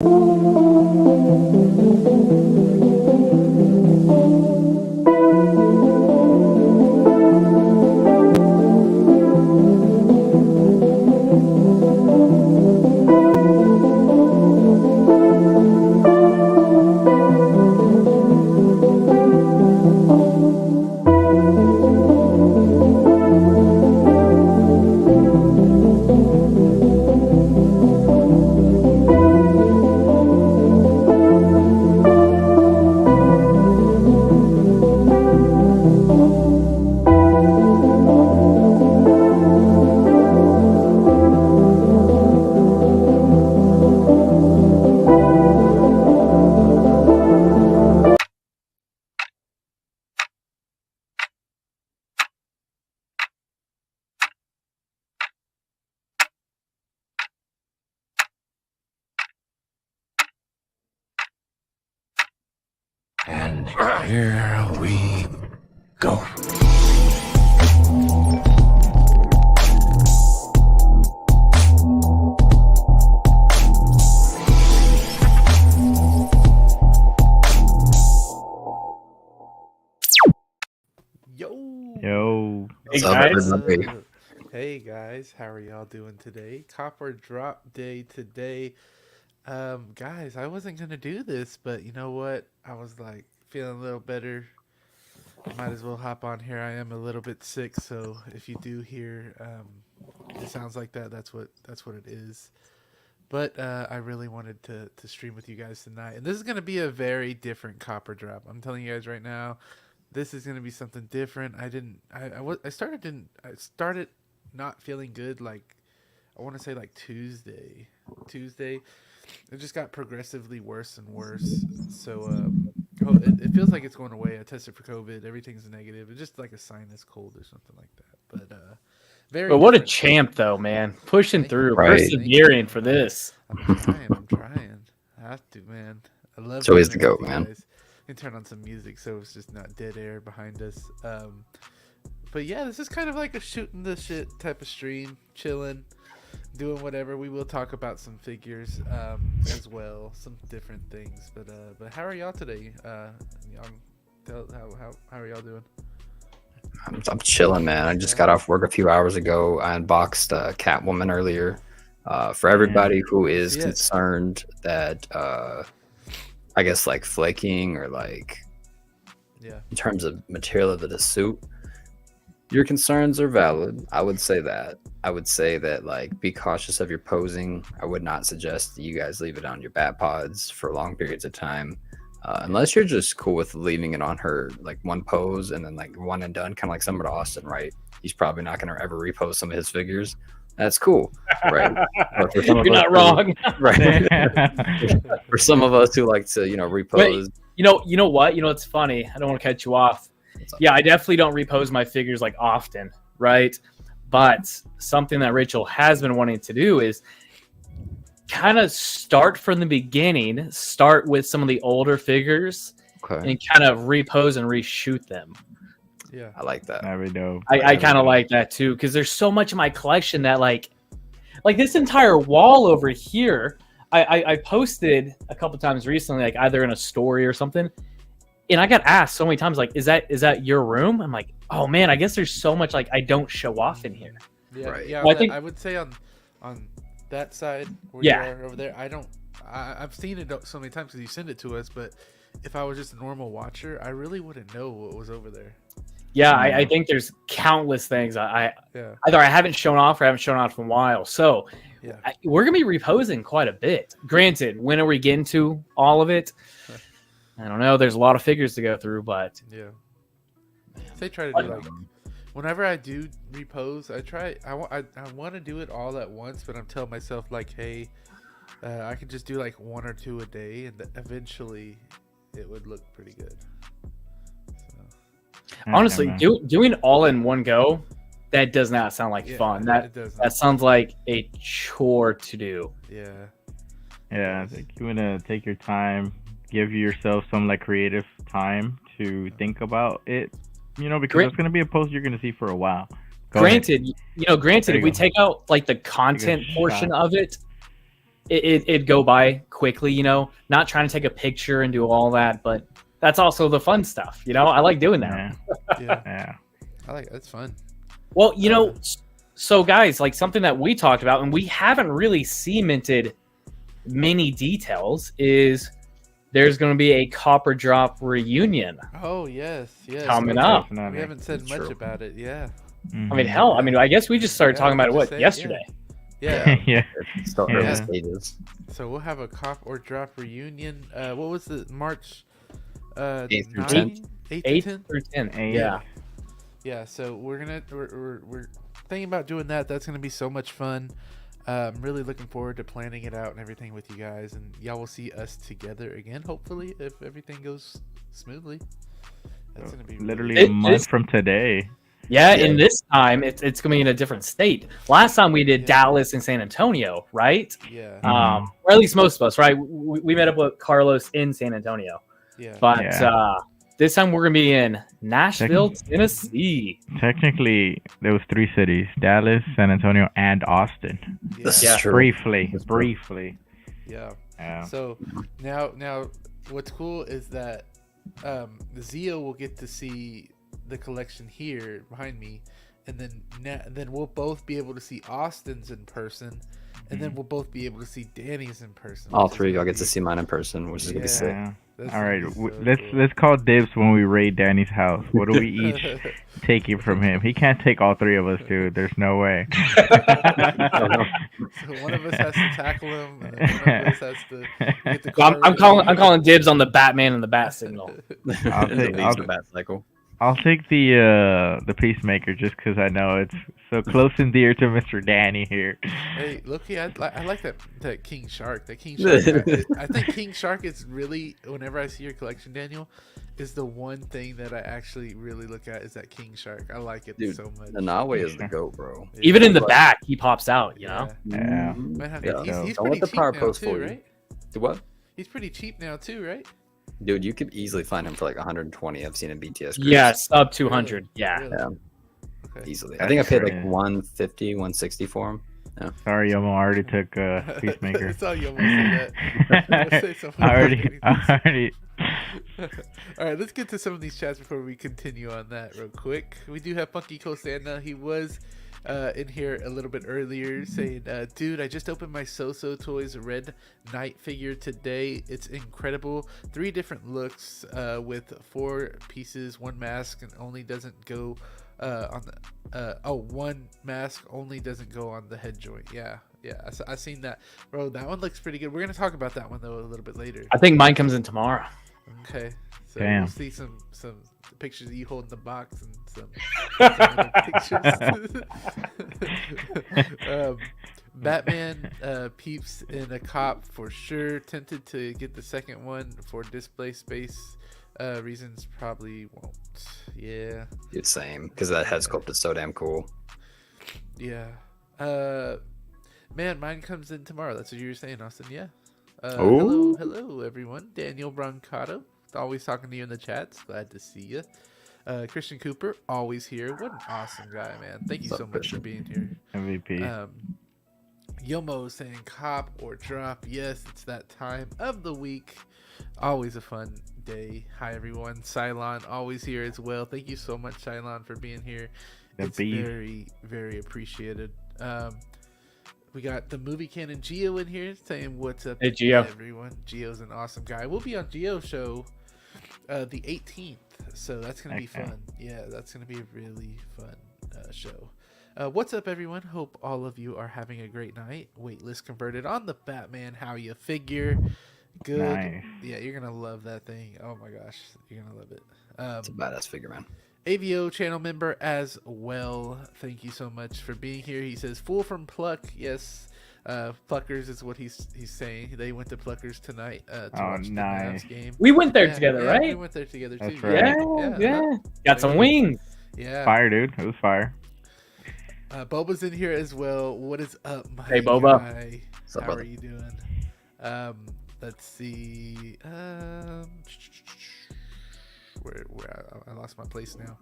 And here we go. Yo. Hey What's up, guys. everybody? Hey guys, how are y'all doing today? Copper drop day today. Guys, I wasn't gonna do this, but you know what? I was like feeling a little better. Might as well hop on here. I am a little bit sick, so if you do hear it sounds like that, that's what it is. But I really wanted to stream with you guys tonight, and this is gonna be a very different Copper drop. I'm telling you guys right now, this is gonna be something different. I started not feeling good, like I want to say like Tuesday. It just got progressively worse and worse. So it feels like it's going away. I tested for COVID. Everything's negative. It's just like a sinus cold or something like that. But very. But what a different. champ, though, man! Pushing Thank through, you. Right. persevering for this. I'm trying. I have to, man. I love It's always doing the it goat, with you man. guys. You can turn on some music so it's just not dead air behind us. But yeah, this is kind of like a shooting the shit type of stream, chilling, doing whatever. We will talk about some figures as well, some different things. But how are y'all today? How are y'all doing? I'm chilling, man. I just got off work a few hours ago. I unboxed Catwoman earlier. For everybody who is Yes. concerned that, I guess, like flaking or like Yeah. in terms of material of the suit, your concerns are valid. I would say that. I would say that, like, be cautious of your posing. I would not suggest that you guys leave it on your bat pods for long periods of time. Unless you're just cool with leaving it on her like one pose and then like one and done, kind of like Summer to Austin, right? He's probably not going to ever repost some of his figures. That's cool, right? Or for some of You're us not who- wrong. right? For some of us who like to, repose. You know what? You know it's funny. I don't want to cut you off. Yeah, I definitely don't repose my figures like often, right? But something that Rachel has been wanting to do is kind of start from the beginning, start with some of the older figures, Okay, and kind of repose and reshoot them. Yeah. I like that. I kind of like that too, because there's so much of my collection that like this entire wall over here. I posted a couple times recently, like either in a story or something, and I got asked so many times, like, is that your room? I'm like, oh man, I guess there's so much like I don't show off in here. Yeah. Right. Yeah. Well, I would say on that side where Yeah. you are over there, I've seen it so many times because you send it to us, but if I was just a normal watcher, I really wouldn't know what was over there. Yeah, I think there's countless things Yeah. either I haven't shown off or haven't shown off in a while. So Yeah. we're gonna be reposing quite a bit. Granted, when are we getting to all of it? I don't know. There's a lot of figures to go through, but Yeah. They try to do like whenever I do repose, I want to do it all at once, but I'm telling myself like, hey, I could just do like one or two a day, and eventually it would look pretty good. So, honestly, doing all in one go, that does not sound like yeah, fun. it does That sounds like a chore to do. Yeah. Yeah, I think you want to take your time, give yourself some like creative time to think about it, because it's going to be a post you're going to see for a while. Go ahead. Granted, if we take out like the content Take a portion shot. of it, it'd go by quickly, you know, not trying to take a picture and do all that, but that's also the fun stuff, you know. I like doing that. Yeah, Yeah. I like it. It's fun. Well, you know, so guys, like something that we talked about and we haven't really cemented many details is there's going to be a Copper Drop reunion Oh yes, coming up. We haven't said much about it. Yeah. I mean, hell, I mean, I guess we just started talking about it just say, yesterday. Yeah. Yeah. It's still early Yeah. stages. So we'll have a Cop or Drop reunion. What was the March? 8th through 9? 8 to 8 10? through 10. Eight. Yeah. Yeah. So we're thinking about doing that. That's gonna be so much fun. I'm really looking forward to planning it out and everything with you guys, and y'all will see us together again, hopefully, if everything goes smoothly. That's gonna be Literally It a month is- from today. Yeah, Yeah. and this time it's going to be in a different state. Last time we did Yeah. Dallas and San Antonio, right? Yeah. Or at least most of us, right? We met up with Carlos in San Antonio. Yeah. But Yeah. this time we're going to be in Nashville, Tennessee. Technically, there was 3 cities: Dallas, San Antonio, and Austin. This Yeah. is true. Briefly. That's true. Yeah. Yeah. So now, what's cool is that Zio will get to see the collection here behind me, and then we'll both be able to see Austin's in person, and then we'll both be able to see Danny's in person. All which is 3 of y'all gonna get to be- see mine in person, which is gonna be sick. Yeah. that's All gonna right, be so let's cool. let's call dibs when we raid Danny's house. What are we each taking from him? He can't take all 3 of us, dude. There's no way. So one of us has to tackle him, and then one of us has to get the Well, car I'm calling. ready. I'm calling dibs on the Batman and the Bat Signal. I'll It take- leaves the bat cycle. I'll take the Peacemaker just because I know it's so close and dear to Mr. Danny here. Hey, look, I like that King Shark. That King Shark. I think King Shark is really, whenever I see your collection, Daniel, is the one thing that I actually really look at is that King Shark. I like it Dude, so much. The Nawe is the goat, bro. Even in the back, he pops out. You know. Yeah. Might have Yeah. to, he's Don't let pretty the cheap power now post too, fool you. right? Do what? He's pretty cheap now too, right? Dude, you could easily find him for like 120. I've seen in BTS. groups. Yeah, sub 200. Yeah. Really? Yeah. Okay. Easily. I think I paid like That's 150, 160 for him. Sorry, Yomo already took Peacemaker. I saw you almost say that. Say something. I already. All right, let's get to some of these chats before we continue on that real quick. We do have Funky Costanza. He was in here a little bit earlier saying, dude, I just opened my So Toys Red Knight figure today. It's incredible. 3 different looks with 4 pieces, 1 mask, and only doesn't go on the... one mask only doesn't go on the head joint. Yeah, I seen that. Bro, that one looks pretty good. We're going to talk about that one, though, a little bit later. I think mine comes in tomorrow. Okay, so Damn. we'll see some pictures of you holding the box and some other pictures. Batman peeps in a cop for sure. Tempted to get the second one for display space reasons. Probably won't. Yeah. It's same because that head sculpt is so damn cool. Yeah. Man, mine comes in tomorrow. That's what you were saying, Austin. Yeah. Ooh. Hello, everyone. Daniel Brancato, always talking to you in the chats. Glad to see you. Christian Cooper, always here. What an awesome guy, man. Thank you What's so up, much for Christian? being here. MVP. Yomo saying cop or drop. Yes, it's that time of the week. Always a fun day. Hi, everyone. Cylon, always here as well. Thank you so much, Cylon, for being here. The It's beef. very, very appreciated. We got the movie canon Geo in here saying what's up, Hey, Geo. everyone. Geo's an awesome guy. We'll be on Geo's show the 18th, so that's gonna be Okay. fun. Yeah, that's gonna be a really fun show. What's up, everyone? Hope all of you are having a great night. Waitlist converted on the Batman How You Figure. Good. Nice. Yeah, you're gonna love that thing. Oh my gosh, you're gonna love it. It's a badass figure, man. AVO channel member as well. Thank you so much for being here. He says full from Pluck. Yes, Pluckers is what he's saying. They went to Pluckers tonight to watch the nice. Mavs game. We went there Yeah, together, yeah, We right? went there together That's too. right. Yeah. Got some wings. Yeah. Fire, dude. It was fire. Boba's in here as well. What is up, my Hey, Boba. guy? What's up, How brother? are you doing? Let's see. Where I lost my place now.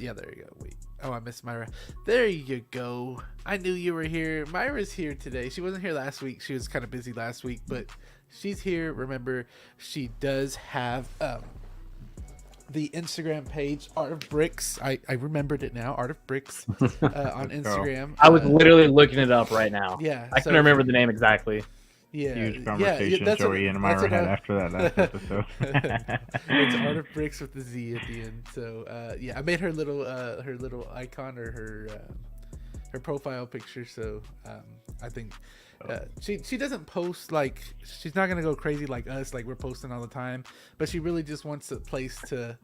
Yeah, there you go. Wait, Oh, I missed Myra. There you go. I knew you were here. Myra's here today. She wasn't here last week. She was kind of busy last week, but she's here. Remember, she does have the Instagram page, Art of Bricks. I remembered it now. Art of Bricks on Instagram. I was literally looking it up right now. Yeah. I couldn't remember the name exactly. Yeah, Huge conversation Joey and Myra had after that last episode. It's Art of Bricks with the Z at the end. So yeah, I made her little icon or her profile picture. So I think she doesn't post like, she's not gonna go crazy like us, like we're posting all the time. But she really just wants a place to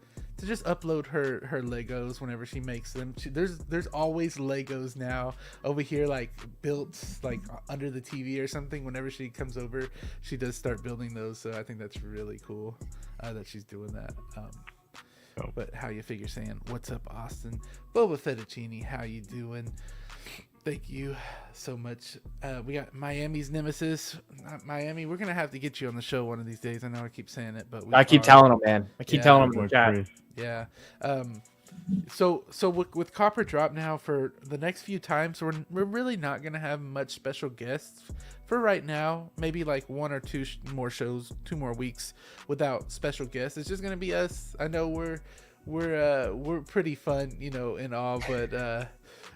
just upload her Legos whenever she makes them. There's always Legos now over here, like built like under the TV or something. Whenever she comes over, she does start building those. So I think that's really cool that she's doing that. But how you figure saying, what's up, Austin? Boba Fettuccine, how you doing? Thank you so much. We got Miami's Nemesis. Miami, we're gonna have to get you on the show one of these days. I know I keep saying it, but I keep telling him, man. I keep telling him in the chat. Yeah. So with Copper Drop now, for the next few times, we're really not gonna have much special guests for right now. Maybe like one or two more shows, 2 more weeks without special guests. It's just gonna be us. I know we're pretty fun, you know, and all, but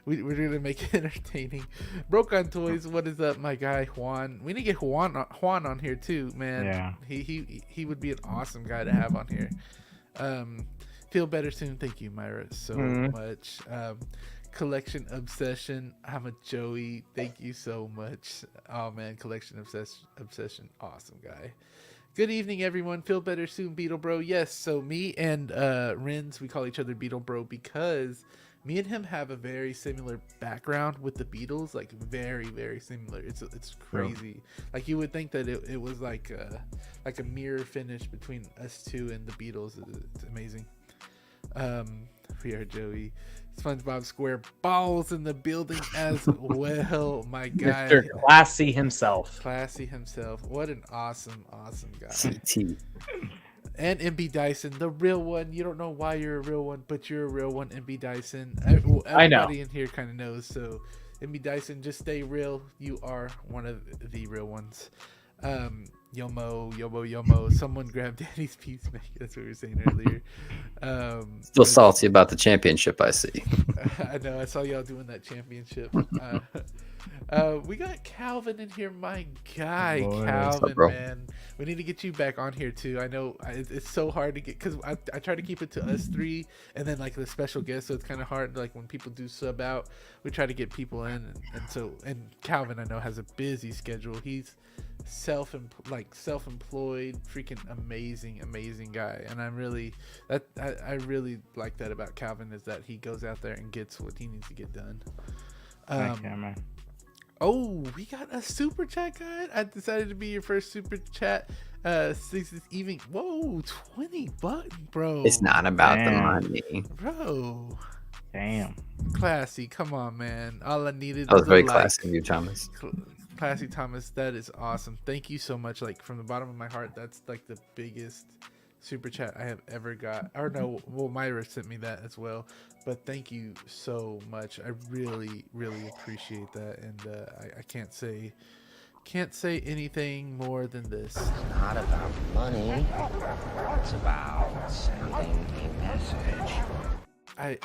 we're gonna make it entertaining. Broke on Toys, what is up, my guy Juan? We need to get Juan on here too, man. Yeah. He would be an awesome guy to have on here. Feel better soon. Thank you, Myra, so much. Collection Obsession. I'm a Joey. Thank you so much. Oh man, Collection Obsession. Awesome guy. Good evening, everyone. Feel better soon, Beetle Bro. Yes, so me and Renz, we call each other Beetle Bro because me and him have a very similar background with the Beatles, like very, very similar. It's crazy. Like you would think that it was like a mirror finish between us two and the Beatles. It's amazing. We are Joey. SpongeBob SquareBalls in the building as well, my guy. Mr. Classy himself. Classy himself. What an awesome guy. CT. And MB Dyson, the real one. You don't know why you're a real one, but you're a real one, MB Dyson. Everybody I know. in here kind of knows. So, MB Dyson, just stay real. You are one of the real ones. Yomo. Someone grab Danny's Peacemaker. That's what we were saying earlier. Still salty about the championship, I see. I know. I saw y'all doing that championship. We got Calvin in here, my guy. Boy, Calvin, up, bro? man. We need to get you back on here too. I know it's so hard to get, because I try to keep it to us three and then like the special guest, so it's kind of hard. Like when people do sub out, we try to get people in, and Calvin I know has a busy schedule. He's self-employed, freaking amazing guy, and I really like that about Calvin, is that he goes out there and gets what he needs to get done. Thank you, man. Oh, we got a super chat, guy. I decided to be your first super chat. This evening. Whoa, $20, bro. It's not about the Damn. money. Bro. Damn. Classy, come on, man. All I needed That was was very a like. classy of you, Thomas. Classy Thomas, that is awesome. Thank you so much. Like from the bottom of my heart, that's like the biggest super chat I have ever got. Or no, well, Myra sent me that as well. But thank you so much. I really appreciate that, and I can't say anything more than this. Not about money. It's about sending a message. I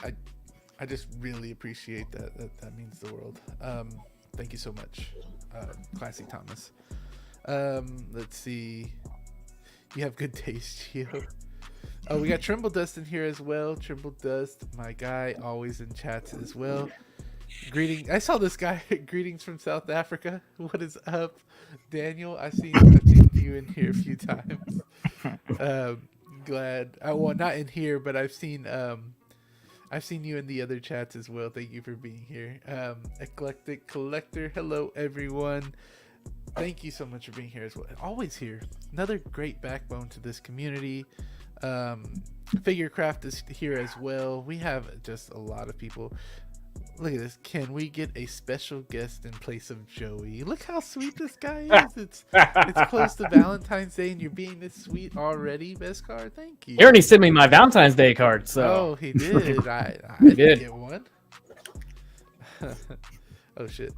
just really appreciate that. That means the world. Thank you so much, Classy Thomas. Let's see. You have good taste, Gio. Oh, we got Trimble Dust in here as well. Trimble Dust, my guy, always in chats as well. Greeting. I saw this guy. Greetings from South Africa. What is up, Daniel? I've seen you in here a few times. Glad. Well, not in here, but I've seen you in the other chats as well. Thank you for being here. Eclectic Collector. Hello, everyone. Thank you so much for being here as well. Always here. Another great backbone to this community. Figurecraft is here as well. We have just a lot of people. Look at this. Can we get a special guest in place of Joey? Look how sweet this guy is. It's close to Valentine's Day and you're being this sweet already, Beskar. Thank you. He already sent me my Valentine's Day card, so. Oh, he did. I did. didn't get one. Oh shit.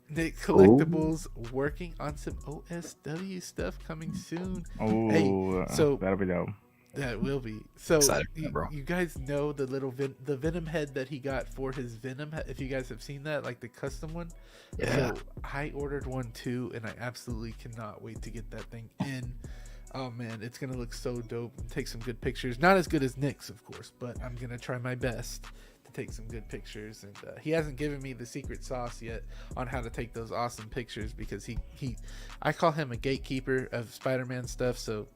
Nick Collectibles working on some OSW stuff coming soon. Oh, Hey, so that'll be dope. that will be. So Excited for that, bro. you guys know the little the Venom head that he got for his Venom. If you guys have seen that, like the custom one. Yeah. So I ordered one too, and I absolutely cannot wait to get that thing in. Oh man, it's gonna look so dope and take some good pictures. Not as good as Nick's, of course, but I'm gonna try my best to take some good pictures. And he hasn't given me the secret sauce yet on how to take those awesome pictures, because I call him a gatekeeper of Spider-Man stuff. So,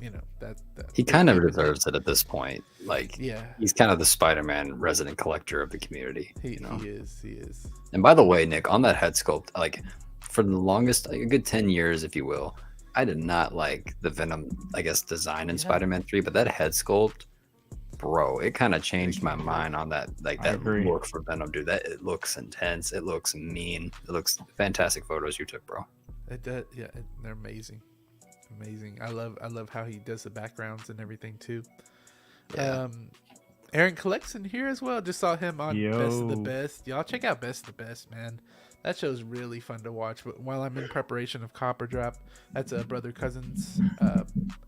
you know that He kind of deserves it at this point. Like, yeah, he's kind of the Spider-Man resident collector of the community. he You know? he is. And by the way, Nick, on that head sculpt, like for the longest, like a good 10 years, if you will, I did not like the Venom, I guess, design in Yeah. Spider-Man 3, but that head sculpt, bro, it kind of changed my mind on that. Like I that agree. look for Venom, dude. That it looks intense. It looks mean. It looks fantastic photos you took, bro. It does, yeah, they're amazing. I love how he does the backgrounds and everything too. Yeah. Aaron Collects in here as well. Just saw him on Best of the Yo. Best. Y'all check out Best of the Best, man. That show's really fun to watch. But while I'm in preparation of Copper Drop, that's a Brother Cousins,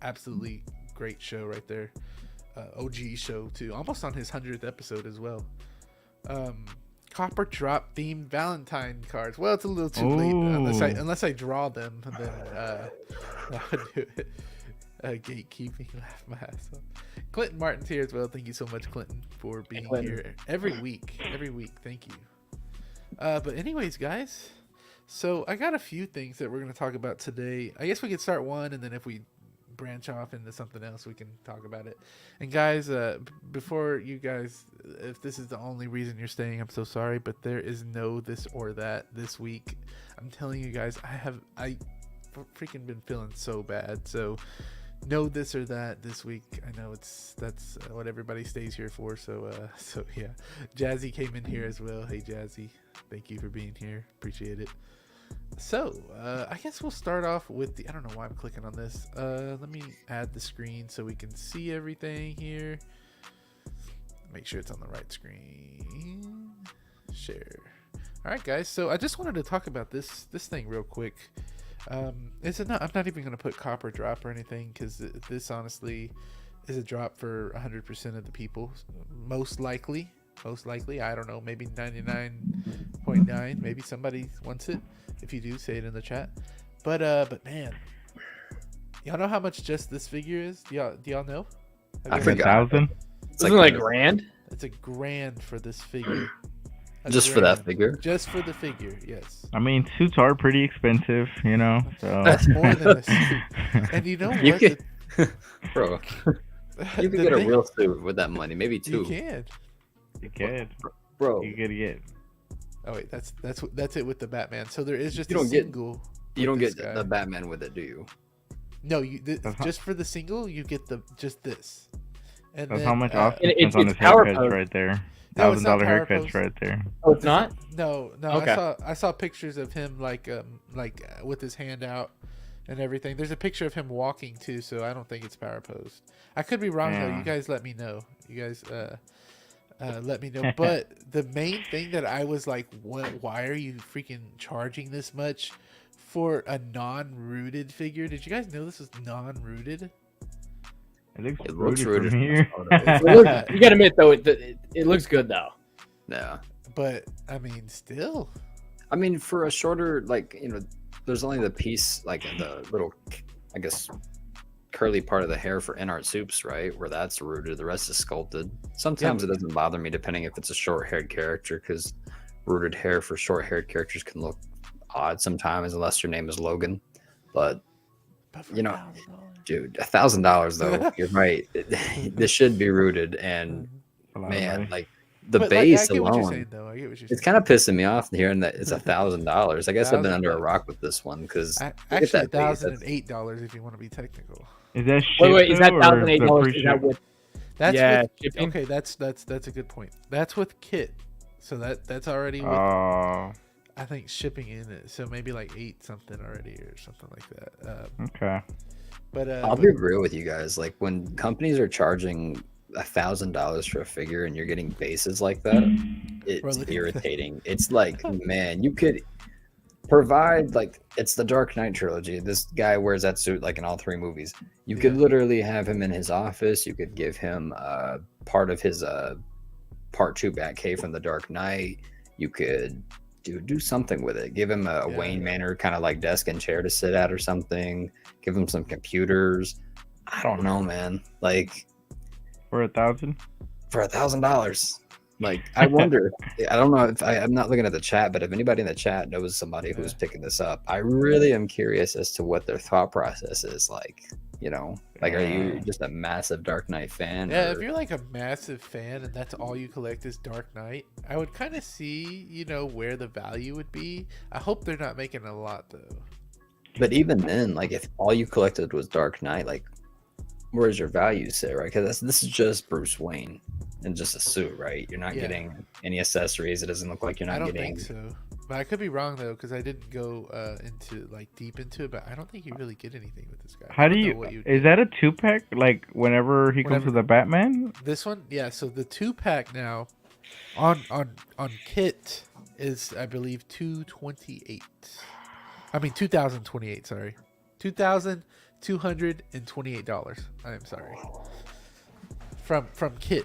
absolutely great show right there. OG show too, almost on his 100th episode as well. Copper Drop themed Valentine cards. Well, it's a little too late unless I draw them, then I would do it. Gatekeeping, laugh my ass off. Clinton Martin's here as well. Thank you so much, Clinton, for being here every week. Thank you. But anyways, guys, so I got a few things that we're going to talk about today. I guess we could start one, and then if we branch off into something else, we can talk about it. And guys, before you guys, if this is the only reason you're staying, I'm so sorry, but there is no this or that this week. I'm telling you guys, I freaking been feeling so bad. So no this or that this week. I know that's what everybody stays here for. So yeah, Jazzy came in here as well. Hey Jazzy, thank you for being here. Appreciate it. So I guess we'll start off with I don't know why I'm clicking on this. Let me add the screen so we can see everything here. Make sure it's on the right screen. Share. All right, guys. So I just wanted to talk about this thing real quick. I'm not even going to put Copper Drop or anything, because this honestly is a drop for 100% of the people. Most likely. I don't know. Maybe 99.9. Maybe somebody wants it. If you do, say it in the chat. But man, y'all know how much just this figure is? Do y'all know? I Have you forgot. 1,000. It's Isn't it like grand? It's $1,000 for this figure. just for that figure. Just for the figure, yes. I mean, suits are pretty expensive, you know. So That's more than a suit. And you know what? You can, bro. You can The get a thing- real suit with that money, maybe two. You can. you could. Bro. You could get. Oh wait, that's it with the Batman. So there is just You a don't get- single. You don't with get this guy. the Batman with it, do you? No, That's how- just for the single, you get just this. And That's then, how much uh, Austin It- spends on it's his power haircuts pose. right there. No, it's not $1,000 power haircuts pose. right there. Oh, it's not. No. Okay. I saw pictures of him like with his hand out and everything. There's a picture of him walking too, so I don't think it's power posed. I could be wrong though. Yeah. You guys let me know. You guys let me know. But the main thing that I was like, why are you freaking charging this much for a non-rooted figure? Did you guys know this is non-rooted? It It looks looks rooted rooted from from here. this It looks- you gotta admit though, it looks good though. Yeah. But I mean, still, I mean, for a shorter, like, you know, there's only the piece, like in the little, I guess, curly part of the hair for in art soups, right? Where that's rooted. The rest is sculpted. Sometimes it doesn't bother me, depending if it's a short haired character, because rooted hair for short haired characters can look odd sometimes, unless your name is Logan. But, but for you know, $1,000. dude, $1,000 though, you're right. This should be rooted. And A lot of man, money. like the But, base I get what you're alone. saying, though. I get what you're It's saying. kind of pissing me off hearing that it's $1,000. I guess I've been under a $1,000. rock with this one because Actually, that base, $1,008 if you want to be technical. Is that Wait, is that $1,008 $1,008? Is that with That's Yeah, with, shipping. okay. That's a good point. That's with kit, so that's already with, Oh, I think shipping in it. So maybe like 8 something already or something like that. okay. But I'll be real with you guys. Like when companies are charging $1,000 for a figure and you're getting bases like that, Bro, it's look at irritating. It's like, man, you could provide like it's the Dark Knight trilogy. This guy wears that suit like in all three movies. You could Yeah. literally have him in his office. You could give him part of his part two Batcave from the Dark Knight. You could do something with it. Give him a Yeah. Wayne Manor kind of like desk and chair to sit at or something. Give him some computers. I don't know, man. Like For 1,000. for $1,000. Like I wonder. I don't know if I'm not looking at the chat, but if anybody in the chat knows somebody who's Yeah. picking this up, I really am curious as to what their thought process is. Like, you know, like are you just a massive Dark Knight fan? Yeah, or- if you're like a massive fan and that's all you collect is Dark Knight, I would kind of see, you know, where the value would be. I hope they're not making a lot though. But even then, like if all you collected was Dark Knight, like where's your value sit, right? Because this is just Bruce Wayne and just a suit, right? You're not Yeah. getting any accessories. It doesn't look like you're I not don't getting. think so, but I could be wrong though because I didn't go into like deep into it. But I don't think you really get anything with this guy. How I do don't know you? what you'd Is get. that a 2-pack? Like whenever he comes Whenever- with the Batman? This one? Yeah. So the 2-pack now on kit is I believe 228. I mean 2028. Sorry, $2,228. I am sorry. From kit.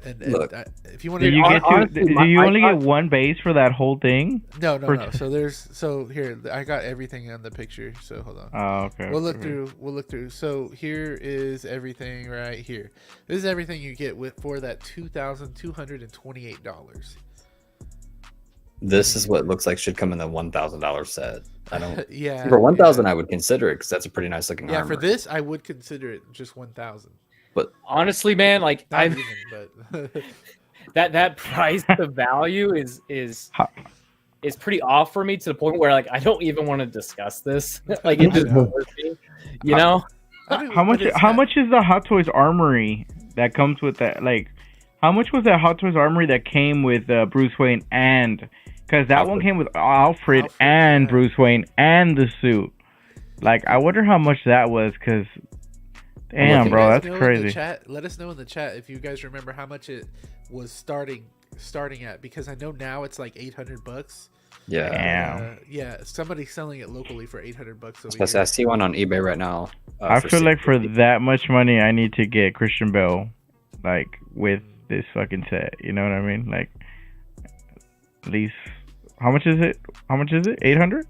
And Look, if you want Do to, you get to? honestly, Do you only get one base for that whole thing? no. for- So here I got everything on the picture. So hold on. Oh, okay. We'll look okay. through. We'll look through. So here is everything right here. This is everything you get with for that $2,228. This is what looks like should come in the $1,000 set. I don't. Yeah. For 1,000, yeah. I would consider it because that's a pretty nice looking Yeah, armor. for this I would consider it just 1,000. Honestly, man, like Not I'm even, but that price to value is How- pretty off for me to the point where like I don't even want to discuss this. Like it just I know. bores me, you know. I mean, How much? but it's How not- much is the Hot Toys armory that comes with that? Like, how much was that Hot Toys armory that came with Bruce Wayne and? Because that one Alfred. came with Alfred Alfred, and yeah. Bruce Wayne and the suit. Like, I wonder how much that was. Because, damn, You bro, guys that's know in the crazy. chat- let us know in the chat if you guys remember how much it was starting at, because I know now it's like $800. Yeah. Damn. Yeah, somebody's selling it locally for $800 over Plus, here. I see one on eBay right now. I feel like for $650. that much money, I need to get Christian Bale, like, with this fucking set. You know what I mean? Like, at least, how much is it? How much is it? 800?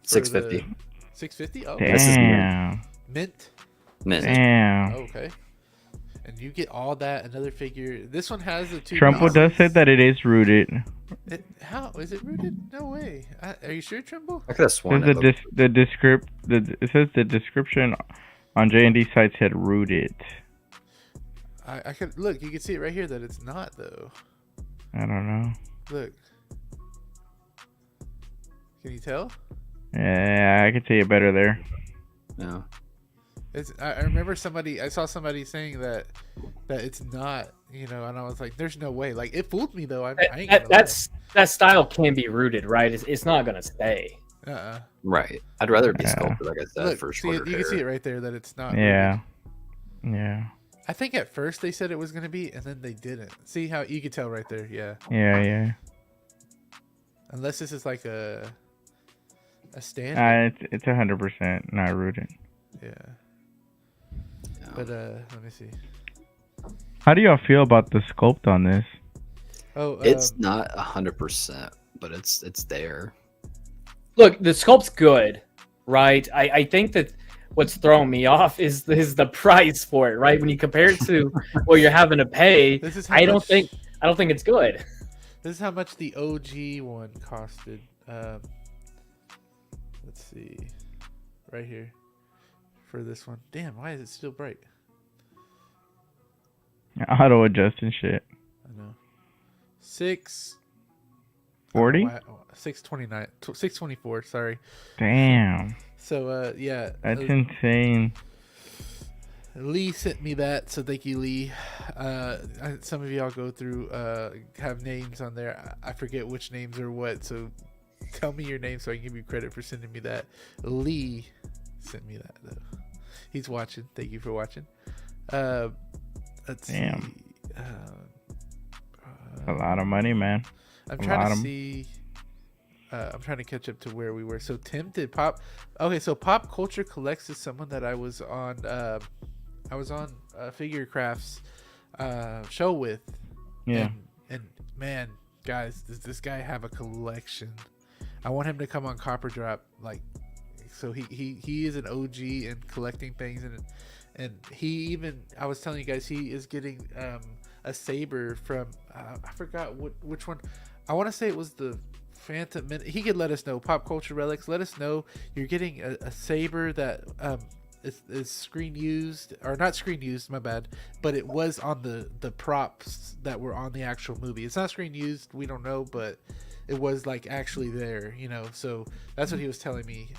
$650. 650? Oh, This is Damn. mint. Mint. Damn. Oh, okay. And you get all that, another figure. This one has the two. Trumpo does say pieces. that it is rooted. How is it rooted? No way. Are you sure, Trumbo? I could have sworn Says it looked- it says the description on JND site said rooted. I could look. You can see it right here that it's not though. I don't know. Look. Can you tell? Yeah, I could see it better there. Yeah. I remember I saw somebody saying that it's not, you know, and I was like, "There's no way." Like it fooled me though. I ain't gonna That style can be rooted, right? It's not gonna stay. lie. Right. I'd rather it be Yeah. sculpted, like I said, Look, for see, shorter you can see hair. it right there that it's not. rooted. Yeah. Yeah. I think at first they said it was gonna be, and then they didn't. See how you could tell right there? Yeah. Yeah, yeah. Unless this is like a stand. It's 100% not rooted. Yeah. Yeah. But let me see. How do y'all feel about the sculpt on this? Oh, It's not 100%, but it's there. Look, the sculpt's good, right? I think that what's throwing me off is the price for it, right? When you compare it to what you're having to pay, this is how I don't much- think it's good. This is how much the OG one costed. Let's see, right here for this one. Damn, why is it still bright? Auto adjust and shit. I know. 6 40? 629, 624. Sorry. Damn. So yeah, That's insane. Lee sent me that, so thank you, Lee. Some of y'all go through have names on there. I forget which names are what, so tell me your name so I can give you credit for sending me that. Lee sent me that though. He's watching. Thank you for watching. Let's Damn. see. A lot of money, man. I'm A trying lot to of 'em. see. I'm trying to catch up to where we were. So Tim did pop. Okay, so Pop Culture Collects is someone that I was on. I was on Figure Crafts show with. Yeah. And man, guys, does this guy have a collection? I want him to come on Copper Drop. Like, so he is an OG in collecting things, and he even, I was telling you guys, he is getting a saber from I forgot which one. I want to say it was the Phantom. He could let us know. Pop Culture Relics, let us know you're getting a saber that is screen used, or not screen used, my bad, but it was on the props that were on the actual movie. It's not screen used, we don't know, but it was like actually there, you know. So that's what he was telling me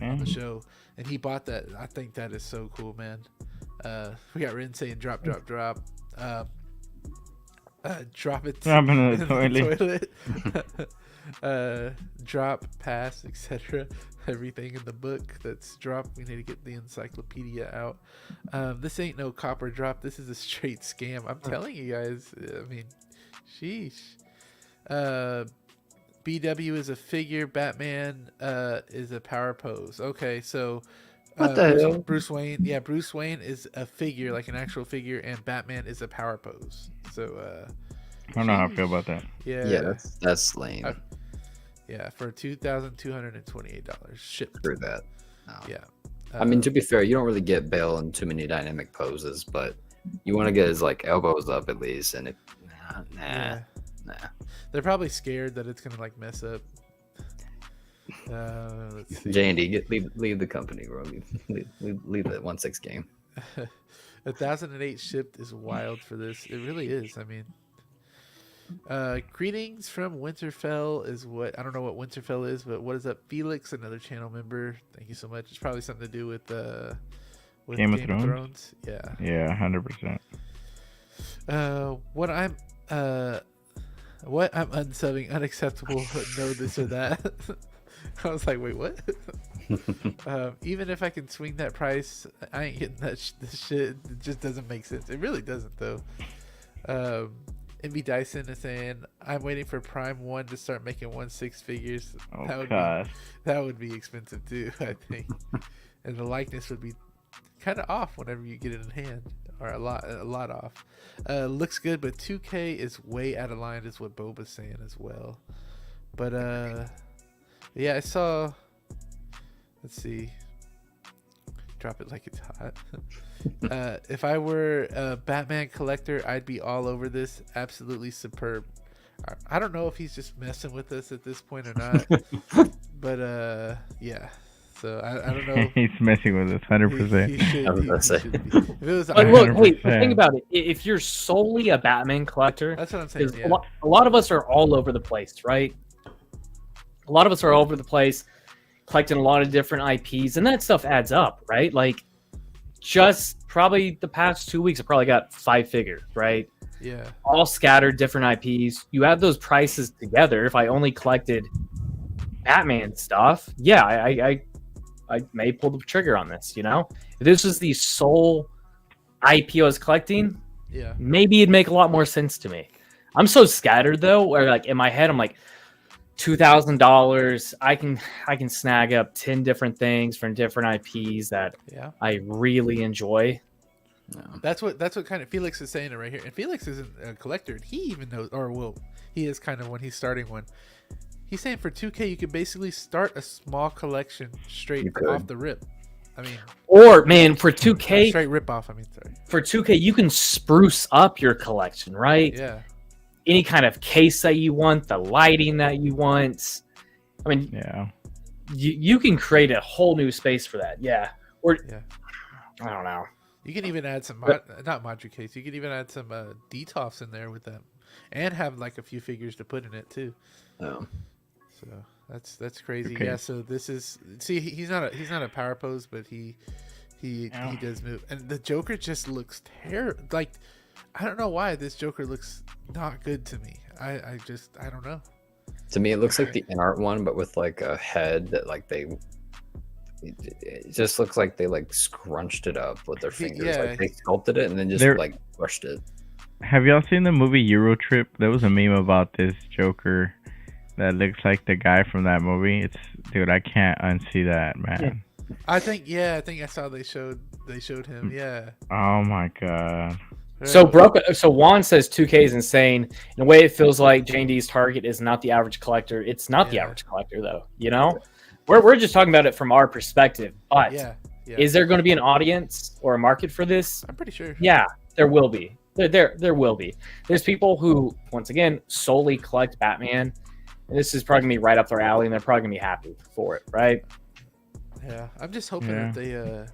on the show, and he bought that. I think that is so cool, man. We got Rin saying drop. Drop it Drop in the toilet. Drop, pass, etc. Everything in the book that's dropped. We need to get the encyclopedia out. This ain't no Copper Drop. This is a straight scam. I'm telling you guys. I mean, sheesh. BW is a figure. Batman is a power pose. Okay, so What the hell? Bruce Wayne. Yeah, Bruce Wayne is a figure, like an actual figure, and Batman is a power pose. So I don't know how I feel about that. yeah, that's lame. yeah, for $2,228 shipped. Screw that. No. Yeah. I mean, to be fair, you don't really get Bale in too many dynamic poses, but you want to get his like elbows up at least, and nah. They're probably scared that it's gonna like mess up. Let's see. JND, leave the company, bro. Leave that 1-6 game. 1008 shipped is wild for this. It really is. I mean, greetings from Winterfell is what, I don't know what Winterfell is, but what is up, Felix, another channel member? Thank you so much. It's probably something to do with Game of Thrones. Yeah, 100%. What I'm unsubbing unacceptable. No, this or that. I was like, wait, what? Even if I can swing that price, I ain't getting this shit. It just doesn't make sense. It really doesn't, though. MB Dyson is saying, I'm waiting for Prime 1 to start making 1/6 figures. Oh, that would be expensive too, I think. And the likeness would be kind of off whenever you get it in hand, or a lot off. Looks good, but 2K is way out of line, is what Boba's saying as well. But yeah, I saw, let's see, drop it like it's hot. If I were a Batman collector, I'd be all over this. Absolutely superb. I don't know if he's just messing with us at this point or not, but yeah. So I don't know. He's messing with us 100%. He should. I was gonna say. If it was But Iron look, Man, wait, 100%. think about it. If you're solely a Batman collector, that's what I'm saying. because Yeah. a lot of us are all over the place, right? A lot of us are all over the place, collecting a lot of different IPs, and that stuff adds up, right? Like, just probably the past 2 weeks, I probably got 5 figures, right? Yeah. All scattered different IPs. You add those prices together. If I only collected Batman stuff, yeah, I may pull the trigger on this. You know, if this was the sole IP I was collecting, Yeah. maybe it'd make a lot more sense to me. I'm so scattered though, where like in my head, I'm like, $2,000. I can snag up 10 different things from different IPs that Yeah. I really enjoy. No. That's what kind of Felix is saying it right here. And Felix isn't a collector. He even knows, or well, he is kind of when he's starting one. He's saying for 2K, you can basically start a small collection straight off the rip. I mean, Or man, for 2K, straight rip off. I mean, sorry. for 2K, you can spruce up your collection, right? Yeah. Any kind of case that you want, the lighting that you want. I mean, Yeah. you can create a whole new space for that. Yeah. Or Yeah. I don't know. You can even add some not Module case. You can even add some DTOFs in there with them, and have like a few figures to put in it too. No. So that's crazy. Okay. Yeah. So this is, see, he's not a power pose, but he does move, and the Joker just looks terrible. Like, I don't know why this Joker looks not good to me. I don't know. To me, it looks like the art one, but with like a head that like it just looks like they like scrunched it up with their fingers. Yeah. Like they sculpted it and then just They're- like brushed it. Have y'all seen the movie Euro Trip? There was a meme about this Joker that looks like the guy from that movie. Dude, I can't unsee that, man. I think I saw they showed him. Yeah. Oh my god. So Juan says 2K is insane. In a way, it feels like JND's target is not the average collector. It's not the average collector, though. You know, we're just talking about it from our perspective. But is there going to be an audience or a market for this? I'm pretty sure. Yeah, there will be. There will be. There's people who, once again, solely collect Batman. And this is probably gonna be right up their alley, and they're probably gonna be happy for it, right? Yeah, I'm just hoping that they. I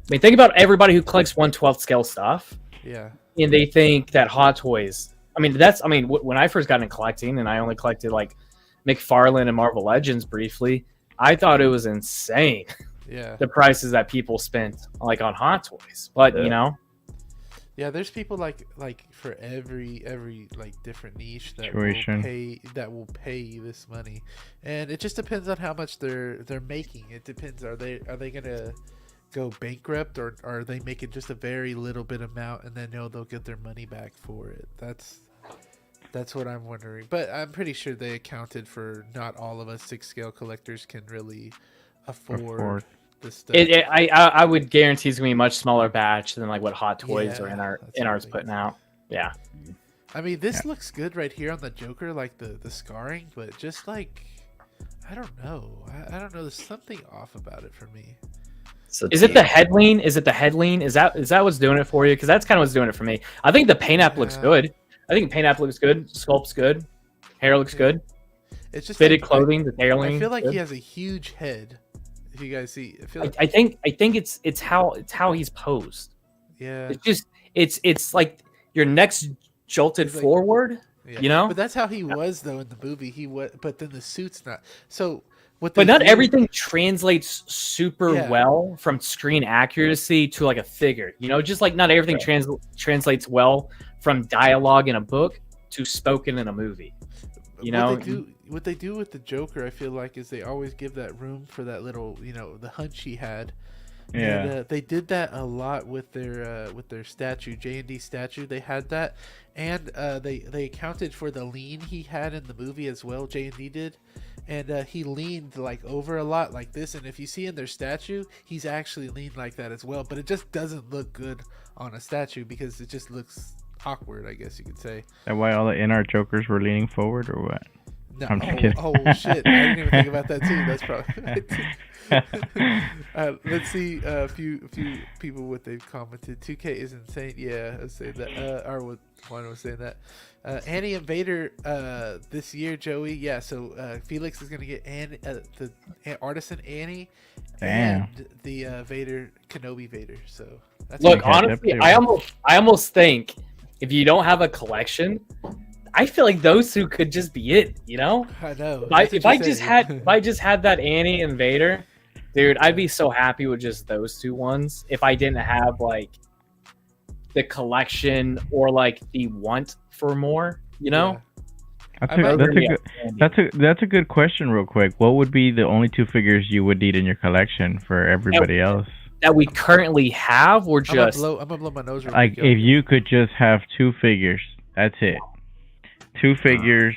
mean, think about everybody who collects 1/12 scale stuff. Yeah. And they think that Hot Toys. I mean, when I first got into collecting, and I only collected like McFarlane and Marvel Legends briefly, I thought it was insane. Yeah. The prices that people spent like on Hot Toys, but you know. Yeah, there's people like for every like different niche that will pay this money, and it just depends on how much they're making. It depends. Are they gonna go bankrupt, or are they making just a very little bit amount and then they'll get their money back for it? That's what I'm wondering. But I'm pretty sure they accounted for not all of us 6 scale collectors can really afford. This stuff. I would guarantee it's gonna be a much smaller batch than like what Hot Toys or NR's putting out. Yeah. I mean, this looks good right here on the Joker, like the scarring, but just like I don't know. I don't know. There's something off about it for me. Is it the head lean? Is that what's doing it for you? Because that's kind of what's doing it for me. I think the paint app looks good. I think paint app looks good. Sculpt's good. Hair looks good. It's just fitted clothing. The tailoring. I feel like he has a huge head. If you guys see, I think it's how he's posed. Yeah. It's just it's like your neck's jolted forward. Yeah. You know. But that's how he was though in the movie. He was, but then the suit's not. So what? But not everything translates super well from screen accuracy to like a figure. You know, just like not everything translates well from dialogue in a book to spoken in a movie. You know. What they do with the Joker, I feel like, is they always give that room for that little, the hunch he had. Yeah. And, they did that a lot with their statue, JND statue. They had that, and they accounted for the lean he had in the movie as well. JND did, and he leaned like over a lot like this. And if you see in their statue, he's actually leaned like that as well. But it just doesn't look good on a statue because it just looks awkward, I guess you could say. That why all the NR Jokers were leaning forward, or what? No. I'm just kidding. Oh shit! I didn't even think about that too. That's probably. Let's see a few people what they've commented. 2K is insane. Yeah, I was saying that. Or what one was saying that. Annie and Vader this year, Joey. Yeah, so Felix is gonna get the Artisan Annie and the Vader Kenobi Vader. So that's look, honestly, I almost think if you don't have a collection, I feel like those two could just be it, you know? I know. If I just had that Annie and Vader, dude, I'd be so happy with just those two ones. If I didn't have like the collection or like the want for more, you know? That's a good question. Real quick, what would be the only 2 figures you would need in your collection for everybody else? That we currently have, or just I'm gonna blow my nose. Like if you could just have 2 figures, that's it. 2 figures.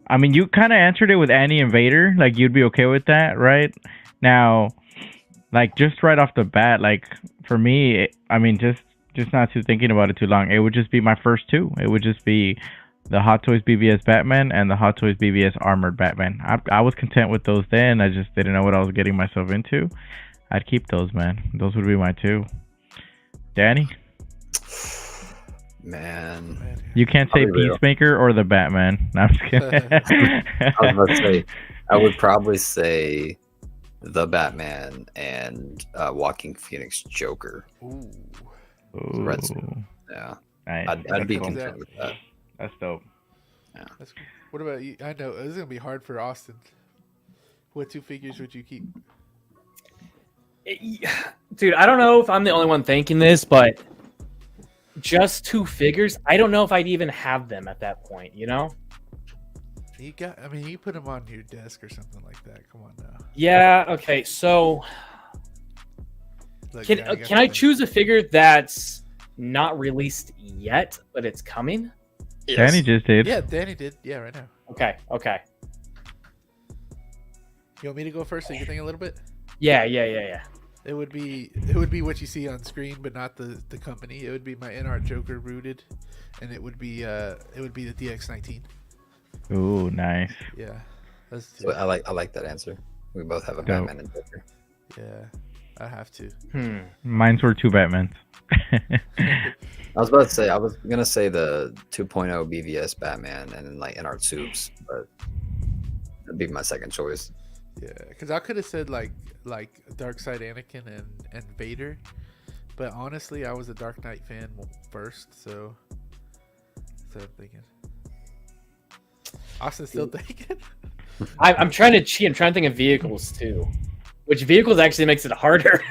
I mean, you kind of answered it with Annie and Vader. Like, you'd be okay with that, right? Now, like, just right off the bat, like, for me, I mean, just not too thinking about it too long, it would just be my first 2. It would just be the Hot Toys BBS Batman and the Hot Toys BBS Armored Batman. I was content with those then. I just didn't know what I was getting myself into. I'd keep those, man. Those would be my 2. Danny? Man, you can't say Peacemaker or the Batman. No, I'm just kidding. I was about to say, I would probably say the Batman and Walking Phoenix Joker. Ooh. Red suit. Yeah, nice. I'd be content with that. That's dope. Yeah. That's cool. What about you? I know this is gonna be hard for Austin. What 2 figures would you keep? Dude, I don't know if I'm the only one thinking this, but just 2 figures, I don't know if I'd even have them at that point, you know? You put them on your desk or something like that. Come on now. Yeah, okay, so Look, can I choose a figure that's not released yet, but it's coming. Yes. Danny just did. Yeah, Danny did. Yeah, right now. Okay. Okay. You want me to go first so you can think a little bit? Yeah. It would be what you see on screen, but not the company. It would be my NR Joker rooted, and it would be the DX19. Ooh, nice. Yeah, that's So I like that answer. We both have a Dope. Batman and Joker. yeah. I have to. Mine's were 2 Batmans. I was about to say I was gonna say the 2.0 BVS Batman and then like NR Soups, but that'd be my second choice. Yeah, because I could have said like Darkseid Anakin and Vader, but honestly, I was a Dark Knight fan first, so I'm thinking. Austin's still thinking. I'm trying to cheat. I'm trying to think of vehicles too. Which vehicles actually makes it harder.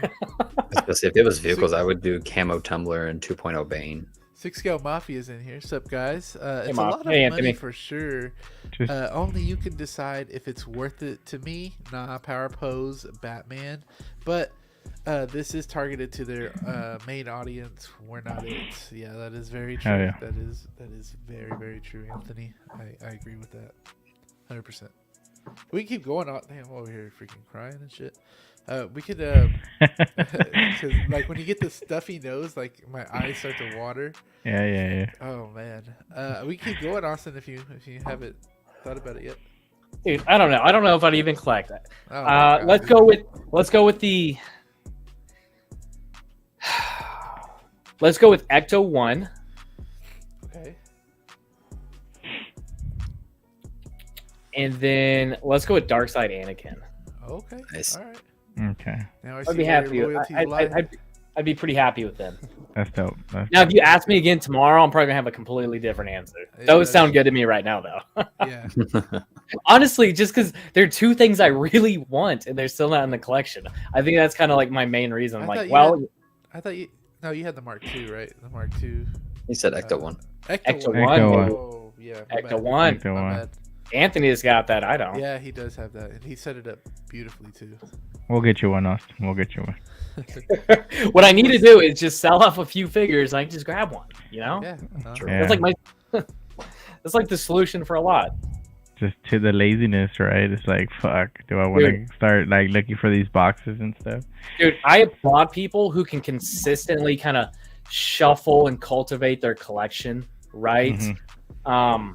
Especially if it was vehicles, I would do Camo Tumbler and 2.0 Bane. 6 Scale Mafia's in here. Sup, guys? It's Maf. a lot of Hey, money Anthony. for sure. Just Only you can decide if it's worth it to me. Nah, Power Pose, Batman. But this is targeted to their main audience. We're not it. Yeah, that is very true. Oh, yeah. That is very, very true, Anthony. I agree with that. 100%. We can keep going on. Damn, I'm over here freaking crying and shit. We could, cause like when you get the stuffy nose, like my eyes start to water. yeah. Oh man. We can keep going, Austin, if you haven't thought about it yet. Dude, I don't know. I don't know if I'd even collect that. Oh, my God. Let's go with the Ecto 1. Okay. And then let's go with Darkseid Anakin. Okay. Nice. All right. Okay. Now I I'd see be where happy. your loyalties lie. I'd be pretty happy with them. That's dope. Now, if you ask me again tomorrow, I'm probably gonna have a completely different answer. Yeah, Those sound good to me right now, though. Yeah. Honestly, just because they're two things I really want, and they're still not in the collection. I think that's kind of like my main reason. I Like, thought you well, I thought you. No, you had the Mark II, right? The Mark II. He said Ecto 1. Ecto One. One, Ecto Oh, yeah. my Ecto bad. 1. Ecto My One. bad. Anthony's got that. I don't. Yeah, he does have that, and he set it up beautifully too. We'll get you one, Austin. We'll get you one. What I need to do is just sell off a few figures, and I can just grab one. You know, Yeah. True. Yeah. that's like my. That's like the solution for a lot. Just to the laziness, right? It's like, fuck. Do I want to start like looking for these boxes and stuff? Dude, I applaud people who can consistently kind of shuffle and cultivate their collection, right? Mhm.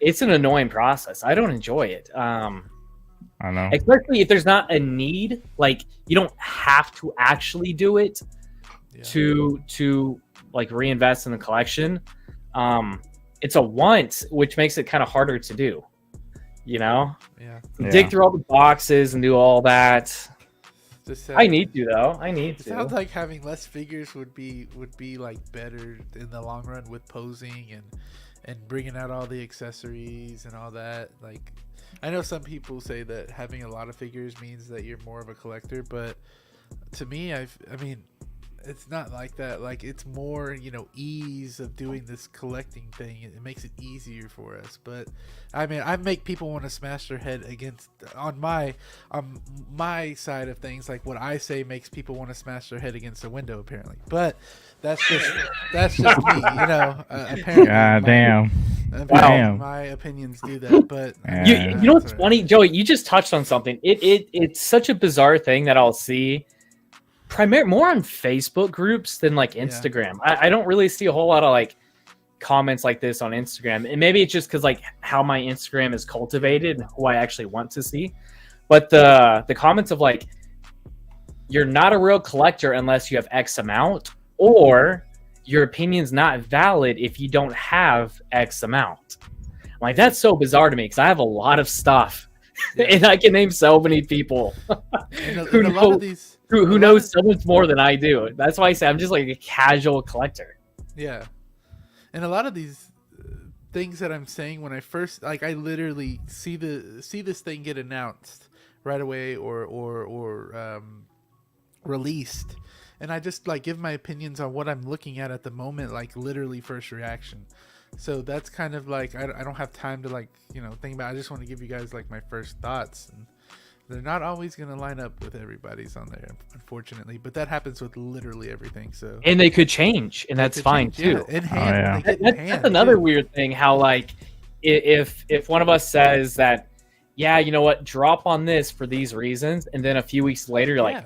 It's an annoying process. I don't enjoy it. I know. Especially if there's not a need, like you don't have to actually do it Yeah. to like reinvest in the collection. It's a want, which makes it kind of harder to do. You know, Yeah. dig through all the boxes and do all that. Just I need to though. I need It sounds to. like having less figures would be like better in the long run with posing and bringing out all the accessories and all that. Like, I know some people say that having a lot of figures means that you're more of a collector, but to me, I mean, it's not like that. Like, it's more, ease of doing this collecting thing. It makes it easier for us. But I mean, I make people want to smash their head against on my side of things. Like, what I say makes people want to smash their head against a window, apparently. But that's just me, apparently. God damn. Apparently my opinions do that. But Yeah. You know what's funny, Joey? You just touched on something. It's such a bizarre thing that I'll see more on Facebook groups than like Instagram. I don't really see a whole lot of like comments like this on Instagram, and maybe it's just because like how my Instagram is cultivated and who I actually want to see. But the comments of like, you're not a real collector unless you have X amount, or your opinion's not valid if you don't have X amount. Like, that's so bizarre to me because I have a lot of stuff, and I can name so many people and a lot of these. who knows so much more than I do. That's why I say I'm just like a casual collector. Yeah, and a lot of these things that I'm saying when I first I literally see this thing get announced right away or released, and I just like give my opinions on what I'm looking at the moment, like literally first reaction. So that's kind of like I don't have time to think about it. I just want to give you guys like my first thoughts, and They're not always going to line up with everybody's on there, unfortunately. But that happens with literally everything. So And they could change, and that's fine too. Yeah, in hand. Oh, yeah. That's another weird thing. How like if one of us says that, yeah, you know what, drop on this for these reasons, and then a few weeks later, you're like,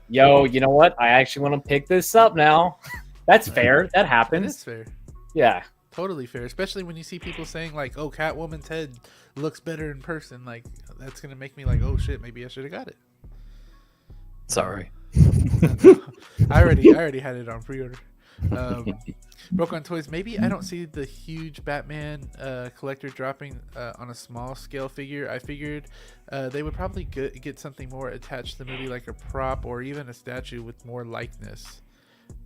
yo, you know what, I actually want to pick this up now. That's fair. That happens. It is fair. Yeah. Totally fair, especially when you see people saying like, "Oh, Catwoman's head looks better in person." Like, that's gonna make me like, "Oh shit, maybe I should have got it." Sorry. I already had it on pre-order. Broke on toys. Maybe I don't see the huge Batman collector dropping on a small scale figure. I figured they would probably get something more attached to the movie, like a prop or even a statue with more likeness.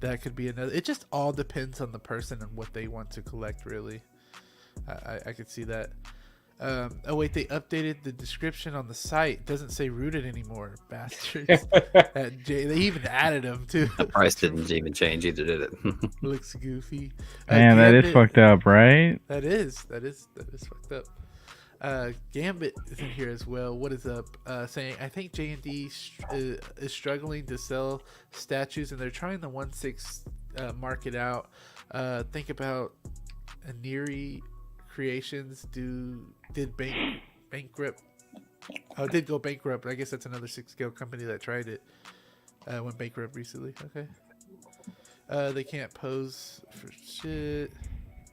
That could be another. It just all depends on the person and what they want to collect, really. I could see that. Oh wait, they updated the description on the site. It doesn't say rooted anymore, bastards. They even added them too. The price didn't even change either, did it? Looks goofy. Man, that is fucked up, right? That is fucked up. Gambit is in here as well. What is up? Saying I think JND is struggling to sell statues, and they're trying the 1/6 market out. Think about Aniri Creations did bankrupt. Oh, did go bankrupt. I guess that's another 6-scale company that tried it. Went bankrupt recently. Okay. They can't pose for shit.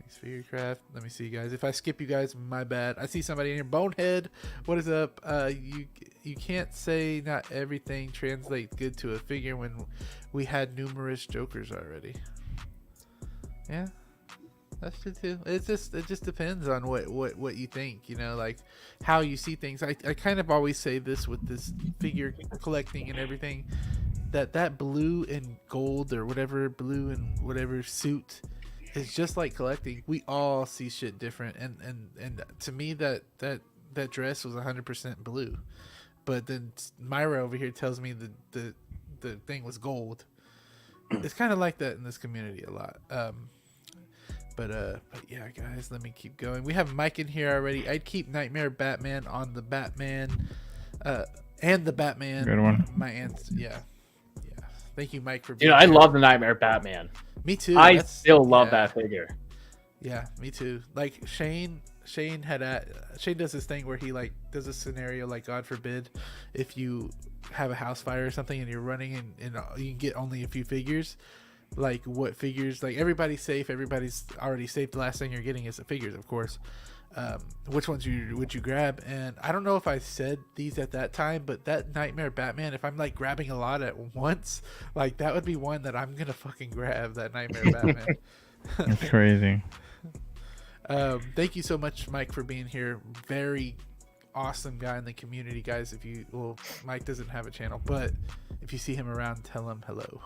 Figure craft. Let me see, guys. If I skip you guys, my bad. I see somebody in here. Bonehead, what is up? You can't say not everything translates good to a figure when we had numerous Jokers already. Yeah, that's true too. It just depends on what you think. You know, like how you see things. I kind of always say this with this figure collecting and everything, that blue and gold or whatever, blue and whatever suit. It's just like collecting. We all see shit different, and to me that dress was 100% blue, but then Myra over here tells me the thing was gold. It's kind of like that in this community a lot. But yeah, guys, let me keep going. We have Mike in here already. I'd keep Nightmare Batman on the Batman, and the Batman. Good one. My aunt's, yeah. Thank you, Mike, for Dude, being I here. love the Nightmare Batman. Me too. I still love that figure. Yeah, me too. Like Shane does this thing where he like does a scenario like, God forbid, if you have a house fire or something and you're running and you can get only a few figures. Like what figures? Like everybody's safe. Everybody's already safe. The last thing you're getting is the figures, of course. Which ones would you grab? And I don't know if I said these at that time, but that Nightmare Batman, if I'm like grabbing a lot at once, like that would be one that I'm gonna fucking grab. That Nightmare Batman. That's crazy. Thank you so much, Mike, for being here. Very awesome guy in the community, guys. Mike doesn't have a channel, but if you see him around, tell him hello.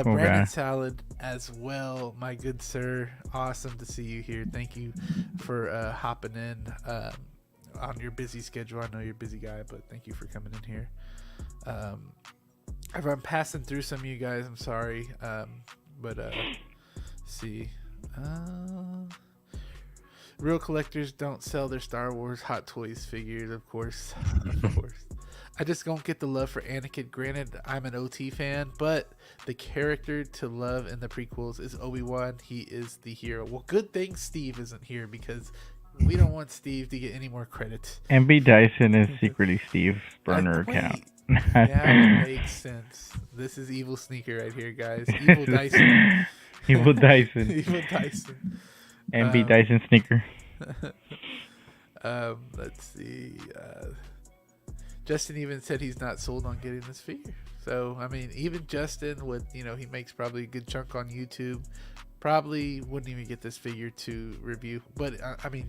Brandon Salad as well, my good sir. Awesome to see you here. Thank you for hopping in on your busy schedule. I know you're a busy guy, but thank you for coming in here. If I'm passing through some of you guys, I'm sorry. But see. Real collectors don't sell their Star Wars Hot Toys figures, of course. Of course. I just don't get the love for Anakin. Granted, I'm an OT fan, but the character to love in the prequels is Obi-Wan. He is the hero. Well, good thing Steve isn't here because we don't want Steve to get any more credit. MB Dyson is secretly Steve's burner account. That makes sense. This is Evil Sneaker right here, guys. Evil Dyson. Evil Dyson. Evil Dyson. MB Dyson sneaker. Let's see. Justin even said he's not sold on getting this figure. So, I mean, even Justin would, he makes probably a good chunk on YouTube. Probably wouldn't even get this figure to review. But, I mean,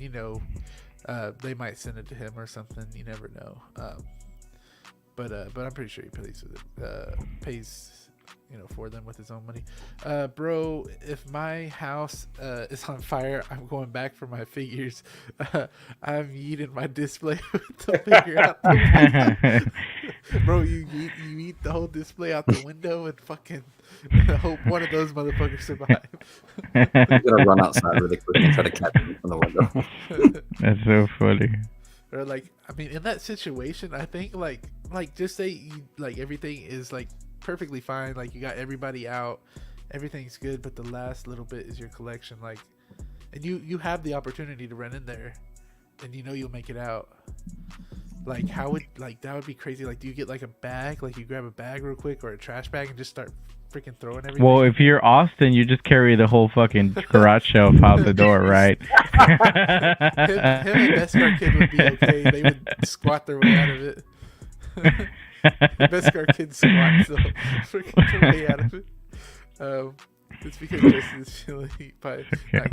they might send it to him or something. You never know. But I'm pretty sure he pays with it. Pays for them with his own money. Bro, if my house is on fire, I'm going back for my figures. I'm yeeting my display with the figure out the window. Bro, you eat the whole display out the window and fucking hope one of those motherfuckers survive. I'm gonna run outside really quick and try to catch him from the window. That's so funny. Or like, I mean, in that situation, I think like just say you, like everything is like perfectly fine, like you got everybody out, everything's good, but the last little bit is your collection, like, and you have the opportunity to run in there, and you know you'll make it out. Like, how would, like, that would be crazy. Like, do you get like a bag, like you grab a bag real quick or a trash bag and just start freaking throwing everything? Well, if you're Austin, you just carry the whole fucking garage shelf out the door, right? him and Beskar Kid would be okay. They would squat their way out of it. Beskar Kid squats the freaking way out of it. It's because Justin is feeling by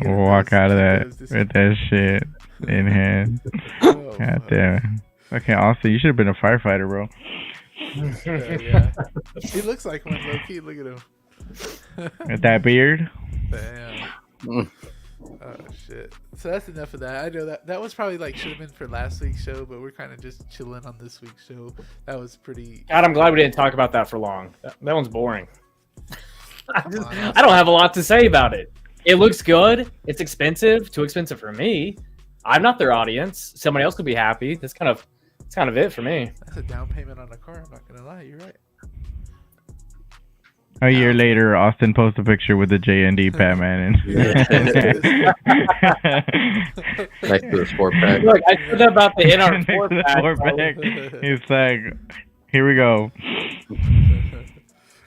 We'll walk out of that with that shit in hand. Oh, God damn it. Okay, Austin, you should have been a firefighter, bro. yeah. He looks like one, low key. Look at him. With that beard. Damn. Oh shit. So that's enough of that. I know that was probably like should have been for last week's show, but we're kind of just chilling on this week's show. That was pretty. God, I'm glad we didn't talk about that for long. That one's boring. I don't have a lot to say about it. It looks good. It's expensive. Too expensive for me. I'm not their audience. Somebody else could be happy. That's kind of it for me. That's a down payment on a car. I'm not gonna lie. You're right. A year later, Austin posts a picture with the JND Batman Next to the sport pack. Look, I said that about the NR4 Next to the pack. sport pack. It's like, here we go.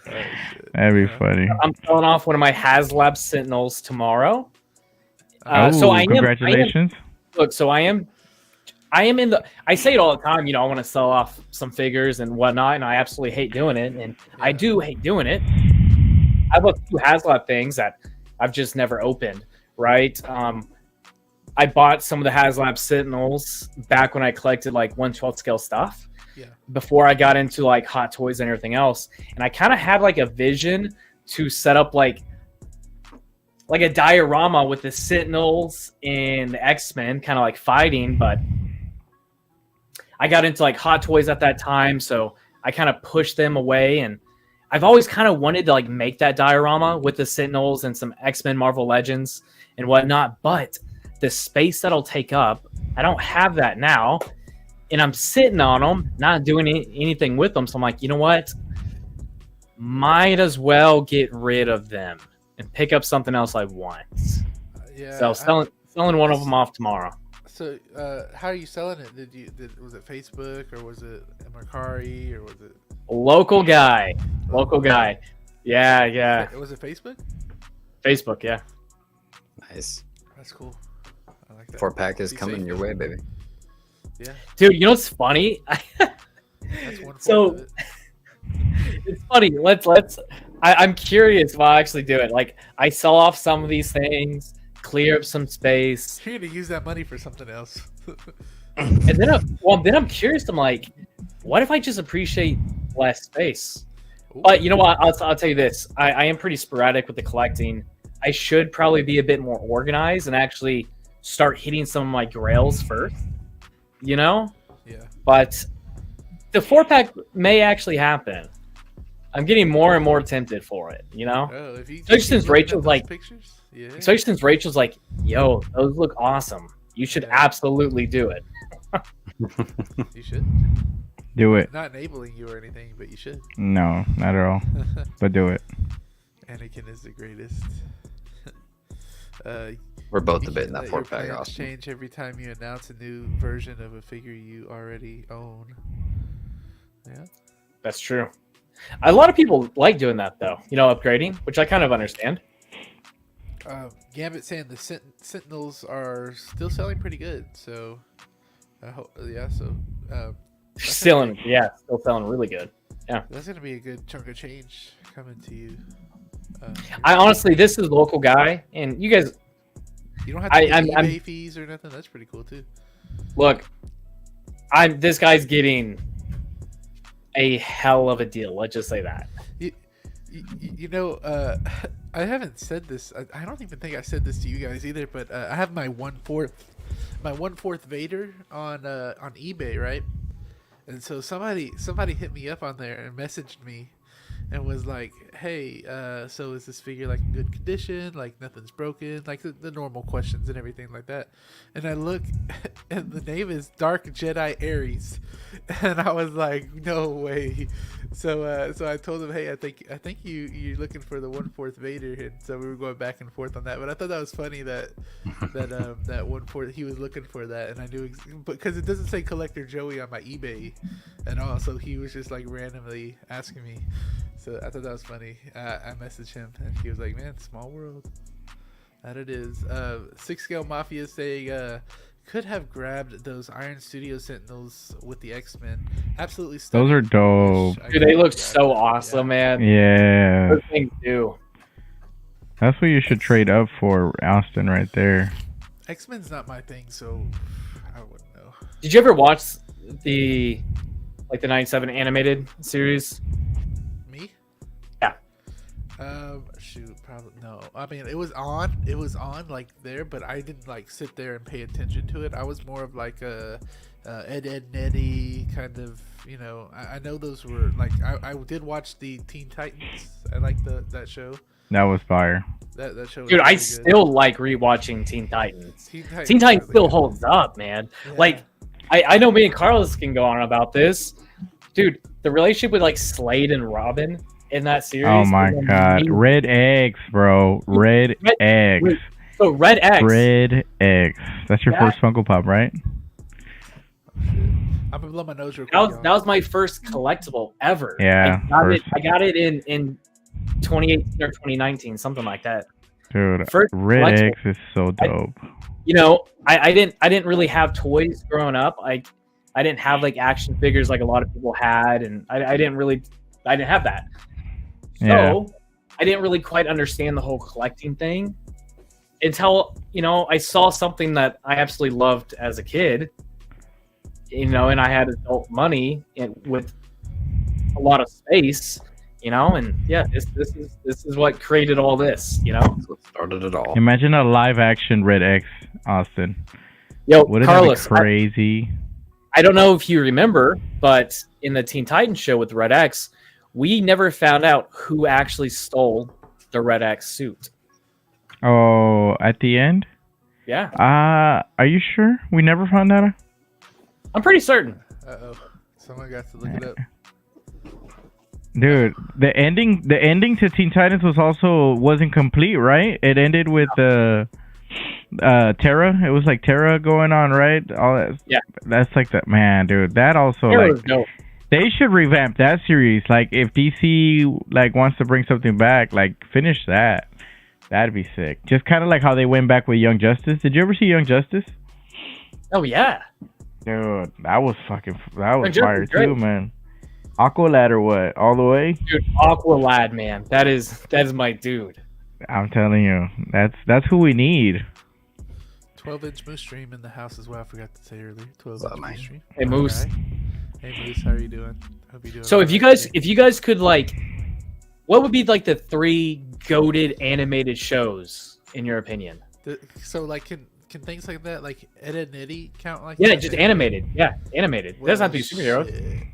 Oh, shit. That'd be funny. I'm selling off one of my HasLab Sentinels tomorrow. Oh, So I am. congratulations. Look, so I am in the. I say it all the time. You know, I want to sell off some figures and whatnot, and I absolutely hate doing it. And I do hate doing it. I have a few HasLab things that I've just never opened. Right. I bought some of the HasLab Sentinels back when I collected like 1/12 scale stuff. Yeah. Before I got into like Hot Toys and everything else, and I kind of had like a vision to set up like a diorama with the Sentinels and the X-Men kind of like fighting, but I got into like Hot Toys at that time, so I kind of pushed them away, and I've always kind of wanted to like make that diorama with the Sentinels and some X-Men Marvel Legends and whatnot, but the space that'll take up, I don't have that now, and I'm sitting on them, not doing anything with them, so I'm like, you know what? Might as well get rid of them and pick up something else I want. Yeah. So selling one of them off tomorrow. So, how are you selling it? Was it Facebook or was it Mercari or was it Local guy. Yeah. Was it Facebook? Facebook, yeah. Nice. That's cool. I like that. 4-pack is Be coming safe your with way, it. baby. Yeah. Dude, you know what's funny? That's one So- of it. It's funny. I'm curious if I actually do it. Like, I sell off some of these things, clear up some space, You're gonna use that money for something else. and then I'm curious. I'm like, what if I just appreciate less space? But you know what? I'll tell you this. I am pretty sporadic with the collecting. I should probably be a bit more organized and actually start hitting some of my grails first. You know? Yeah. But the 4-pack may actually happen. I'm getting more and more tempted for it, you know? Oh, if you Especially since looking at Rachel's those like- pictures, yeah. Especially since Rachel's like, yo, those look awesome. You should absolutely do it. You should. Do it. Not enabling you or anything, but you should. No, not at all. But do it. Anakin is the greatest. We're both You debating can that let your 4-pack, plans Austin. change every time you announce a new version of a figure you already own. Yeah. That's true. A lot of people like doing that, though. You know, upgrading, which I kind of understand. Gambit saying the Sentinels are still selling pretty good. So, So, Still selling really good. that's gonna be a good chunk of change coming to you. I honestly, this is local guy, and you guys You don't have to pay I'm- eBay fees or nothing. That's pretty cool too. look. This guy's getting a hell of a deal. Let's just say that. You know, I haven't said this. I don't even think I said this to you guys either. But I have my 1/4 Vader on eBay, right? And so somebody hit me up on there and messaged me, and was like, hey, so is this figure like in good condition? Like nothing's broken? Like the normal questions and everything like that. And I look, and the name is Dark Jedi Ares, and I was like, no way. So I told him, hey, I think you're looking for the 1/4 Vader, and so we were going back and forth on that. But I thought that was funny that that 1/4 he was looking for that, and I knew because it doesn't say Collector Joey on my eBay at all, so he was just like randomly asking me. So I thought that was funny. I messaged him, and he was like, man, small world. That it is. 6 Scale Mafia saying, could have grabbed those Iron Studio Sentinels with the X-Men. Absolutely stunning. Those are dope. Dude, they look so awesome, man. Yeah. Those things do. That's what you should trade up for, Austin, right there. X-Men's not my thing, so I wouldn't know. Did you ever watch the 97 animated series? Me? Yeah. Shoot, probably no. I mean, it was on like there, but I didn't like sit there and pay attention to it. I was more of like a Ed Netty kind of, you know. I know those were like I did watch the Teen Titans. I like that show. That was fire. That show. Was Dude, I really good. still like rewatching Teen Titans. Teen Teen Titans really still good. holds up, man. Yeah. Like, I know me and Carlos can go on about this. Dude, the relationship with like Slade and Robin in that series. Oh my is god. amazing. Red eggs, bro. Red eggs. So Red X. Red eggs. That's your Yeah. first Funko Pop, right? I'm gonna blow my nose real quick. That was my first collectible ever. Yeah, I got it in 2018 or 2019, something like that. Dude, First Red collectible. eggs is so dope. You know, I didn't really have toys growing up. I didn't have like action figures like a lot of people had, and I didn't have that. So Yeah. I didn't really quite understand the whole collecting thing until, you know, I saw something that I absolutely loved as a kid, you know, and I had adult money with a lot of space, you know, and yeah, this is what created all this, you know. That's what started it all. Imagine a live action Red X, Austin. Yo, Wouldn't Carlos, that be crazy? I don't know if you remember, but in the Teen Titans show with Red X, we never found out who actually stole the Red X suit. Oh, at the end? Yeah, Are you sure? We never found out? I'm pretty certain. Uh-oh. Someone got to look it up. Dude, the ending to Teen Titans wasn't complete, right? It ended with Terra. It was like Terra going on, right? All that. Yeah. That's like that, man, dude. That also It like was dope. they should revamp that series. Like if DC like wants to bring something back, like finish that. That'd be sick. Just kind of like how they went back with Young Justice. Did you ever see Young Justice? Oh yeah, Dude, that was Young fire Justice is great. too, man. Aqualad or what? All the way? dude, Aqualad, man, that is my dude. I'm telling you, that's who we need. 12-inch Moose Stream in the house is what I forgot to say earlier. 12-inch What's up, man? Moose Stream. Hey, Moose. Alright. Hey Moose, how are you doing? Hope you're doing So if you alright. guys could like, what would be like the 3 goated animated shows in your opinion? So like can things like that, like Ed and Eddie, count like Yeah, that? just animated. Yeah, animated. It doesn't have to be superhero. Shit.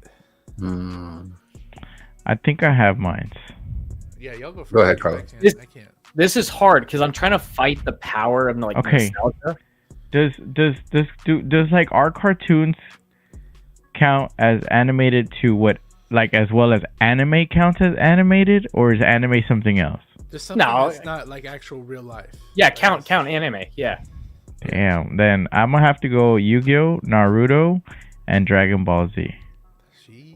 I think I have mine. Yeah, y'all go first. Go ahead, because Carlos. I can't. This is hard because I'm trying to fight the power of like Okay. nostalgia. Does like our cartoons count as animated to what, like as well as anime counts as animated, or is anime something else? Just something No. that's not like actual real life. Yeah, count anime. Yeah. Damn, then I'm gonna have to go Yu-Gi-Oh, Naruto, and Dragon Ball Z. Sheesh.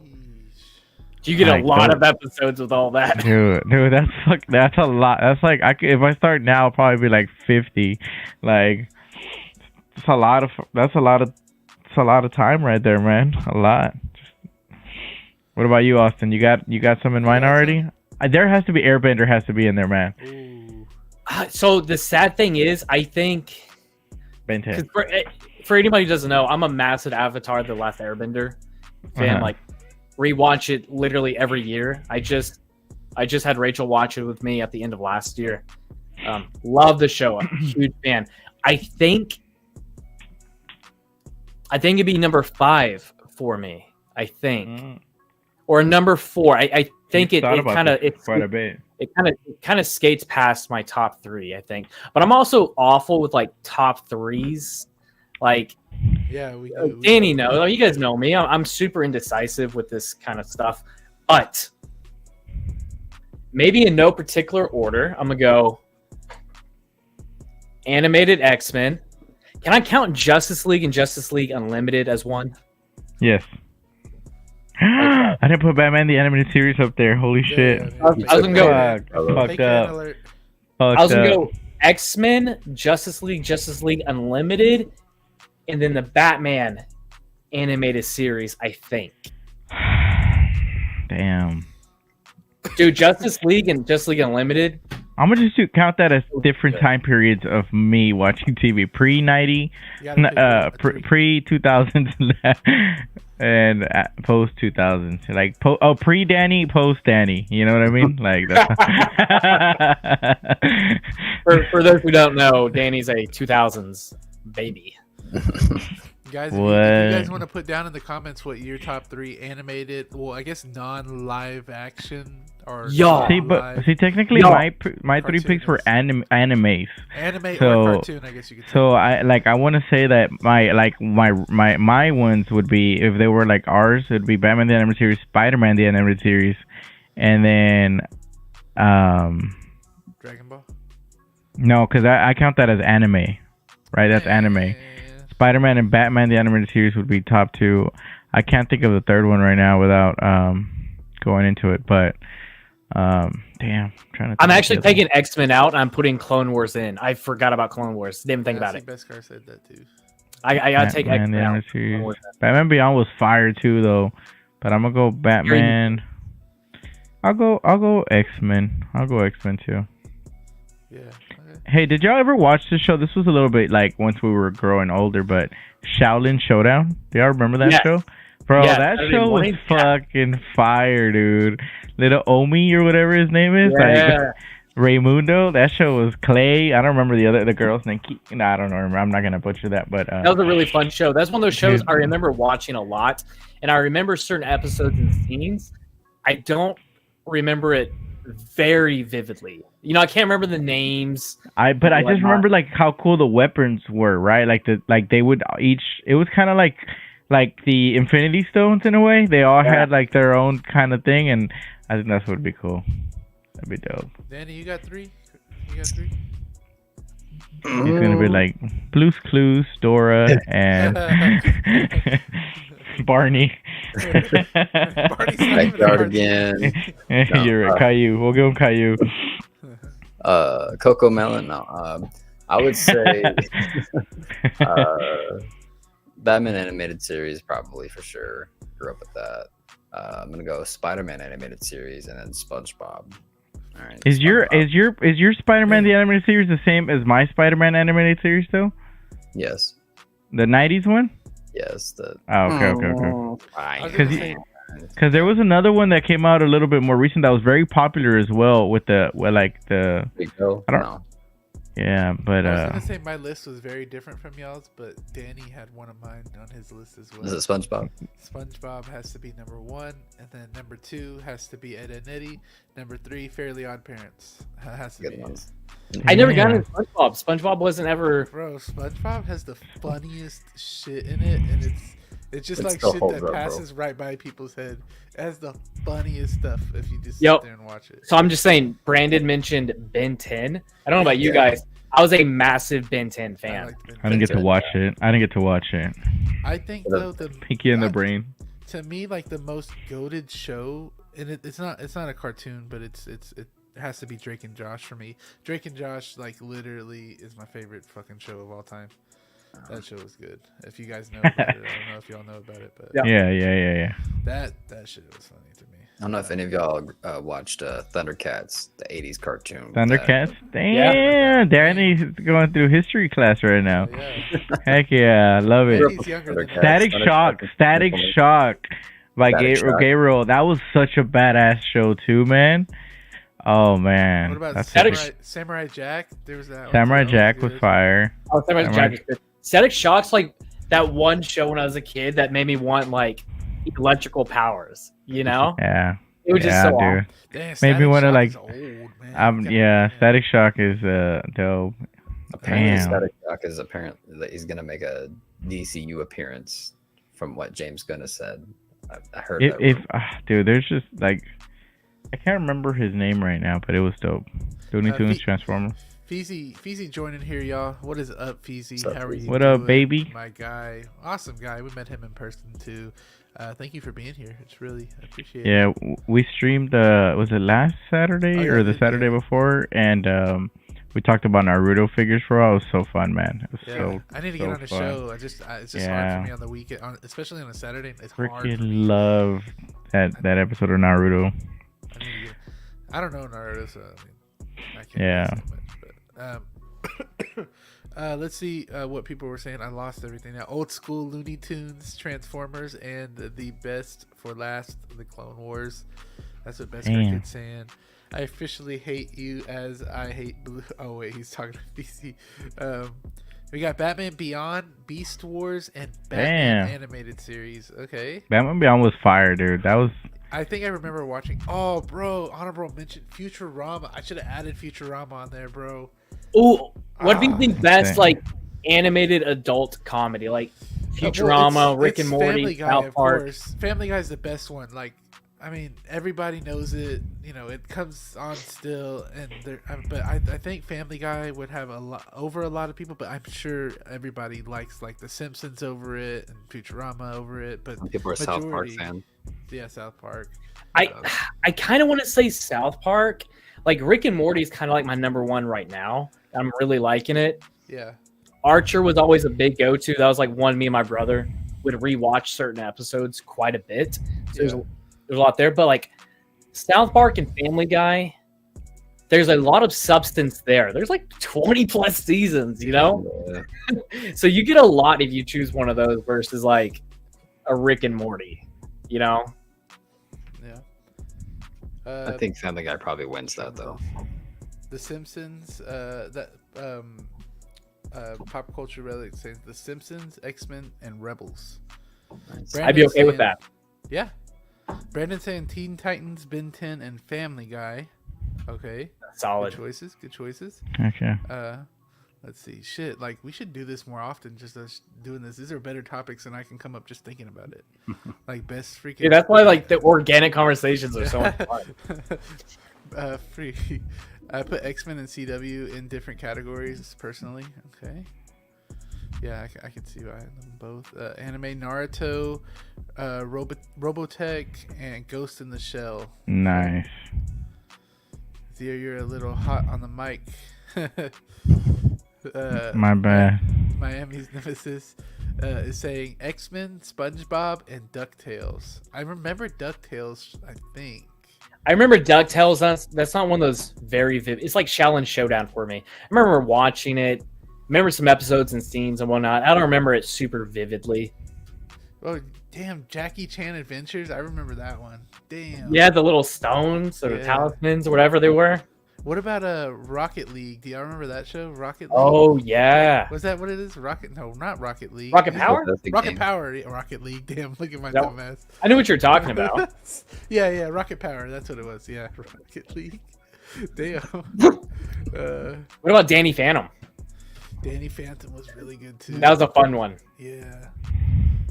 You get Like a lot those- of episodes with all that. Dude, that's a lot. That's like if I start now, I'll probably be like 50. Like it's a lot of time right there, man. A lot. What about you, Austin? You got some in mind already? There has to be Airbender has to be in there, man. Ooh. So the sad thing is, I think Ben 10. 'cause for anybody who doesn't know, I'm a massive Avatar: The Last Airbender fan. Uh-huh. Like rewatch it literally every year. I just had Rachel watch it with me at the end of last year. Love the show. I'm a huge fan. I think it'd be number 5 for me. I think, or a number 4. I think it Thought about kind of this quite a bit. it kind of skates past my top 3, I think. But I'm also awful with like top 3s. Like Yeah, we do. Danny knows. You guys know me. I'm super indecisive with this kind of stuff. But maybe in no particular order, I'm gonna go animated X-Men. Can I count Justice League and Justice League Unlimited as one? Yes. I didn't put Batman the Animated Series up there. Holy shit. I was gonna go. Fucked up. I was gonna go X-Men, Justice League Unlimited, and then the Batman animated series. I think. Damn. Dude, Justice League and Justice League Unlimited. I'm gonna just count that as different time periods of me watching TV. Pre-90, pre-2000s, and post 2000s. Like pre-Danny, post-Danny. You know what I mean? Like that's for those who don't know, Danny's a 2000s baby. Guys, if you guys want to put down in the comments what your top 3 animated, well, I guess non-live action or see, technically my 3 picks were animes. Anime or cartoon, I guess you could say. So I want to say that my ones would be, if they were like ours, it would be Batman the Animated Series, Spider-Man the Animated Series, and then Dragon Ball. No, because I count that as anime, right? That's anime. Spider-Man and Batman the Animated Series would be top 2. I can't think of the third one right now without going into it, but damn, I'm actually taking X-Men out and I'm putting Clone Wars in. I forgot about Clone Wars. Didn't even think about it. Beskar said that too. I gotta take X-Men out. Batman Beyond was fire too, though. But I'm gonna go Batman. I'll go X-Men. I'll go X-Men too. Yeah. Okay. Hey, did y'all ever watch this show? This was a little bit like once we were growing older, but Shaolin Showdown. Do y'all remember that show? Bro, that show was fucking fire, dude. Little Omi or whatever his name is. Yeah. Like Raymundo. That show was Clay. I don't remember the girl's name. No, I don't know. I'm not gonna butcher that, but that was a really fun show. That's one of those shows I remember watching a lot, and I remember certain episodes and scenes. I don't remember it very vividly. You know, I can't remember the names. I just remember like how cool the weapons were, right? Like they would each. It was kind of like the Infinity Stones in a way. They all had like their own kind of thing, and I think that's what would be cool. That'd be dope. Danny, you got 3? You got 3? He's gonna be like Blue's Clues, Dora, and Barney. Barney's Backyard again. You're right, Caillou. We'll give him Caillou. Coco Melon. No, I would say Batman animated series, probably for sure. Grew up with that. I'm gonna go Spider-Man animated series and then SpongeBob. All right. Is your Spider-Man the animated series the same as my Spider-Man animated series though? Yes. The 90s one? Yes. Okay. Because there was another one that came out a little bit more recent that was very popular as well with the Big Bill? I don't know. Yeah, but I was gonna say my list was very different from y'all's, but Danny had one of mine on his list as well. Is it SpongeBob? SpongeBob has to be number 1, and then number 2 has to be Ed and Eddie. Number 3, Fairly Odd Parents. Has to Good be. ones. I never got into SpongeBob. SpongeBob wasn't ever. Bro, SpongeBob has the funniest shit in it, and it's just like still shit holds that up, passes right by people's head. It has the funniest stuff if you just sit there and watch it. So I'm just saying, Brandon mentioned Ben 10. I don't know about you guys. I was a massive Ben 10 fan. I didn't get to watch it. I think though the Pinky in the Brain. To me, like the most goated show, and it's not a cartoon, but it has to be Drake and Josh for me. Drake and Josh, like literally, is my favorite fucking show of all time. That show was good. If you guys know about it, I don't know if y'all know about it, but yeah. That shit was funny to me. I don't know if any of y'all watched Thundercats, the 80s cartoon. Thundercats? Damn, Danny's going through history class right now. Heck yeah, I love it. Static Shock by Gabriel. That was such a badass show too, man. Oh man. What about Samurai Jack? There was that. Samurai Jack was fire. Oh, Samurai Jack was good. Static Shock's like that one show when I was a kid that made me want like electrical powers. You know, Yeah. it was just Yeah, so dude. awesome. Damn, Made me Static wanna, Shock like, is old, man. God Yeah, damn. Static Shock is dope. Apparently, Damn. Static Shock is apparently that he's gonna make a DCU appearance, from what James Gunn has said. I heard that. If rumor. dude, there's just like I can't remember his name right now, but it was dope. Looney Tunes Transformers. Feezy joining here, y'all. What is up, Feezy? What's up, How are you What up, doing? baby? My guy. Awesome guy. We met him in person, too. Thank you for being here. It's really, I appreciate it. Yeah, we streamed. Was it last Saturday Oh, yeah, or the yeah. Saturday before? And we talked about Naruto figures for a while. It was so fun, man. It was Yeah, so. I need to so get on the fun. show. It's just hard Yeah. for me on the weekend, especially on a Saturday. It's hard for me. Freaking love that episode of Naruto. I, need to get, I don't know Naruto, so I mean, I can't Yeah. say much. But let's see what people were saying. I lost everything now. Old school Looney Tunes, Transformers, and the best for last, the Clone Wars. That's what Best Damn. Cricket's saying. I officially hate you as I hate Blue. Oh wait, he's talking to DC. We got Batman Beyond, Beast Wars, and Batman Damn. animated series. Okay. Batman Beyond was fire, dude. That was. I think I remember watching. Oh, bro, honorable mention Futurama. I should have added Futurama on there, bro. Ooh, what do you think best Dang. like animated adult comedy like Futurama, Well, Rick it's and Morty, Family Guy, South of Park? course. Family Guy's the best one. Like, I mean, everybody knows it. You know, it comes on still, and but I think Family Guy would have a lot of people. But I'm sure everybody likes like The Simpsons over it and Futurama over it. But Some people are South Park majority- fan. Yeah, South Park. I kind of want to say South Park. Like Rick and Morty is kind of like my number one right now. I'm really liking it. Yeah. Archer was always a big go-to. That was like one me and my brother would rewatch certain episodes quite a bit. So there's a lot there. But like South Park and Family Guy, there's a lot of substance there. There's like 20 plus seasons, you know? Yeah. So you get a lot if you choose one of those versus like a Rick and Morty, you know? Yeah. I think Family Guy probably wins that though. The Simpsons, pop culture relic says The Simpsons, X-Men, and Rebels. Nice. Brandon I'd be okay with saying- that. Yeah. Brandon saying Teen Titans, Ben 10, and Family Guy. Okay. Solid. Good choices. Okay. Let's see. Shit, like we should do this more often. Just us doing this. These are better topics, and I can come up just thinking about it. Like best freaking. Dude, that's why like the organic conversations are so much fun. Free. I put X-Men and CW in different categories personally. Okay. Yeah, I can see why them both. Anime Naruto, Robotech, and Ghost in the Shell. Nice. Zia, you're a little hot on the mic. My bad. Miami's Nemesis is saying X-Men, SpongeBob, and DuckTales. I remember DuckTales, I think. I remember DuckTales. That's not one of those very vivid. It's like Shaolin Showdown for me. I remember watching it. Remember some episodes and scenes and whatnot. I don't remember it super vividly. Oh, damn, Jackie Chan Adventures. I remember that one. Damn. Yeah, the little stones or Yeah. talismans or whatever they were. What about Rocket League? Do y'all remember that show? Rocket League? Oh yeah, Was that what it is? No, not Rocket League. Rocket Power. That's the Rocket game. Power. Yeah, Rocket League. Damn, look at my That- dumb ass. I knew what you were talking about. Yeah, Rocket Power. That's what it was. Yeah, Rocket League. Damn. What about Danny Phantom? Danny Phantom was really good too. That was a fun one. Yeah.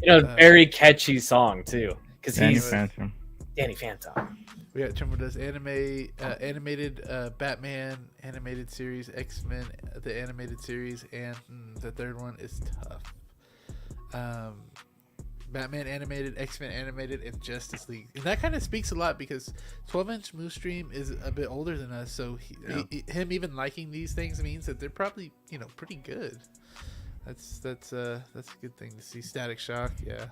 You know, very catchy song too, because Danny he's Phantom. Danny Phantom. We got Trumbo does animated Batman animated series, X-Men the animated series, and the third one is tough. Batman animated, X-Men animated, and Justice League. And that kind of speaks a lot because 12-inch Moose Stream is a bit older than us, so him even liking these things means that they're probably, pretty good. That's a good thing to see. Static Shock, yeah.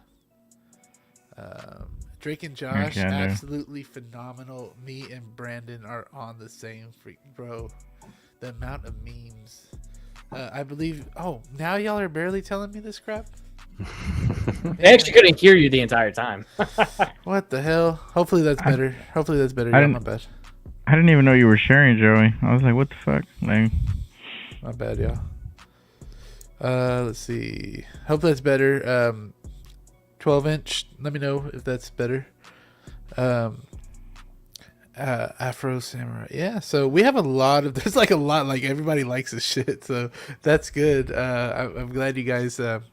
Drake and Josh, Okay, dude. absolutely phenomenal. Me and Brandon are on the same freak, bro. The amount of memes. I believe. Oh, now y'all are barely telling me this crap. They actually couldn't hear you the entire time. What the hell? Hopefully that's better. Hopefully that's better. I Yeah, didn't- my bad. I didn't even know you were sharing, Joey. I was like, what the fuck? Like, My bad, y'all. Let's see. Hope that's better. 12-inch. Let me know if that's better. Afro Samurai. Yeah, so we have a lot of there's like a lot, like everybody likes this shit, so that's good. I'm glad you guys said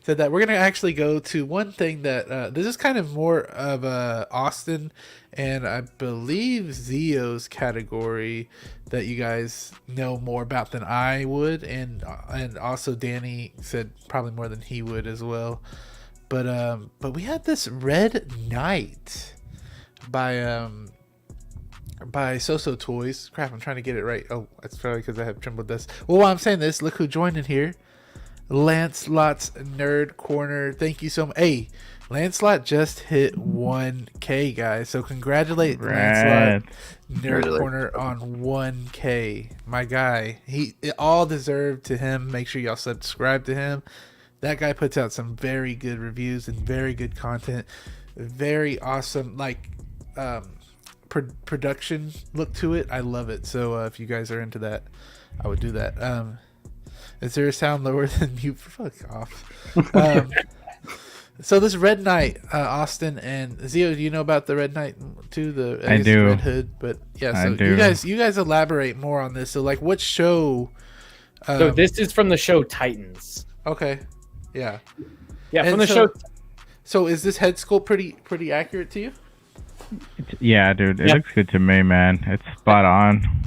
that. We're gonna actually go to one thing that this is kind of more of Austin and I believe Zio's category that you guys know more about than I would, and also Danny said probably more than he would as well. But we had this Red Knight by So Toys. Crap, I'm trying to get it right. Oh, that's probably because I have Trimble Dust. Well, while I'm saying this, look who joined in here. Lancelot's Nerd Corner. Thank you so much. Hey, Lancelot just hit 1K, guys. So congratulate Lancelot Nerd Corner on 1K. My guy. It all deserved to him. Make sure y'all subscribe to him. That guy puts out some very good reviews and very good content. Very awesome, like, production look to it. I love it. So if you guys are into that, I would do that. Is there a sound lower than you? Fuck off. So this Red Knight, Austin and Zio, do you know about the Red Knight too? I do. Red Hood, but yeah. So you guys elaborate more on this. So like, what show? So this is from the show Titans. Okay. Yeah. Yeah, and from the show. So is this head sculpt pretty accurate to you? Yeah, dude, it looks good to me, man. It's spot on.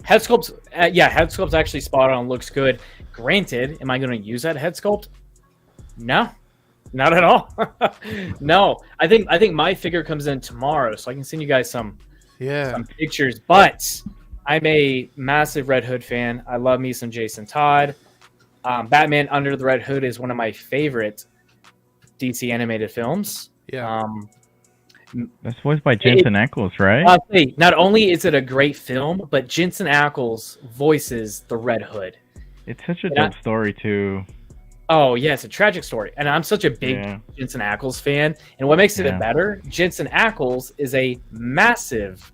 Head sculpt's head sculpt's actually spot on. Looks good. Granted, am I going to use that head sculpt? No, not at all. No, I think my figure comes in tomorrow, so I can send you guys some pictures. But I'm a massive Red Hood fan. I love me some Jason Todd. Batman Under the Red Hood is one of my favorite DC animated films. Yeah. That's voiced by Jensen Ackles, right? I'll say, not only is it a great film, but Jensen Ackles voices the Red Hood. It's such a dope story, too. Oh, yeah, it's a tragic story. And I'm such a big Jensen Ackles fan. And what makes it even better, Jensen Ackles is a massive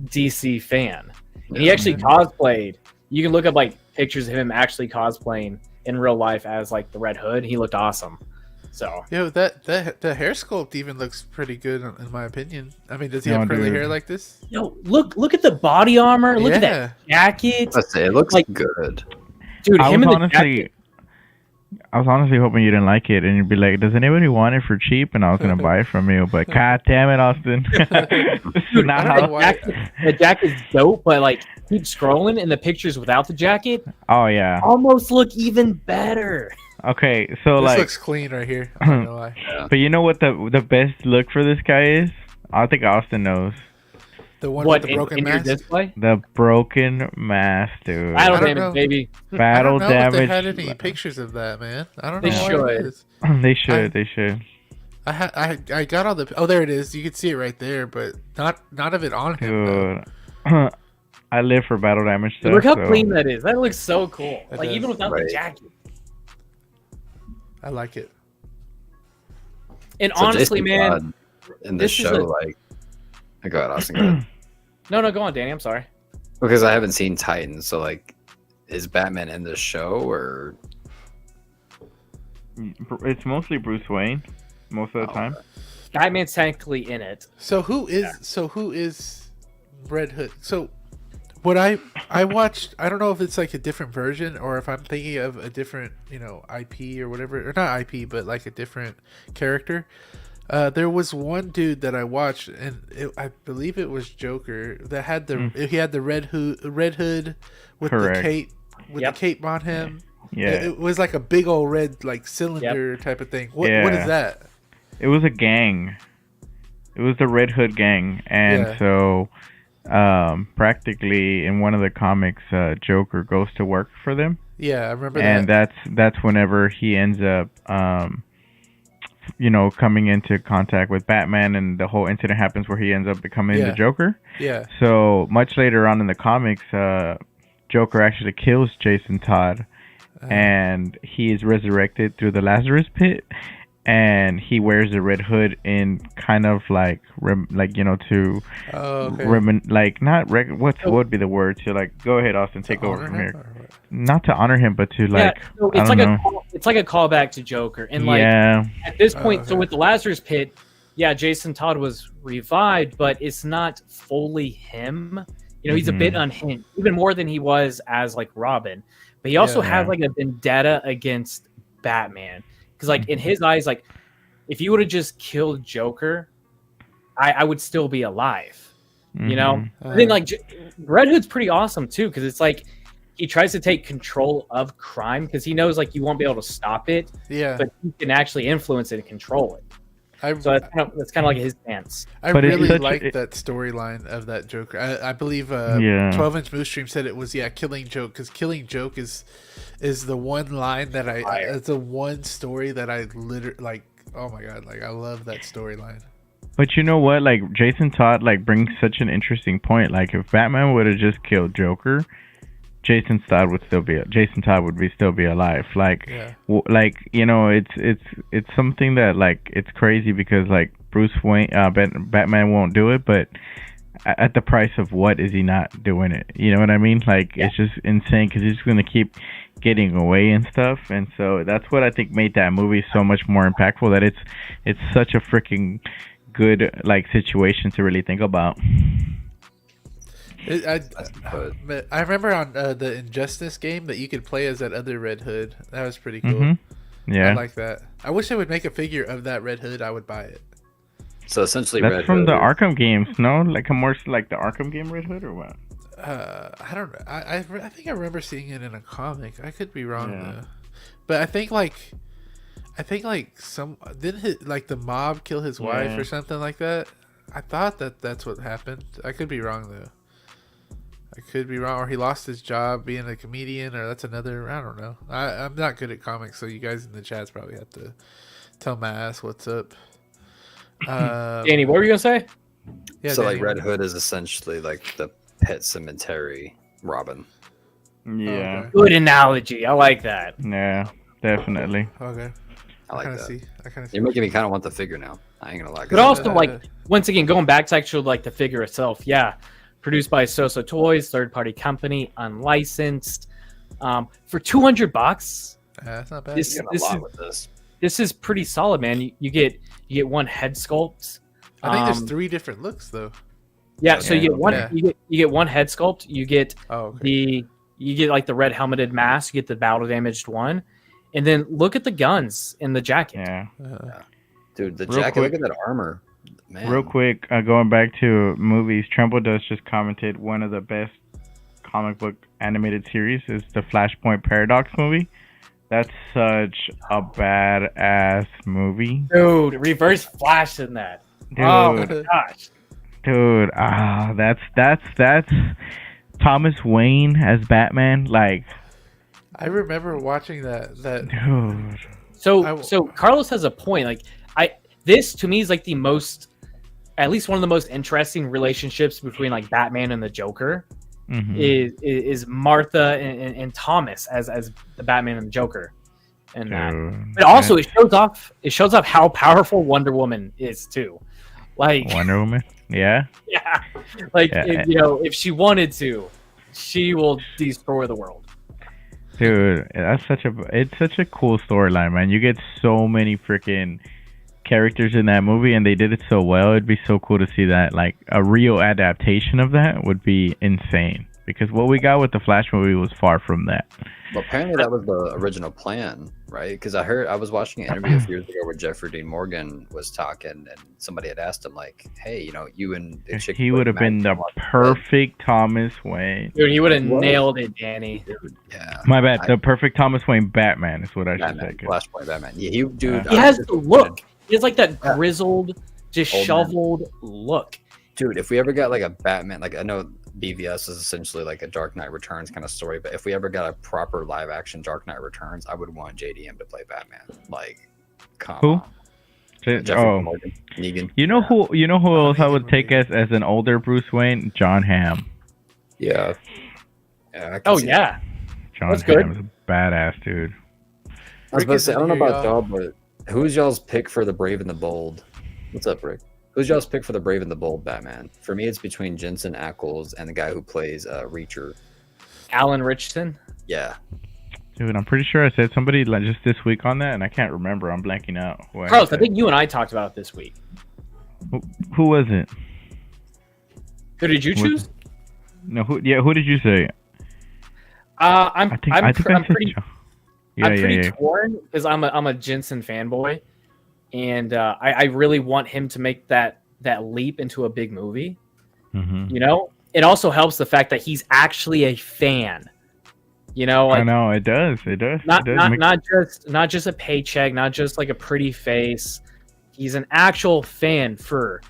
DC fan. And he actually cosplayed. You can look up like pictures of him actually cosplaying in real life as like the Red Hood. He looked awesome. So the hair sculpt even looks pretty good in my opinion. I mean, does he have curly hair like this? Yo, look at the body armor. Look at that jacket. Let's say it looks like good. Dude, I was honestly hoping you didn't like it, and you'd be like, "Does anybody want it for cheap?" And I was gonna buy it from you, but god damn it, Austin! Dude, the jacket's dope, but like keep scrolling, and the pictures without the jacket, almost look even better. Okay, so this like looks clean right here. I'm not gonna lie. But you know what the best look for this guy is? I think Austin knows. The one with the broken mask? Display? The broken mask, dude. Battle damage, baby. Battle damage. I don't know if they had any pictures of that, man. I don't know. They should. They should. I got all the. Oh, there it is. You can see it right there, but not of it on him. Dude, I live for battle damage stuff. Look how clean that is. That looks so cool. It like does. even without the jacket. I like it. And so honestly, man, in this show, like, I got Austin. Go ahead. No, go on, Danny. I'm sorry. Because I haven't seen Titans, so like, is Batman in this show or? It's mostly Bruce Wayne, most of the time. Batman's technically in it. So who is Red Hood? So what I watched, I don't know if it's like a different version or if I'm thinking of a different, IP or whatever, or not IP, but like a different character. There was one dude that I watched, and I believe it was Joker that had he had the red hood with Correct. the cape the cape on him. Yeah, it was like a big old red like cylinder type of thing. What is that? It was a gang. It was the Red Hood gang, and so practically in one of the comics, Joker goes to work for them. Yeah, I remember that. And that's whenever he ends up, coming into contact with Batman, and the whole incident happens where he ends up becoming the Joker. Yeah. So much later on in the comics, Joker actually kills Jason Todd, and he is resurrected through the Lazarus pit. and he wears a red hood in kind of like to like not what would be the word to like go ahead Austin take over from here, not to honor him but to like so it's it's like a callback to Joker, and like at this point, so with the Lazarus Pit, Jason Todd was revived, but it's not fully him. He's a bit unhinged, even more than he was as like Robin, but he also has like a vendetta against Batman. Because, like, in his eyes, like, if you would have just killed Joker, I would still be alive, you know? And then, like, Red Hood's pretty awesome, too, because it's like he tries to take control of crime because he knows, like, you won't be able to stop it, but you can actually influence it and control it. So that's kind of like his dance. I really like that storyline of that Joker. I believe 12-inch Moose Stream said it was Killing Joke, because Killing Joke is the one line that it's the one story that I literally like. Oh my god, like I love that storyline. But you know what? Like Jason Todd like brings such an interesting point. Like if Batman would have just killed Joker, Jason Todd would still be alive. Like, it's something that like it's crazy because like Bruce Wayne, Batman won't do it, but at the price of what is he not doing it? You know what I mean? Like it's just insane because he's just gonna keep getting away and stuff, and so that's what I think made that movie so much more impactful. That it's such a freaking good like situation to really think about. I remember on the Injustice game that you could play as that other Red Hood. That was pretty cool. Yeah, I like that. I wish they would make a figure of that Red Hood. I would buy it. So essentially, that's Red from Hood the Arkham games, no? Like a more like the Arkham game Red Hood or what? I don't know. I think I remember seeing it in a comic. I could be wrong though, but I think some didn't like the mob kill his wife or something like that. I thought that's what happened. I could be wrong though. I could be wrong, or he lost his job being a comedian, or that's another. I don't know. I'm not good at comics, so you guys in the chats probably have to tell my ass what's up. Danny, what were you gonna say? Yeah, so Danny, like Red Hood is essentially like the Pet Cemetery Robin. Yeah. Okay. Good analogy. I like that. Yeah, definitely. Okay. I like that. See. You're making me kind of want the figure now. I ain't gonna lie. But also, like, once again, going back to actually like the figure itself, produced by Soso Toys, third-party company, unlicensed, for $200. That's not bad. This is pretty solid, man. You get one head sculpt. I think there's 3 different looks though. Yeah, so you get one. You get one head sculpt. You get you get like the red helmeted mask. You get the battle damaged one, and then look at the guns in the jacket. Yeah. Dude, the jacket. Look at that armor. Man. Real quick, going back to movies, Tremble Dust just commented one of the best comic book animated series is the Flashpoint Paradox movie. That's such a badass movie. Dude, Reverse Flash in that. Dude, oh my gosh. Dude, that's Thomas Wayne as Batman. Like, I remember watching that. Dude. So Carlos has a point. Like, this to me is like at least one of the most interesting relationships between like Batman and the Joker. Is Martha and Thomas as the Batman and the Joker, and that. But also it shows off how powerful Wonder Woman is too. Like Wonder Woman, yeah. Like if she wanted to, she will destroy the world. Dude, it's such a cool storyline, man. You get so many freaking characters in that movie, and they did it so well. It'd be so cool to see that. Like a real adaptation of that would be insane, because what we got with the Flash movie was far from that. Well, apparently that was the original plan, right? Because I was watching an interview a few years ago where Jeffrey Dean Morgan was talking, and somebody had asked him like, "Hey, you and the chick." He would have been the perfect Thomas Wayne. Dude, he would have nailed it, Danny. Dude, yeah. My bad. The perfect Thomas Wayne Batman is what I should say. Flashpoint Batman. Yeah, he has the look. He has like that grizzled, disheveled look. Dude, if we ever got like a Batman, like I know BVS is essentially like a Dark Knight Returns kind of story, but if we ever got a proper live action Dark Knight Returns, I would want JDM to play Batman. Like, come on. Jeffrey Morgan, Negan. You know who else I would take as an older Bruce Wayne? John Hamm. Yeah. John Hamm is a badass dude. I was about to say, I don't know about y'all, but Who's y'all's pick for the Brave and the Bold? What's up, Rick? Who's y'all's pick for the Brave and the Bold Batman? For me, it's between Jensen Ackles and the guy who plays Reacher. Alan Richardson. Yeah. Dude, I'm pretty sure I said somebody like just this week on that, and I can't remember. I'm blanking out. Who Carlos, I think you and I talked about it this week. Who was it? Who did you choose? No, who? Yeah, who did you say? I'm I said pretty Joe. Yeah. torn because I'm a Jensen fanboy, and I really want him to make that leap into a big movie. Mm-hmm. You know, it also helps the fact that he's actually a fan. You know, like, I know it does. It does. Not just a paycheck, not just like a pretty face. He's an actual fan for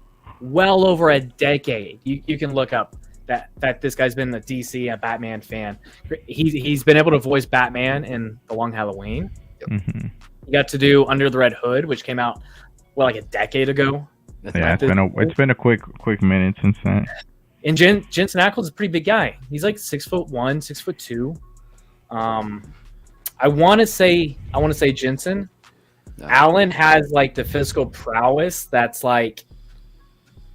well over a decade. You can look up that this guy's been a DC and Batman fan. He's been able to voice Batman in The Long Halloween. Mm-hmm. He got to do Under the Red Hood, which came out like a decade ago. Yeah, it's been a quick minute since that. And Jensen Ackles is a pretty big guy. He's like 6'1", 6'2". I want to say Jensen. No. Alan has like the physical prowess that's like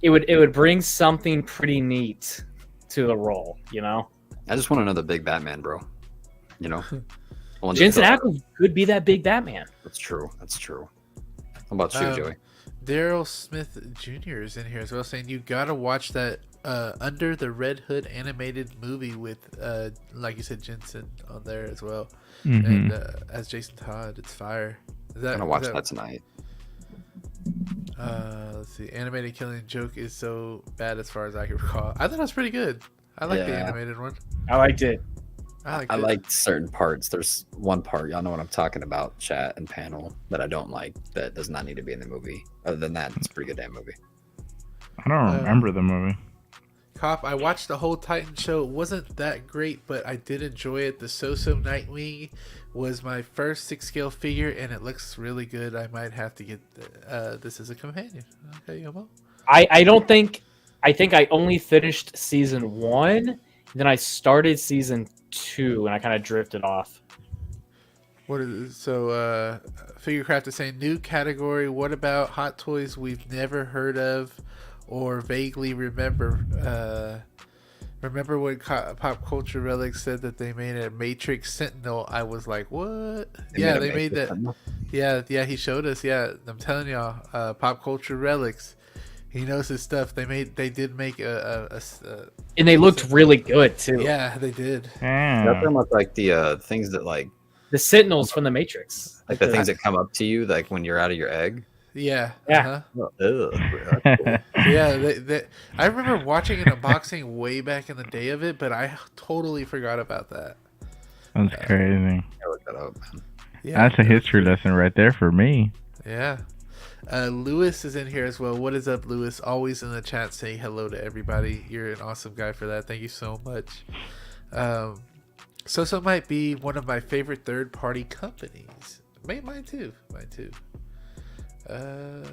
it would bring something pretty neat to the role, you know. I just want another big Batman, bro. You know, Jensen Ackles could be that big Batman. That's true. How about you, Joey? Daryl Smith Jr. is in here as well, saying you gotta watch that Under the Red Hood animated movie with, like you said, Jensen on there as well, Mm-hmm. and as Jason Todd. It's fire. I'm gonna watch that tonight. Let's see. Animated Killing Joke is so bad as far as I can recall. I thought it was pretty good. I like the animated one. I liked it. I like certain parts. There's one part, y'all know what I'm talking about, chat and panel, that I don't like, that does not need to be in the movie. Other than that, it's a pretty good damn movie. I don't remember the movie. Cop, I watched the whole Titan show. It wasn't that great, but I did enjoy it. The So-So Nightwing was my first 6-scale figure, and it looks really good. I might have to get this as a companion. Okay, Yomo? I think I only finished season 1, then I started season 2, and I kind of drifted off. What is it? So Figurecraft is saying new category. What about hot toys we've never heard of or vaguely remember? Remember when Pop Culture Relics said that they made a Matrix Sentinel? I was like, what? Yeah, they made that. Sentinel? Yeah, he showed us. Yeah, I'm telling y'all, Pop Culture Relics. He knows his stuff. They did make a and they looked really good too. Yeah, they did. That's almost like the things that like the Sentinels from the Matrix, like the things that come up to you like when you're out of your egg. Yeah. Yeah. Uh-huh. Yeah. I remember watching an unboxing way back in the day of it, but I totally forgot about that. That's crazy. I looked that up, man. Yeah, that's a history lesson right there for me. Yeah. Lewis is in here as well. What is up, Lewis? Always in the chat saying hello to everybody. You're an awesome guy for that. Thank you so much. So might be one of my favorite third-party companies. Mine too. I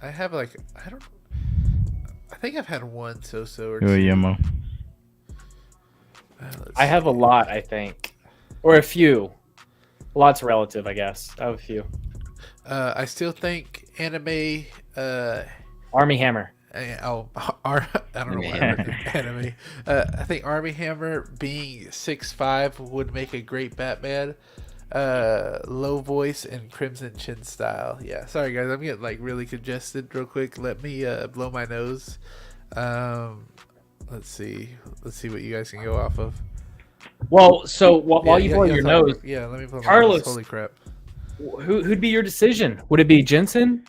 have I think I've had one So or two. Yemo. I have a lot, I think, or a few. Lots relative, I guess. I have a few. I still think anime. Army Hammer. I don't know why anime. I think Army Hammer being 6'5" would make a great Batman. Low voice and Crimson Chin style. Yeah, sorry guys, I'm getting really congested real quick. Let me blow my nose. Let's see what you guys can go off of. Well, so while you blow your nose, yeah, let me blow my Carlos, nose. Holy crap. Who'd be your decision? Would it be Jensen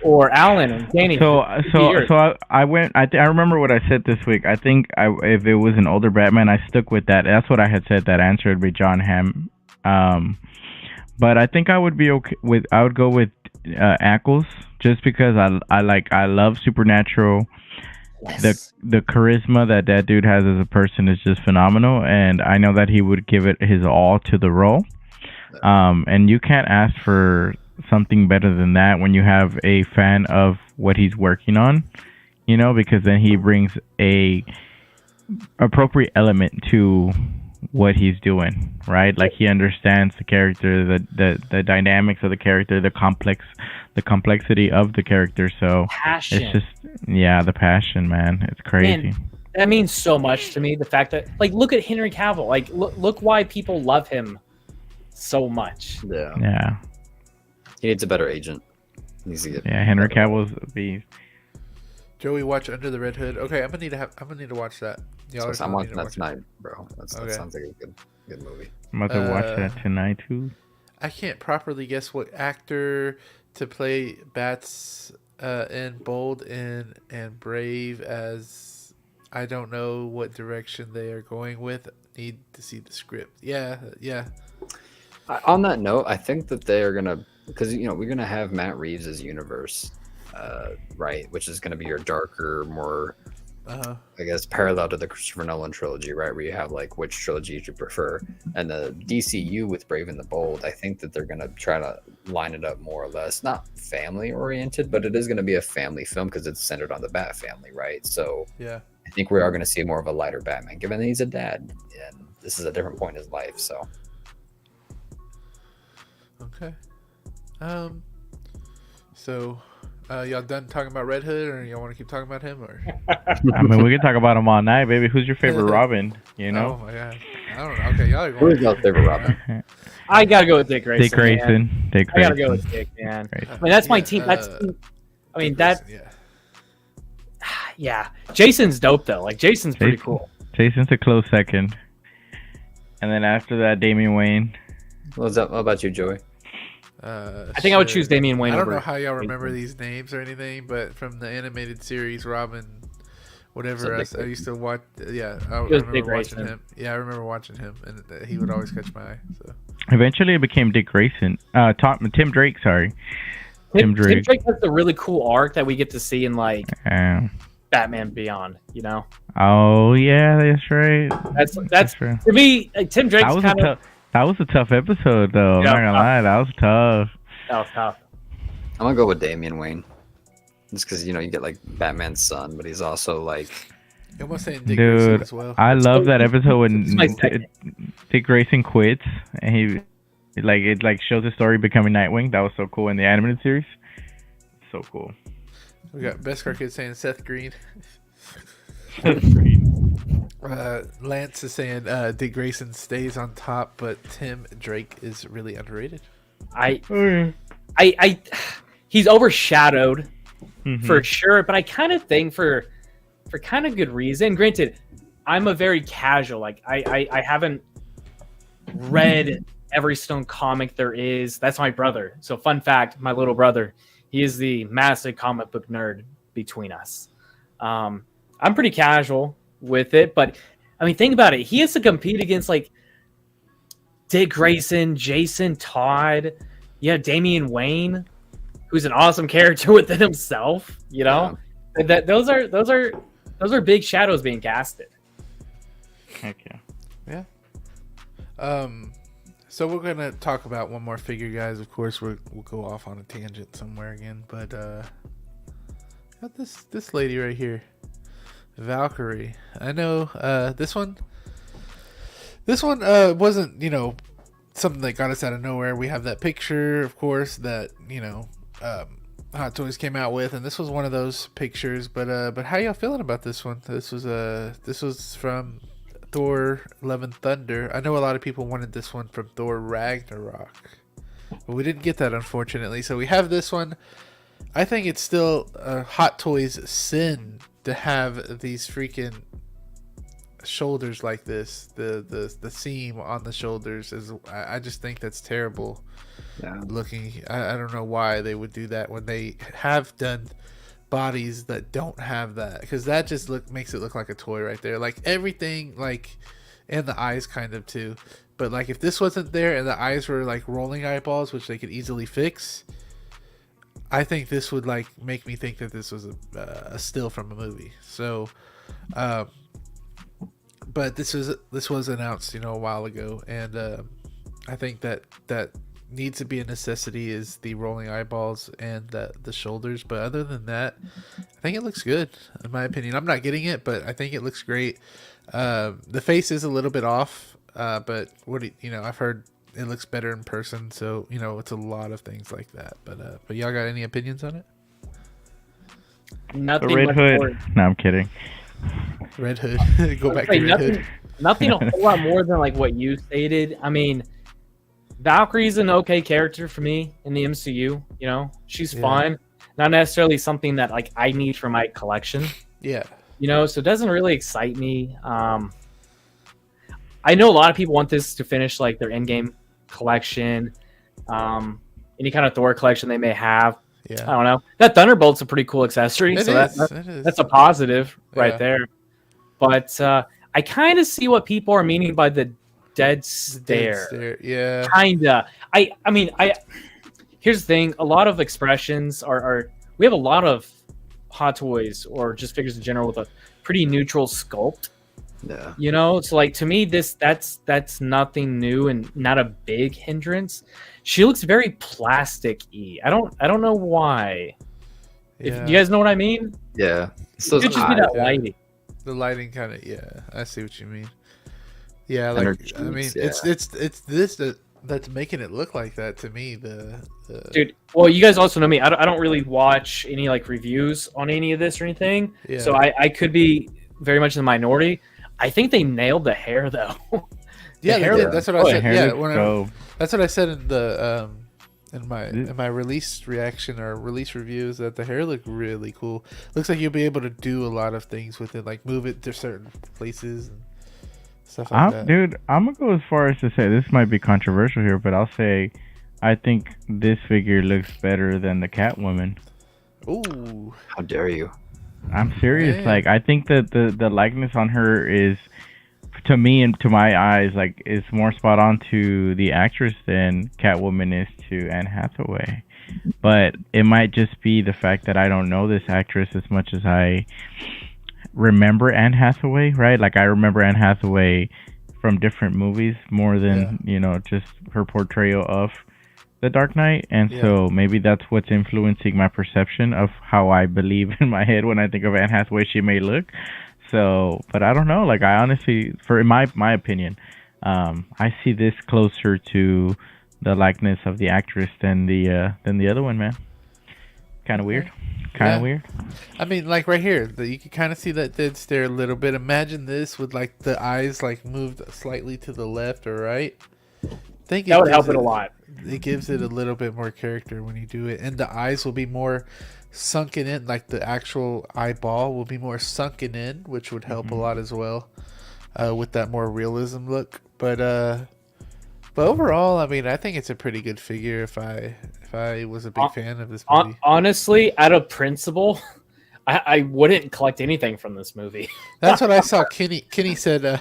or Alan and Danny? I went. I remember what I said this week. I think if it was an older Batman, I stuck with that. That's what I had said. That answer would be John Hamm. But I think I would be okay with. I would go with Ackles just because I love Supernatural. Yes. The charisma that dude has as a person is just phenomenal, and I know that he would give it his all to the role. And you can't ask for something better than that when you have a fan of what he's working on, because then he brings a appropriate element to what he's doing, right? Like he understands the character, the dynamics of the character, the complexity of the character. So Passion. it's just the passion, man. It's crazy. Man, that means so much to me. The fact that, like, look at Henry Cavill. Like, look why people love him so much. Yeah. He needs a better agent. He needs to get Henry Cavill's a beast. Joey, watch Under the Red Hood. Okay, I'm gonna need to watch that. Y'all So I'm watching that tonight, bro. That Okay. sounds like a good movie. I'm about to watch that tonight too. I can't properly guess what actor to play Bats in Bold and Brave, as I don't know what direction they are going with. Need to see the script. Yeah. On that note, I think that they are gonna, because we're gonna have Matt Reeves' universe, right, which is gonna be your darker, more, I guess, parallel to the Christopher Nolan trilogy, right, where you have like which trilogy you prefer, and the DCU with Brave and the Bold. I think that they're gonna try to line it up more or less, not family oriented, but it is gonna be a family film because it's centered on the Bat family, right? So Yeah. I think we are gonna see more of a lighter Batman, given that he's a dad, and this is a different point in his life. So. Okay. So, y'all done talking about Red Hood, or y'all want to keep talking about him, or? I mean, we can talk about him all night, baby. Who's your favorite Robin? You Oh know? my god. I don't know. Okay, y'all are Who going. is your favorite Robin? I gotta go with Dick Grayson. Dick Grayson. Man. Dick I Grayson. gotta go with Dick, man. Grayson. I mean, that's my Yeah, team. That's. I mean, Grayson, that. Yeah. Yeah, Jason's dope though. Like Jason's pretty Jason. cool. Jason's a close second. And then after that, Damian Wayne. What about you, Joey? I think I would choose Damian Wayne I don't over know how y'all Grayson. remember these names or anything, but from the animated series, Robin, whatever So else, Dick I used to watch. Yeah, I was Dick remember watching Grayson. him. Yeah, I remember watching him, and he would always catch my eye. So Eventually, it became Dick Grayson. Tim Drake, sorry. Tim Drake. Tim Drake has the really cool arc that we get to see in like Um, Batman Beyond. You know, oh, yeah, that's right. that's right. to me. Like, Tim Drake's That was, kind of that was a tough episode, though. Yeah, I'm not gonna lie. That was tough. tough. I'm gonna go with Damian Wayne, just because you get like Batman's son, but he's also like you almost saying Dick Grayson Dude, as well. I love that episode when It's my second. Dick Grayson quits and it shows the story becoming Nightwing. That was so cool in the animated series. So cool. We got Best Car Kid saying Seth Green. Lance is saying Dick Grayson stays on top, but Tim Drake is really underrated. He's overshadowed Mhm. for sure, but I kind of think for kind of good reason. Granted, I'm a very casual. Like I haven't read every Stone comic there is. That's my brother. So fun fact, my little brother, he is the massive comic book nerd between us. I'm pretty casual with it, but I mean, think about it. He has to compete against like Dick Grayson, Jason Todd, Damian Wayne, who's an awesome character within himself. You know, that those are big shadows being casted. Heck yeah. So we're gonna talk about one more figure, guys. Of course, we'll go off on a tangent somewhere again, but got this lady right here, Valkyrie. I know this one wasn't something that got us out of nowhere. We have that picture, of course, that Hot Toys came out with, and this was one of those pictures. But how y'all feeling about this one? This was from Thor: Love and Thunder. I know a lot of people wanted this one from Thor Ragnarok, but we didn't get that, unfortunately. So we have this one. I think it's still Hot Toys' sin to have these freaking shoulders like this. The seam on the shoulders is. I just think that's terrible. Yeah. Looking, I don't know why they would do that when they have done bodies that don't have that, because that just makes it look like a toy right there. Like everything, like, and the eyes kind of too. But like if this wasn't there and the eyes were like rolling eyeballs, which they could easily fix, I think this would like make me think that this was a still from a movie. So, but this was announced a while ago, and I think that needs to be a necessity is the rolling eyeballs and the shoulders. But other than that, I think it looks good, in my opinion. I'm not getting it, but I think it looks great. The face is a little bit off. But I've heard it looks better in person, so it's a lot of things like that. But y'all got any opinions on it? The Nothing Red much Hood. more. No, I'm kidding. Red Hood. Go back Like, to Red Hood. nothing a whole lot more than like what you stated. I mean, Valkyrie's an okay character for me in the MCU. She's Yeah. fine. Not necessarily something that like I need for my collection. Yeah. So it doesn't really excite me. I know a lot of people want this to finish like their endgame collection, any kind of Thor collection they may have. I Yeah. don't know. That Thunderbolt's a pretty cool accessory, It so is. It is. that's a positive right Yeah. there. But I kind of see what people are meaning by the dead The dead stare. stare. Yeah. Kinda. I mean, here's the thing. A lot of expressions are we have a lot of Hot Toys or just figures in general with a pretty neutral sculpt. Yeah. So like to me that's nothing new and not a big hindrance. She looks very plastic-y. I don't know why. Yeah. If you guys know what I mean, Yeah. It's it those could just be eyes. that yeah. lighting. The lighting kind of, yeah, I see what you mean. Yeah, And her like I mean, cheeks, it's this that's making it look like that to me. The Dude, well, you guys also know me. I don't really watch any like reviews on any of this or anything, yeah, so I could be very much in the minority. I think they nailed the hair though. yeah, hair they did. look- That's what oh, I said. Hair Yeah, looks when dope. that's what I said in the in my release reaction or release reviews, that the hair looked really cool. Looks like you'll be able to do a lot of things with it, like move it to certain places and stuff like that. Dude, I'm gonna go as far as to say this might be controversial here, but I'll say I think this figure looks better than the Catwoman. Ooh, How dare you? I'm serious. Man. Like, I think that the likeness on her is, to me and to my eyes, like, is more spot on to the actress than Catwoman is to Anne Hathaway. But it might just be the fact that I don't know this actress as much as I remember Anne Hathaway, right? Like, I remember Anne Hathaway from different movies more than, just her portrayal of the Dark Knight. And so maybe that's what's influencing my perception of how I believe in my head when I think of Anne Hathaway she may look. So, but I don't know. Like, I honestly, in my opinion, I see this closer to the likeness of the actress than the other one, man. Kind of weird. Kind of weird. I mean, like right here, you can kind of see that dead stare a little bit. Imagine this with like the eyes like moved slightly to the left or right. Think That would gives help it a lot. It gives it a little bit more character when you do it, and the eyes will be more sunken in. Like the actual eyeball will be more sunken in, which would help a lot as well with that more realism look. But overall, I mean, I think it's a pretty good figure. If I was a big fan of this movie, Honestly, out of principle, I wouldn't collect anything from this movie. that's what I saw. Kenny said.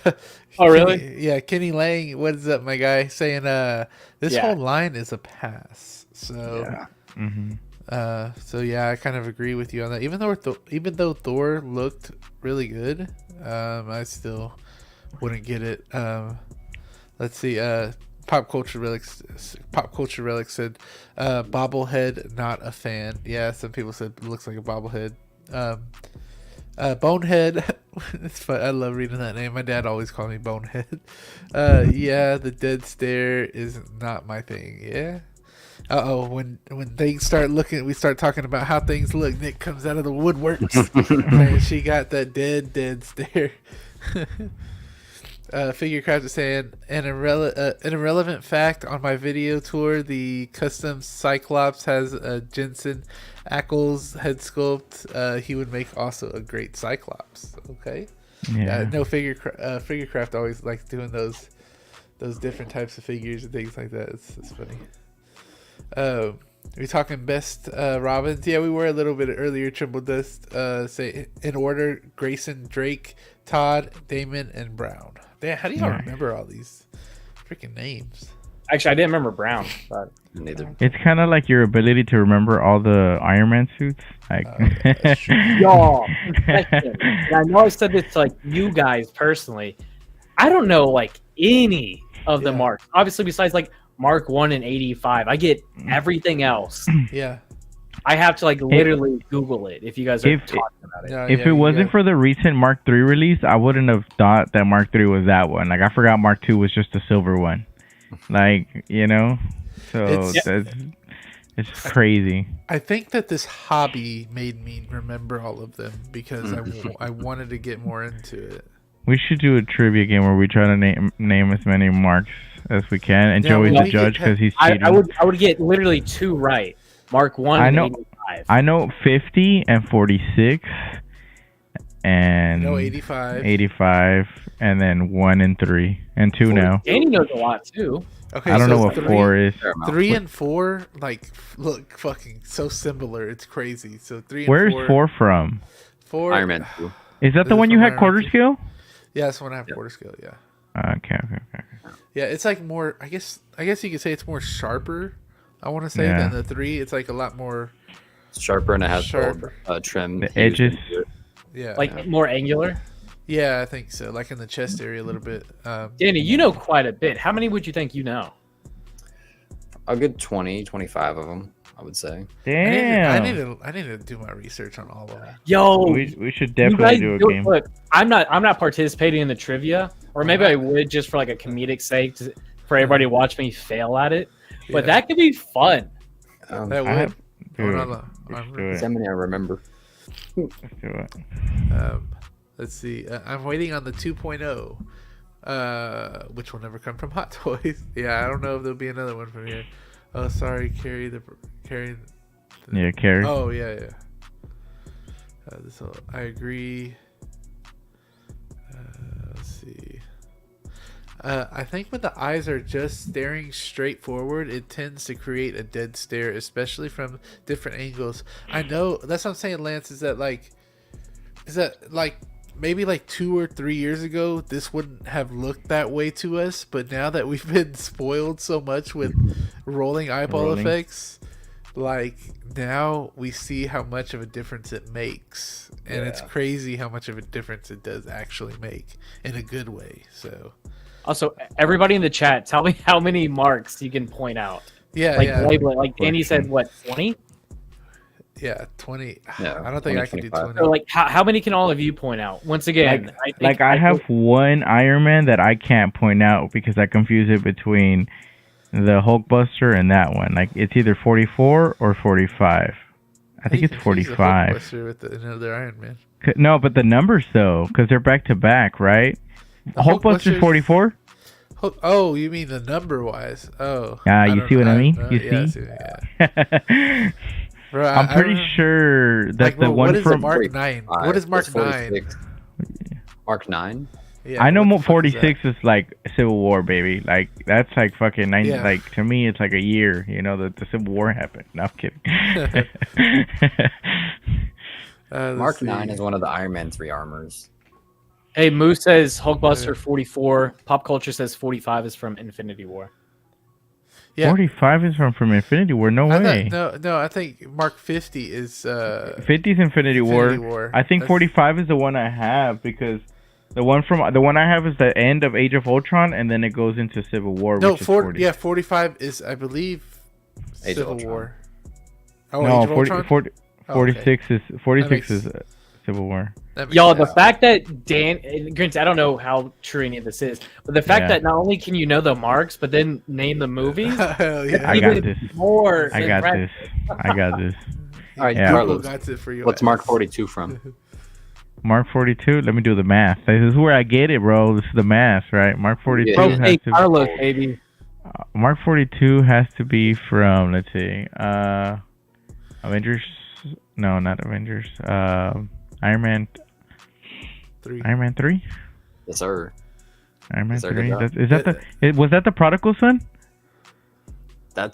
Oh, really? Yeah, Kenny Lang. What is up, my guy? Saying this Yeah. whole line is a pass. So. Yeah. Mm-hmm. So yeah, I kind of agree with you on that. Even though Thor looked really good, I still wouldn't get it. Let's see. Pop Culture Relic said, bobblehead, not a fan. Yeah, some people said it looks like a bobblehead. Bonehead. It's fun. I love reading that name. My dad always called me Bonehead. Yeah, the dead stare is not my thing. Yeah. When things start looking, we start talking about how things look. Nick comes out of the woodworks, and she got that dead stare. Figure Craft is saying an irrelevant fact on my video tour: the custom Cyclops has a Jensen Ackles head sculpt. He would make also a great Cyclops. Okay. Yeah. No Figure Craft always likes doing those different types of figures and things like that. It's funny. We're talking best Robins. Yeah, we were a little bit earlier. Triple Dust. Say in order: Grayson, Drake, Todd, Damon, and Brown. Damn, how do y'all remember all these freaking names? Actually, I didn't remember Brown, but Neither. It's kind of like your ability to remember all the Iron Man suits. Like, that's true. y'all. And I know I said this to like you guys personally. I don't know like any of the Yeah. marks. Obviously, besides like Mark 1 and 85, I get everything else. Yeah. I have to like literally Google it if you guys are If- talking about it. No, If yeah, it wasn't yeah. for the recent Mark III release, I wouldn't have thought that Mark III was that one. Like I forgot Mark II was just a silver one. Like, you know? So It's- it's crazy. I think that this hobby made me remember all of them because I wanted to get more into it. We should do a trivia game where we try to name as many marks as we can, and Yeah, Joey's well, the we judge get- because he's I cheating. would get literally 2 right. Mark 1 I and know- 85. I know 50 and 46 and No, 85. 85 and then 1 and 3 and 2 now. Danny knows a lot too. Okay, I don't so know what 4 is. Fair amount. 3 and 4, like, look, fucking so similar. It's crazy. So 3 and Where's 4. 4 from? 4. Iron Man 2. Is that This the is one you from had Iron quarter Man 2. scale? Yeah, that's when I have quarter scale. Yeah, Okay. yeah. It's like more. I guess you could say it's more sharper. I want to say Yeah. than the 3. It's like a lot more. It's sharper and it has Sharper. gold, trim. The hues edges. into it. Yeah, Like more angular. yeah, I think so. Like in the chest area a little bit. Danny, you know quite a bit. How many would you think you know? A good 20, 25 of them, I would say. Damn. I need to do my research on all of them. Yo, We should you definitely guys do a do it. game. Look, I'm not participating in the trivia, or maybe I would just for like a comedic sake for everybody to watch me fail at it. But Yeah. that could be fun. That I would. have- Hold Dude, on, let's on- do it. How many I remember? Let's do it. Let's see. I'm waiting on the 2.0, which will never come from Hot Toys. Yeah, I don't know if there'll be another one from here. Oh, sorry, Carrie. Yeah, Carrie. Oh yeah. I agree. Let's see. I think when the eyes are just staring straight forward, it tends to create a dead stare, especially from different angles. I know that's what I'm saying, Lance. Is that like maybe like 2 or 3 years ago, this wouldn't have looked that way to us, but now that we've been spoiled so much with rolling eyeball effects, like now we see how much of a difference it makes, and it's crazy how much of a difference it does actually make in a good way. So Also, everybody in the chat, tell me how many marks you can point out. yeah, Like yeah, label it. Like Danny said, what 20? yeah, 20. Yeah, I don't think 20, I can do 25. 20. So like how many can all of you point out? Once again, I have one Iron Man that I can't point out because I confuse it between the Hulkbuster and that one. Like it's either 44 or 45. I think You it's confuse the 45. Hulkbuster with another Iron Man. No, but the numbers though, because they're back to back, right? The Hulkbuster's 44. Oh, you mean the number wise? Oh, You don't see what know. I mean? know. You Yeah, see? yeah. Bro, I'm I pretty don't- sure that's like, bro, the one what is the from. Mark 9? What is Mark 9? Mark 9? Yeah, I know what the fuck is 46 is like Civil War, baby. Like that's like fucking 90. Yeah. Like to me, it's like a year. You know that the Civil War happened. No, I'm kidding. Let's Mark see. 9 is one of the Iron Man 3 armors. Hey, Moose says Hulkbuster 44. Pop Culture says 45 is from Infinity War. Yeah. 45 is from Infinity War. No way. No, I think Mark 50 is 50's Infinity War. I think That's- 45 is the one I have because the one I have is the end of Age of Ultron, and then it goes into Civil War. No, which is 40. 45 is, I believe, Age of Civil Ultron. War. Oh, No, Age of 40, Ultron? 40, Oh, 46 is 46 makes- is Civil War. That makes Y'all, the sense. fact that Dan, and granted, I don't know how true any of this is, but the fact Yeah. that not only can you know the marks, but then name the movies, Hell yeah. I got even this. more. I got impressive. this. I got this. All right, Yeah. Google Carlos, got it for you. what's Mark 42 from? Mark 42. Let me do the math. This is where I get it, bro. This is the math, right? Mark 42 Bro, Yeah. has hey, to. Carlos, baby. Mark 42 has to be from. Let's see. Avengers. No, not Avengers. Iron Man. 3. Iron Man 3. Yes, sir. Iron Man Is that 3. good Is that was that the Prodigal Son? I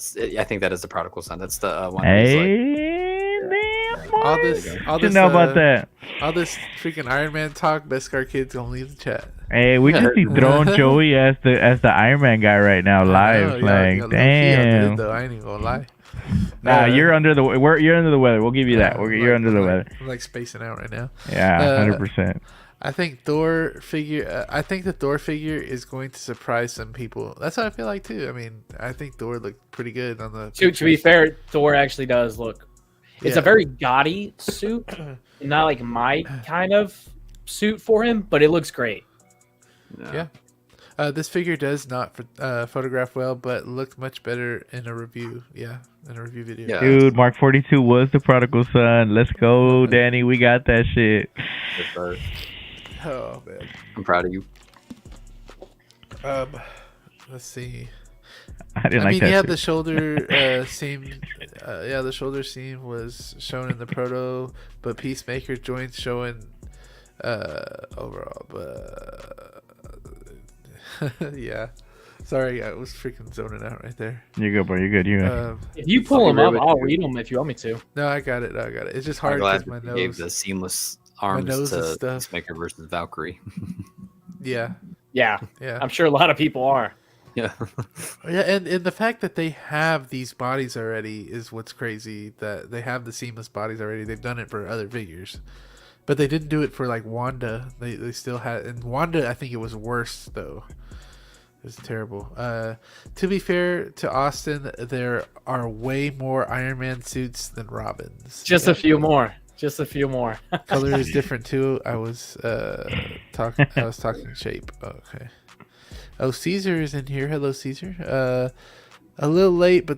think that is the Prodigal Son. That's the one. where he's like- Hey, damn, All boy. this, all You this, know about that? all this freaking Iron Man talk. Best Car Kids gonna leave the chat. Hey, we just be throwing Joey as the Iron Man guy right now live. Like, damn. Though I ain't even gonna lie. Nah, you're under the you're under the weather. We'll give you that. You're under the weather. I'm like spacing out right now. Yeah, 100%. I think Thor figure. I think the Thor figure is going to surprise some people. That's what I feel like too. I mean, I think Thor looked pretty good on the. To be fair, Thor actually does look. It's Yeah. a very gaudy suit, not like my kind of suit for him, but it looks great. Yeah. This figure does not photograph well, but looked much better in a review. Yeah, in a review video. Yeah. Dude, Mark 42 was the prodigal son. Let's go, Danny. We got that shit. Yes, sir. Oh man. I'm proud of you. Let's see. I didn't like mean, that yeah, suit. the shoulder seam. Yeah, the shoulder seam was shown in the proto, but Peacemaker joints showing overall. But yeah, sorry, I was freaking zoning out right there. You're good, bro. You're good. You're good. If you pull I'll them be up, right with I'll you. read them if you want me to. No, I got it. It's just I'm hard glad because my that you gave nose. the seamless arms nose and to stuff. Peacemaker versus Valkyrie. Yeah, Yeah, yeah. I'm sure a lot of people are. Yeah. Yeah, and the fact that they have these bodies already is what's crazy. That they have the seamless bodies already. They've done it for other figures, but they didn't do it for like Wanda. They still had, and Wanda, I think it was worse though. It was terrible. To be fair to Austin, there are way more Iron Man suits than Robin's. Just a few more. Just a few more. Color is different too. I was talking shape. Oh, okay. Oh, Caesar is in here. Hello, Caesar. A little late, but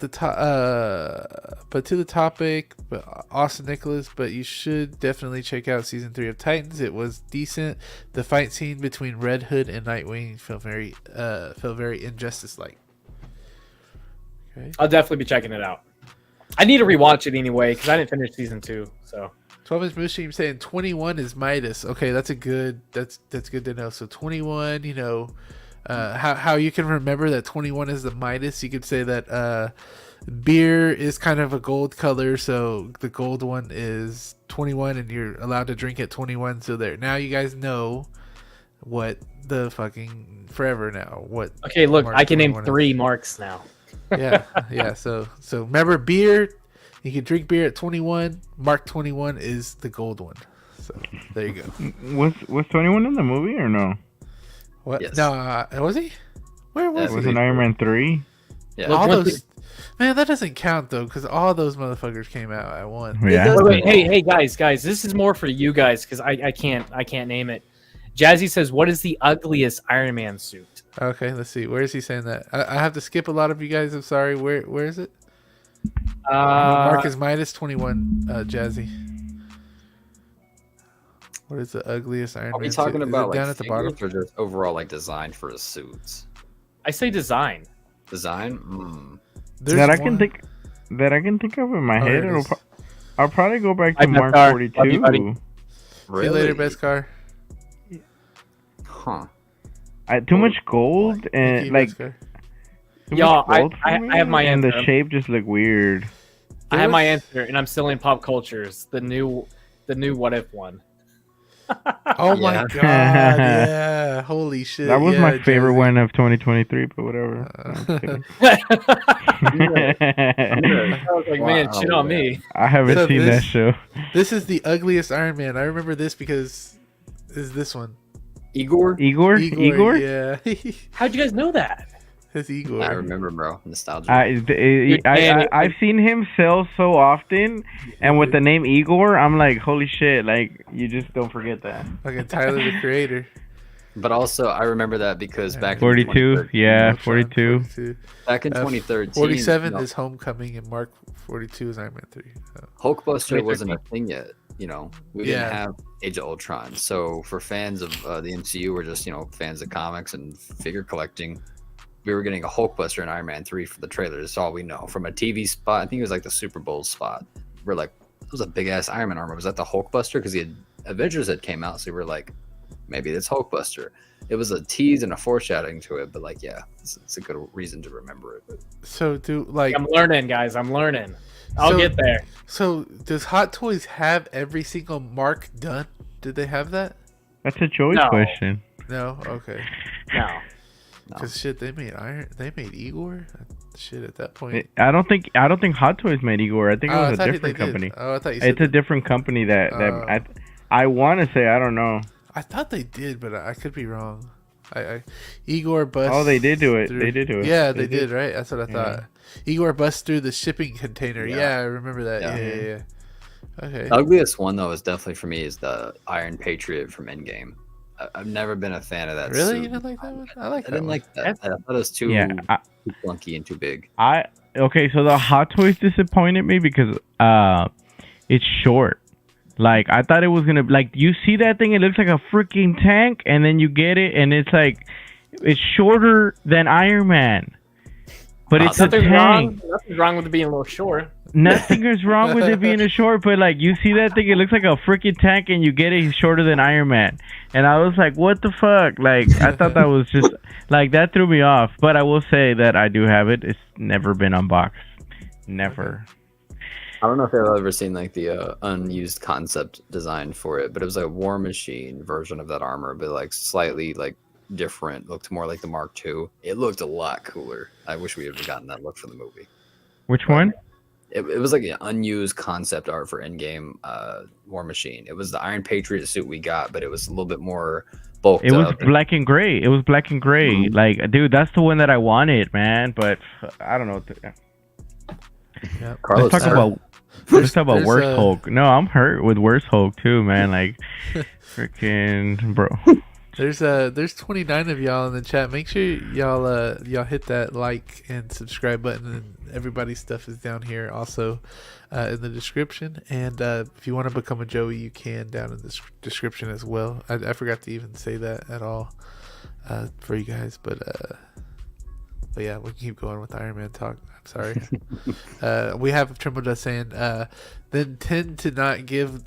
but to the topic. But Austin Nicholas. But you should definitely check out season 3 of Titans. It was decent. The fight scene between Red Hood and Nightwing felt very Injustice-like. Okay. I'll definitely be checking it out. I need to rewatch it anyway because I didn't finish season 2. So 12-inch Mushroom saying 21 is Midas. Okay, that's good to know. So 21, you know, how you can remember that 21 is the Midas. You could say that beer is kind of a gold color, so the gold one is 21, and you're allowed to drink at 21. So there, now you guys know what the fucking forever now. What? okay, look, Mark I can name 21 is. 3 marks now. Yeah. So remember beer. You can drink beer at 21. Mark 21 is the gold one. So there you go. Was 21 in the movie or no? What? Yes. No, was he? Where was Yeah, Was he? it Iron Man 3? Yeah. All Look, those, man, that doesn't count though, because all those motherfuckers came out at once. Yeah. Wait, hey, guys, this is more for you guys because I can't name it. Jazzy says, "What is the ugliest Iron Man suit?" Okay, let's see. Where is he saying that? I have to skip a lot of you guys. I'm sorry. Where is it? Mark is minus 21. Jazzy. What is the ugliest Iron Are we Man talking suit? Is about it like down at the bottom? figures or just overall like design for his suits? I say design. Design? Mm. There's that I one- can think of in my Oh, head. there it is. I'll probably go back Hi, to Mark Beskar. 42. Love you, buddy. See you later, best car. Huh. Too much gold and like Beskar. too Yo, much gold I for have me, my and the answer. shape just looked weird. I have my was- answer, and I'm still in pop cultures. The new What If one. Oh my Yeah. god! Yeah, holy shit! That was yeah, my favorite Jazzy. one of 2023, but whatever. I'm kidding. I was like, man, Wow, shit on man. me. I haven't So seen that this- show. This is the ugliest Iron Man. I remember this because is this one Igor? Igor? Yeah, How'd you guys know that? it's Igor. I remember, bro. Nostalgia. I've seen him sell so often, and with the name Igor, I'm like, holy shit! Like, you just don't forget that. Fucking Tyler the Creator. But also, I remember that because back in 42, 2013 yeah, Ultron, 42. Back in Uh, 2013, 47 you know, is Homecoming, and Mark 42 is Iron Man 3. So. Hulkbuster wasn't a thing yet. You know, we Yeah. didn't have Age of Ultron. So for fans of the MCU, or just fans of comics and figure collecting, we were getting a Hulkbuster in Iron Man 3 for the trailer. That's all we know. From a TV spot, I think it was like the Super Bowl spot. We're like, that was a big ass Iron Man armor. Was that the Hulkbuster? Because the Avengers had came out, so we were like, maybe it's Hulkbuster. It was a tease and a foreshadowing to it, but like, yeah, it's a good reason to remember it. So do like I'm learning, guys. I'm learning. I'll So- get there. so does Hot Toys have every single Mark done? Did they have that? That's a choice No. question. No. Okay. No. No. Because shit, they made Igor. Shit, at that point. I don't think Hot Toys made Igor. I think it Oh, I was a thought they different did. company. Oh, I thought you said It's a different company that Oh. I want to say, I don't know. I thought they did, but I could be wrong. I Igor bust. Oh, they did do it. through- They did do it. Yeah, they did, right? That's what I Yeah. thought. Igor bust through the shipping container. Yeah. Yeah, I remember that. Yeah. Yeah. Okay. The ugliest one though is definitely for me is the Iron Patriot from Endgame. I've never been a fan of that. Really? suit. You didn't like that one? I like I that didn't one. like that. I thought it was too, Yeah, too clunky and too big. Okay, so the Hot Toys disappointed me because it's short. Like I thought it was gonna like you see that thing, it looks like a freaking tank, and then you get it, and it's like it's shorter than Iron Man, but it's a tank. Nothing's wrong with it being a little short. Nothing is wrong with it being a short, but like you see that thing, it looks like a freaking tank, and you get it, he's shorter than Iron Man, and I was like, what the fuck? Like I thought that was just like that threw me off. But I will say that I do have it. It's never been unboxed. Never. I don't know if I've ever seen like the unused concept design for it, but it was like a War Machine version of that armor, but like slightly like different. Looked more like the Mark II. It looked a lot cooler. I wish we had gotten that look for the movie. Which one? It was like an unused concept art for Endgame War Machine. It was the Iron Patriot suit we got, but it was a little bit more bulked It was up. black and gray. It was black and gray. Mhm. Like, dude, that's the one that I wanted, man. But I don't know. Yep. Carlos, Let's talk hurt. about Let's talk about There's worst a- Hulk. No, I'm hurt with worst Hulk too, man. Like, freaking bro. There's 29 of y'all in the chat. Make sure y'all hit that like and subscribe button, and everybody's stuff is down here also in the description. And if you want to become a Joey, you can down in the description as well. I forgot to even say that at all for you guys, but yeah, we can keep going with Iron Man talk. I'm sorry. We have Trimble just saying then tend to not give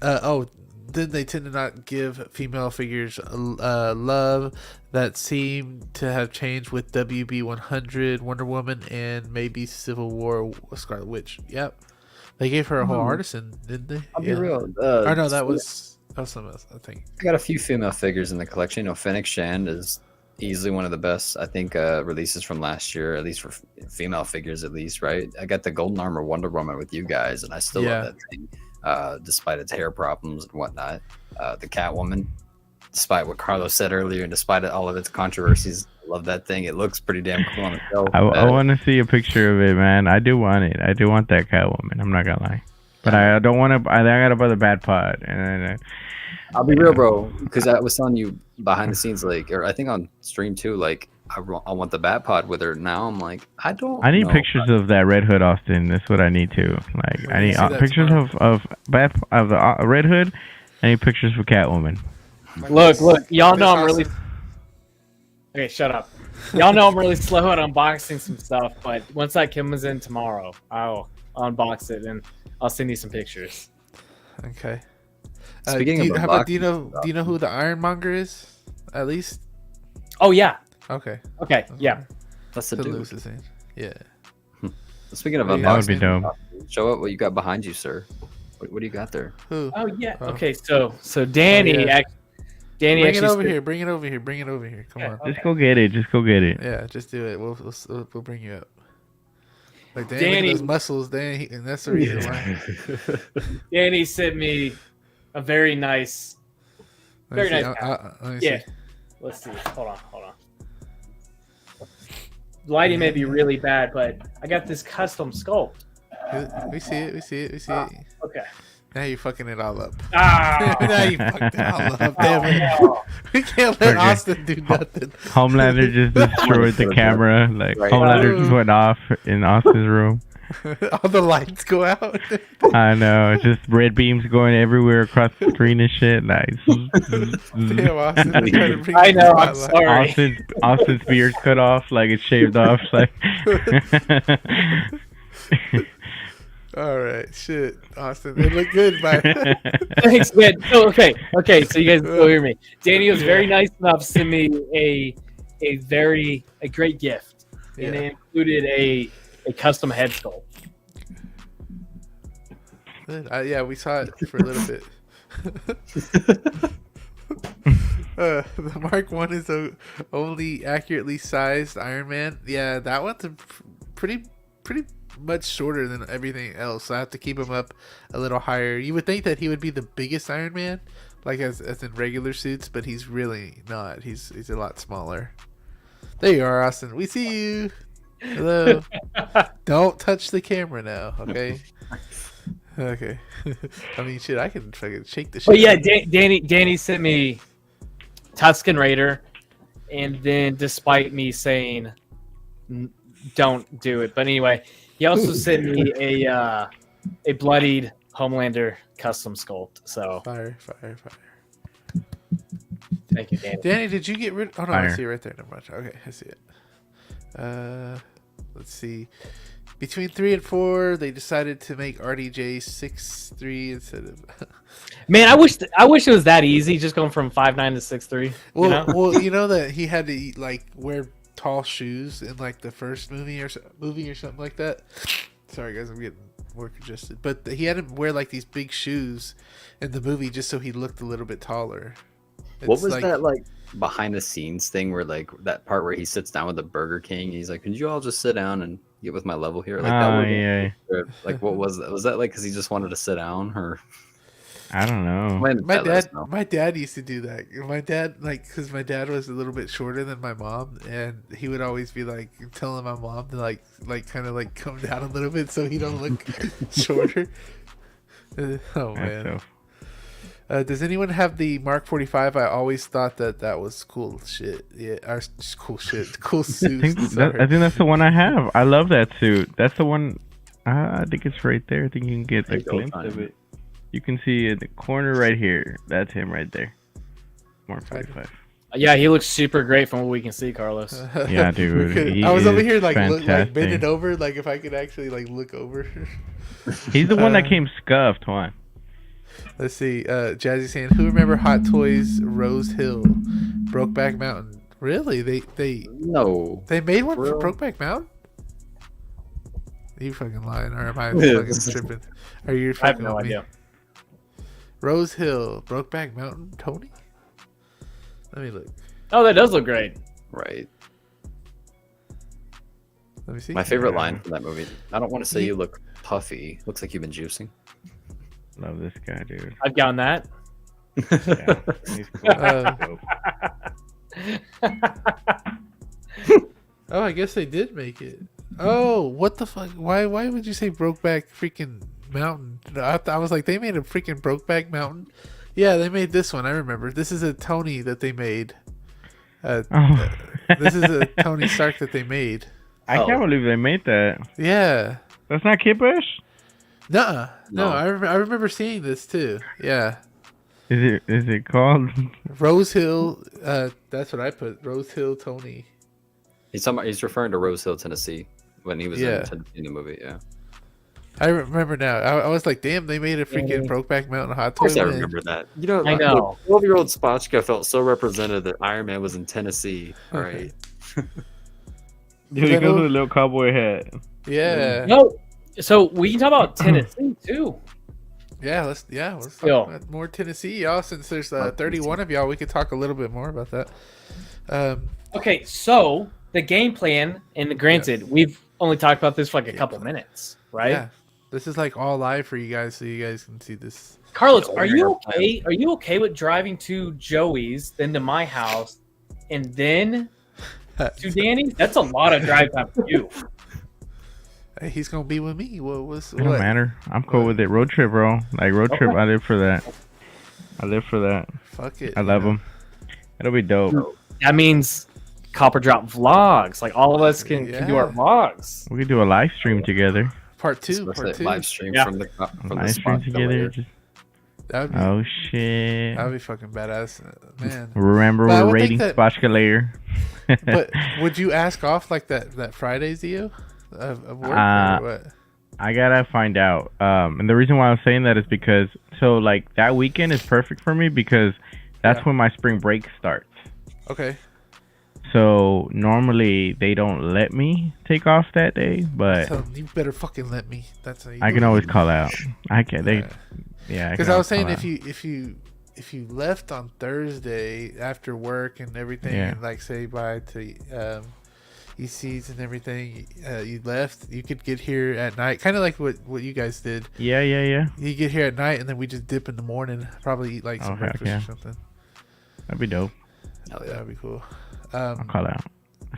then they tend to not give female figures love that seem to have changed with WB 100, Wonder Woman, and maybe Civil War Scarlet Witch. Yep, they gave her a whole artisan, didn't they? I'll be real. Or no, that was something else, I think. I got a few female figures in the collection. You know, Fennec Shand is easily one of the best, I think, releases from last year, at least for female figures, at least, right? I got the Golden Armor Wonder Woman with you guys, and I still love that thing, despite its hair problems and whatnot. The Catwoman, despite what Carlos said earlier, and despite all of its controversies, I love that thing. It looks pretty damn cool on the show. I want to see a picture of it, man. I do want it. I do want that Catwoman. I'm not gonna lie, but I don't want to. I gotta buy the Bad Pod, and I'll be real, bro, because I was telling you behind the scenes, like, or I think on stream too, like, I want the Bat Pod with her. Now I'm like, I need know pictures of that Red Hood, Austin. That's what I need to. Like, I need pictures of the Red Hood. I need pictures for Catwoman. Look, y'all know I'm really. Okay, shut up. Y'all know I'm really slow at unboxing some stuff, but once that comes in tomorrow, I'll unbox it and I'll send you some pictures. Okay. Speaking of do you know who the Ironmonger is? At least. Oh yeah. Okay. Okay. Yeah. That's the To dude. lose his name. Yeah. Speaking of That unboxing, would be dope. Show up what you got behind you, sir. What do you got there? Who? Oh yeah. Oh. Okay. So Danny, Oh, yeah. Danny Bring it actually. over here. Bring it over here. Bring it over here. Come Yeah. on. Just go get it. Just go get it. Yeah, just do it. We'll bring you up. Like Danny, Danny- those muscles, Danny, and that's the reason why. Danny sent me a very nice. Very Let me nice. see. Let me Yeah. see. Let's see. Hold on. Lighting may be really bad, but I got this custom sculpt. We see it. We see it. We see it. Okay. Now you're fucking it all up. Ah. Now you fucked it all up. Damn it. Oh, We can't let Okay. Austin do nothing. Homelander just destroyed the camera. Like Right. Homelander just went off in Austin's room. All the lights go out. I know, just red beams going everywhere across the screen and shit. Like, Damn, Austin. I'm trying to bring I you know. the I'm spotlight. sorry. Austin's beard's cut off, like it's shaved off. Like, All right, shit, Austin. It looked good, but Thanks, man. Oh, okay. So you guys still hear me. Danny was very nice enough to send me a great gift, and yeah. it included a custom head sculpt. Yeah, we saw it for a little bit. The Mark One is the only accurately sized Iron Man. Yeah, that one's pretty much shorter than everything else. I have to keep him up a little higher. You would think that he would be the biggest Iron Man, like as in regular suits, but he's really not. He's a lot smaller. There you are, Austin. We see you. Hello. Don't touch the camera now, okay? Okay. I mean, shit, I can fucking shake the shit. But yeah, out of it. Danny sent me Tusken Raider, and then despite me saying don't do it, but anyway, he also sent me a bloodied Homelander custom sculpt. So Fire. thank you, Danny. Danny, did you get rid? Oh no, I Fire. see it right there. Never mind. Okay, I see it. Let's see. Between 3 and 4, they decided to make RDJ 6'3" instead of. Man, I wish it was that easy, just going from 5'9" to 6'3". Well, you know that he had to like wear tall shoes in like the first movie or something like that. Sorry guys, I'm getting more congested. But he had to wear like these big shoes in the movie just so he looked a little bit taller. What It's was that like behind the scenes thing where like that part where he sits down with the Burger King? He's like, "Could you all just sit down and get with my level here?" Like that. Yeah. Like what was that? Was that like because he just wanted to sit down, or I don't know. My dad used to do that. My dad, like, because my dad was a little bit shorter than my mom, and he would always be like telling my mom to like kind of like come down a little bit so he don't look shorter. Oh man. Does anyone have the Mark 45? I always thought that was cool shit. Yeah, or cool shit, cool I suit. think that's the one I have. I love that suit. That's the one. I think it's right there. I think you can get a glimpse of it. You can see in the corner right here. That's him right there. Mark 45. Yeah, he looks super great from what we can see, Carlos. Yeah, dude. I was over here like fantastic. bending over, like if I could actually like look over. He's the one that came scuffed, huh? Let's see. Jazzy saying, "Who remember Hot Toys Rose Hill, Brokeback Mountain?" Really? They no? They made one for Brokeback Mountain? Are you fucking lying, or am I fucking tripping? Are you fucking I have no with me? idea. Rose Hill, Brokeback Mountain, Tony? Let me look. Oh, that does look great. Right. Let me see. My favorite line from that movie. I don't want to say you look puffy. Looks like you've been juicing. Love this guy, dude. I've gotten that. Yeah, he's cool. Oh, I guess they did make it. Oh, what the fuck? Why would you say Brokeback freaking Mountain? I was like, they made a freaking Brokeback Mountain. Yeah, they made this one. I remember. This is a Tony that they made. This is a Tony Stark that they made. I can't believe they made that. Yeah. That's not Kid Bush? Nuh-uh. No, I remember seeing this too. Yeah. Is it called Rose Hill? That's what I put. Rose Hill Tony. He's referring to Rose Hill, Tennessee, when he was Yeah. in the movie. Yeah. I remember now. I was like, damn, they made a freaking Brokeback Mountain Hot Of course, Toy. I Man. remember that. You know, I know. 12-year-old Spotchka felt so represented that Iron Man was in Tennessee. All right. Dude, he goes with a little cowboy hat. Yeah. No, so we can talk about Tennessee too. Yeah, let's talk Yo. about more Tennessee, y'all. Since there's 31 of y'all, we could talk a little bit more about that. Okay, so the game plan, and granted, we've only talked about this for like a couple minutes, right? Yeah, this is like all live for you guys, so you guys can see this. Carlos, are you okay? Are you okay with driving to Joey's, then to my house, and then to Danny's? That's a lot of drive time for you. Hey, he's gonna be with me. What? It don't matter. I'm cool with it. Road trip, bro. Like road trip, I live for that. Fuck it. I love them. It'll be dope. That means Copper Drop vlogs. Like all of us can do our vlogs. We could do a live stream together. Part two. Live stream from the Live stream together. That'd be, Oh shit! that'd be fucking badass, man. Remember, But I we're would think rating that- Spotchka later. But would you ask off like that Friday, Zio, of work or what? I gotta find out. And the reason why I'm saying that is because like that weekend is perfect for me because that's when my spring break starts. Okay. So normally they don't let me take off that day, but Tell them, you better fucking let me. That's how you I do can it. always call out. I can. Yeah. Because I was saying if you left on Thursday after work and everything, and like say bye to ECs and everything, you left, you could get here at night, kind of like what you guys did. Yeah. You get here at night and then we just dip in the morning, probably eat like some breakfast or something. That'd be dope. That'd be cool. I'll call out.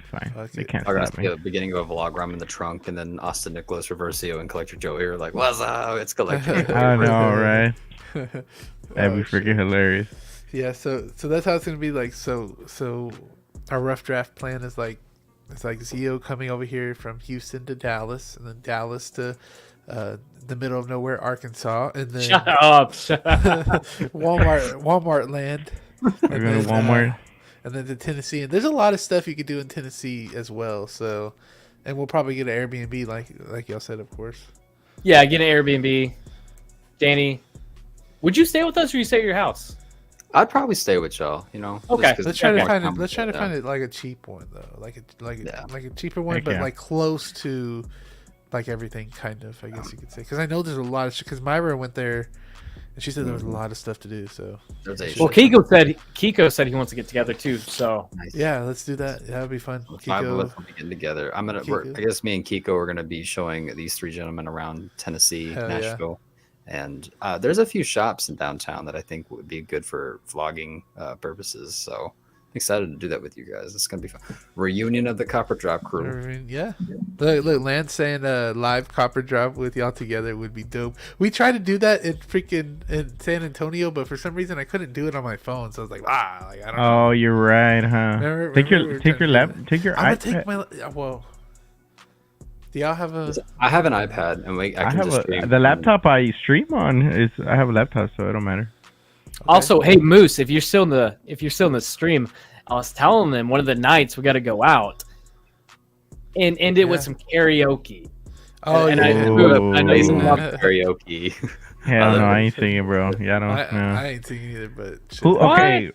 fine. Fuck They it. can't I'm gonna stop see me. the beginning of a vlog where I'm in the trunk, and then Austin Nicholas, Reversio, and Collector Joe here, like, what's up? It's Collector Joe. I know, right? Oh, That'd be freaking shit. hilarious. Yeah, so that's how it's gonna be. Like, so our rough draft plan is like, it's like Zio coming over here from Houston to Dallas, and then Dallas to the middle of nowhere, Arkansas, and then Shut up. Walmart land, We're and going to then, Walmart. and then to Tennessee. And there's a lot of stuff you could do in Tennessee as well. So, and we'll probably get an Airbnb, like y'all said, of course. Yeah, get an Airbnb. Danny, would you stay with us or you stay at your house? I'd probably stay with y'all, you know. just Okay. 'cause Let's try to more find it. comfortable, Let's try to yeah. find it like a cheap one though, like Yeah. a cheaper one, Heck but yeah. like close to like everything, kind of. I guess you could say, because I know there's a lot of because Myra went there, and she said there was a lot of stuff to do. So There's a Well, shit Kiko said he wants to get together too. So Nice. yeah, let's do that. That would be fun. The five of Kiko, us will be getting together. Kiko. I guess me and Kiko are gonna be showing these three gentlemen around Tennessee, Hell yeah. Nashville, and there's a few shops in downtown that I think would be good for vlogging purposes. So I'm excited to do that with you guys. It's gonna be fun. Reunion of the Copper Drop crew. yeah. Look, Lance saying live copper drop with y'all together would be dope. We tried to do that in San Antonio, but for some reason I couldn't do it on my phone. So I was like, like I don't know. Oh, you're right, huh? Remember take we your were take trying your to do take your I'm gonna iPad. take my well. Do y'all have a? I have an iPad, and I I can have just stream. the laptop I stream on is I have a laptop, so it don't matter. also, hey Moose, if you're still in the stream, I was telling them one of the nights we got to go out and end it with Yeah. some karaoke. Oh and yeah. I know you Ooh. love karaoke. Hell no, I ain't singing, bro. Yeah, I don't I know. ain't singing either, but shit. Who? What? Okay,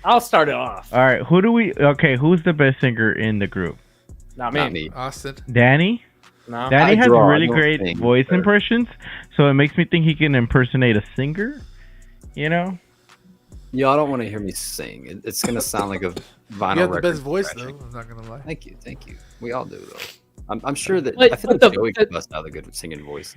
I'll start it off. all right. Who do we? Okay, who's the best singer in the group? Not me. Not me. Austin. Danny. No. Danny I has draw, I really don't great sing, voice but- impressions, so it makes me think he can impersonate a singer. You know? Y'all don't want to hear me sing. It's gonna sound like a vinyl You have the record best voice scratching. though. I'm not gonna lie. Thank you. We all do though. I'm sure that But- I feel but like the- Joey the- can bust out a good singing voice.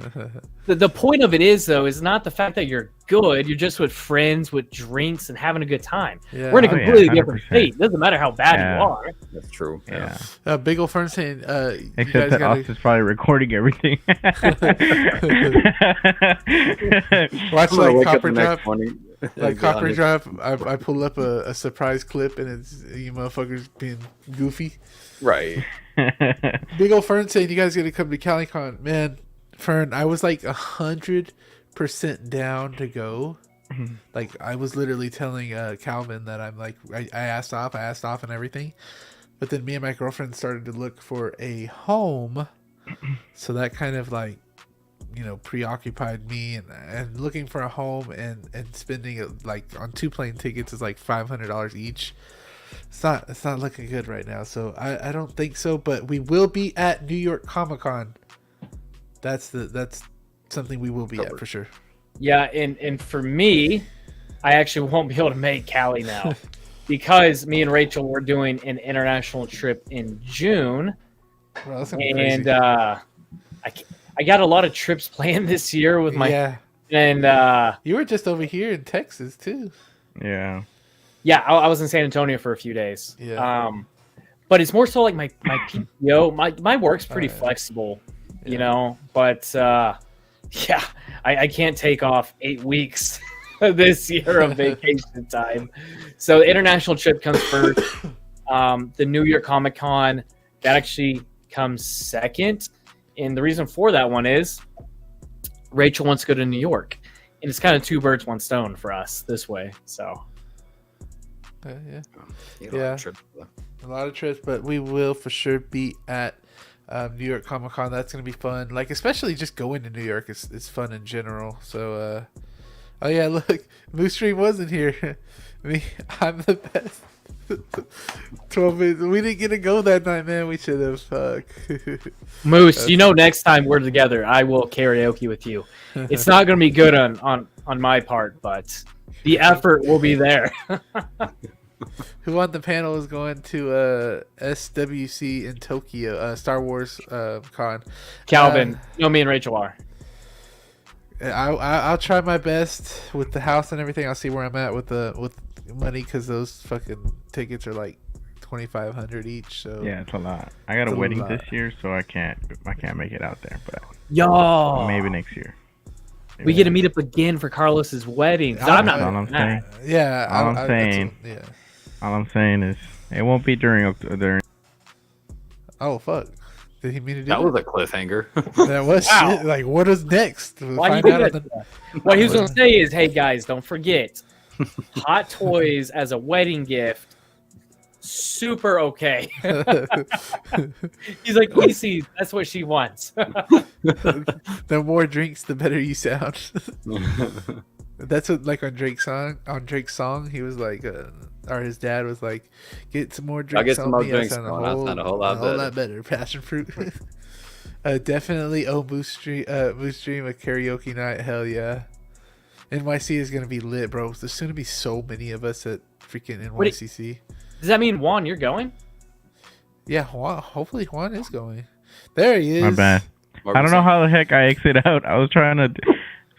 The point of it is though is not the fact that you're good. You're just with friends, with drinks, and having a good time. Yeah. We're in a Oh, yeah, completely different 100%. state. Doesn't matter how bad Yeah. you are. That's true. Yeah. Big ol' Fern saying, you Except guys that gotta Austin's probably recording everything. watch I'm gonna like wake up Copper the next Drop. morning and Like be on Copper it. Drop, I pull up a surprise clip and it's you motherfuckers being goofy. Right. Big ol' Fern saying you guys gotta come to CaliCon. Man, Fern, I was like 100% down to go. Like I was literally telling Calvin that I'm like I asked off and everything. But then me and my girlfriend started to look for a home. So that kind of like, you know, preoccupied me and looking for a home and spending like on 2 plane tickets is like $500 each. It's not looking good right now. So I don't think so, but we will be at New York Comic-Con. That's something we will be at for sure. Yeah, and for me, I actually won't be able to make Cali now because me and Rachel were doing an international trip in June, Bro, that's gonna be and crazy. I got a lot of trips planned this year with my yeah. and You were just over here in Texas too. Yeah. yeah, I was in San Antonio for a few days. Yeah. But it's more so like my PTO. My work's pretty yeah. flexible, you Yeah. know. But yeah, I can't take off 8 weeks this year of vacation time. So the international trip comes first. The New York Comic Con that actually comes second, and the reason for that one is Rachel wants to go to New York, and it's kind of 2 birds, 1 stone for us this way. So. Yeah. You know, Yeah. trip. A lot of trips, but we will for sure be at New York Comic Con. That's gonna be fun. Like especially just going to New York is fun in general. So oh yeah, look, Moose Stream wasn't here. I'm the best. 12 minutes. We didn't get to go that night, man. We should have. Fuck. Moose, you know, next time we're together, I will karaoke with you. It's not going to be good on my part, but the effort will be there. Who on the panel is going to SWC in Tokyo, Star Wars con? Calvin, you know me and Rachel are. I'll try my best with the house and everything. I'll see where I'm at with money because those fucking tickets are like $2,500 each. So Yeah, it's a lot. I got a It's a wedding lot. this year, so I can't make it out there. But Yo, maybe next year. we get to meet up again for Carlos's wedding. 'Cause I'm not. That's all I'm saying. yeah, All I'm saying. yeah. All I'm saying is it won't be during October. Oh fuck! Did he mean to do That was a cliffhanger. That was Wow. shit. Like, what is next? We'll Why do you find do out that? on the- What he was gonna say is, hey guys, don't forget, Hot Toys as a wedding gift, super okay. He's like, EC, that's what she wants. The more drinks, the better you sound. That's what, like on Drake's song, he was like, or his dad was like, "Get some more drinks get some on more me. drinks I sound going, I sound a whole lot better. Passion fruit." Definitely. Oh, Moose Dream, a karaoke night. Hell yeah. NYC is gonna be lit, bro. There's gonna be so many of us at freaking NYCC. Does that mean Juan, you're going? Yeah, Juan, hopefully Juan is going. There he is. My bad. I don't know how the heck I exit out. I was trying to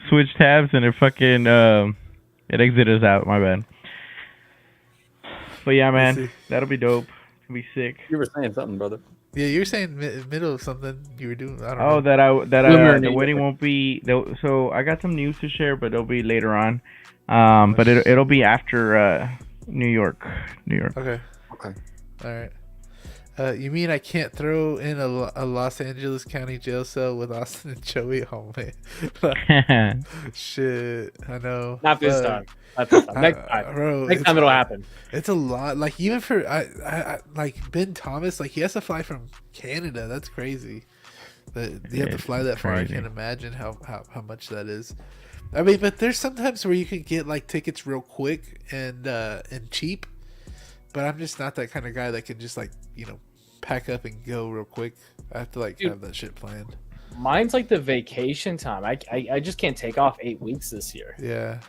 switch tabs and it fucking it exited us out. My bad. But yeah, Let's man, see. that'll be dope. It'll be sick. You were saying something, brother. Yeah, you were saying middle of something you were doing. I don't Oh, know. the wedding won't be. So I got some news to share, but it'll be later on. But it'll be after New York. Okay. Okay. All right. You mean I can't throw in a Los Angeles County jail cell with Austin and Joey? Oh man, shit. I know. Not this Fuck. time. Not this time. Next time. Bro, Next time it'll happen. It's a lot. Like even for I like Ben Thomas, like he has to fly from Canada. That's crazy. That you have to It's fly that far. I crazy. can't imagine how much that is. I mean, but there's sometimes where you can get like tickets real quick and cheap. But I'm just not that kind of guy that can just like, pack up and go real quick. I have to like Dude. have that shit planned. Mine's like the vacation time. I just can't take off 8 weeks this year. Yeah.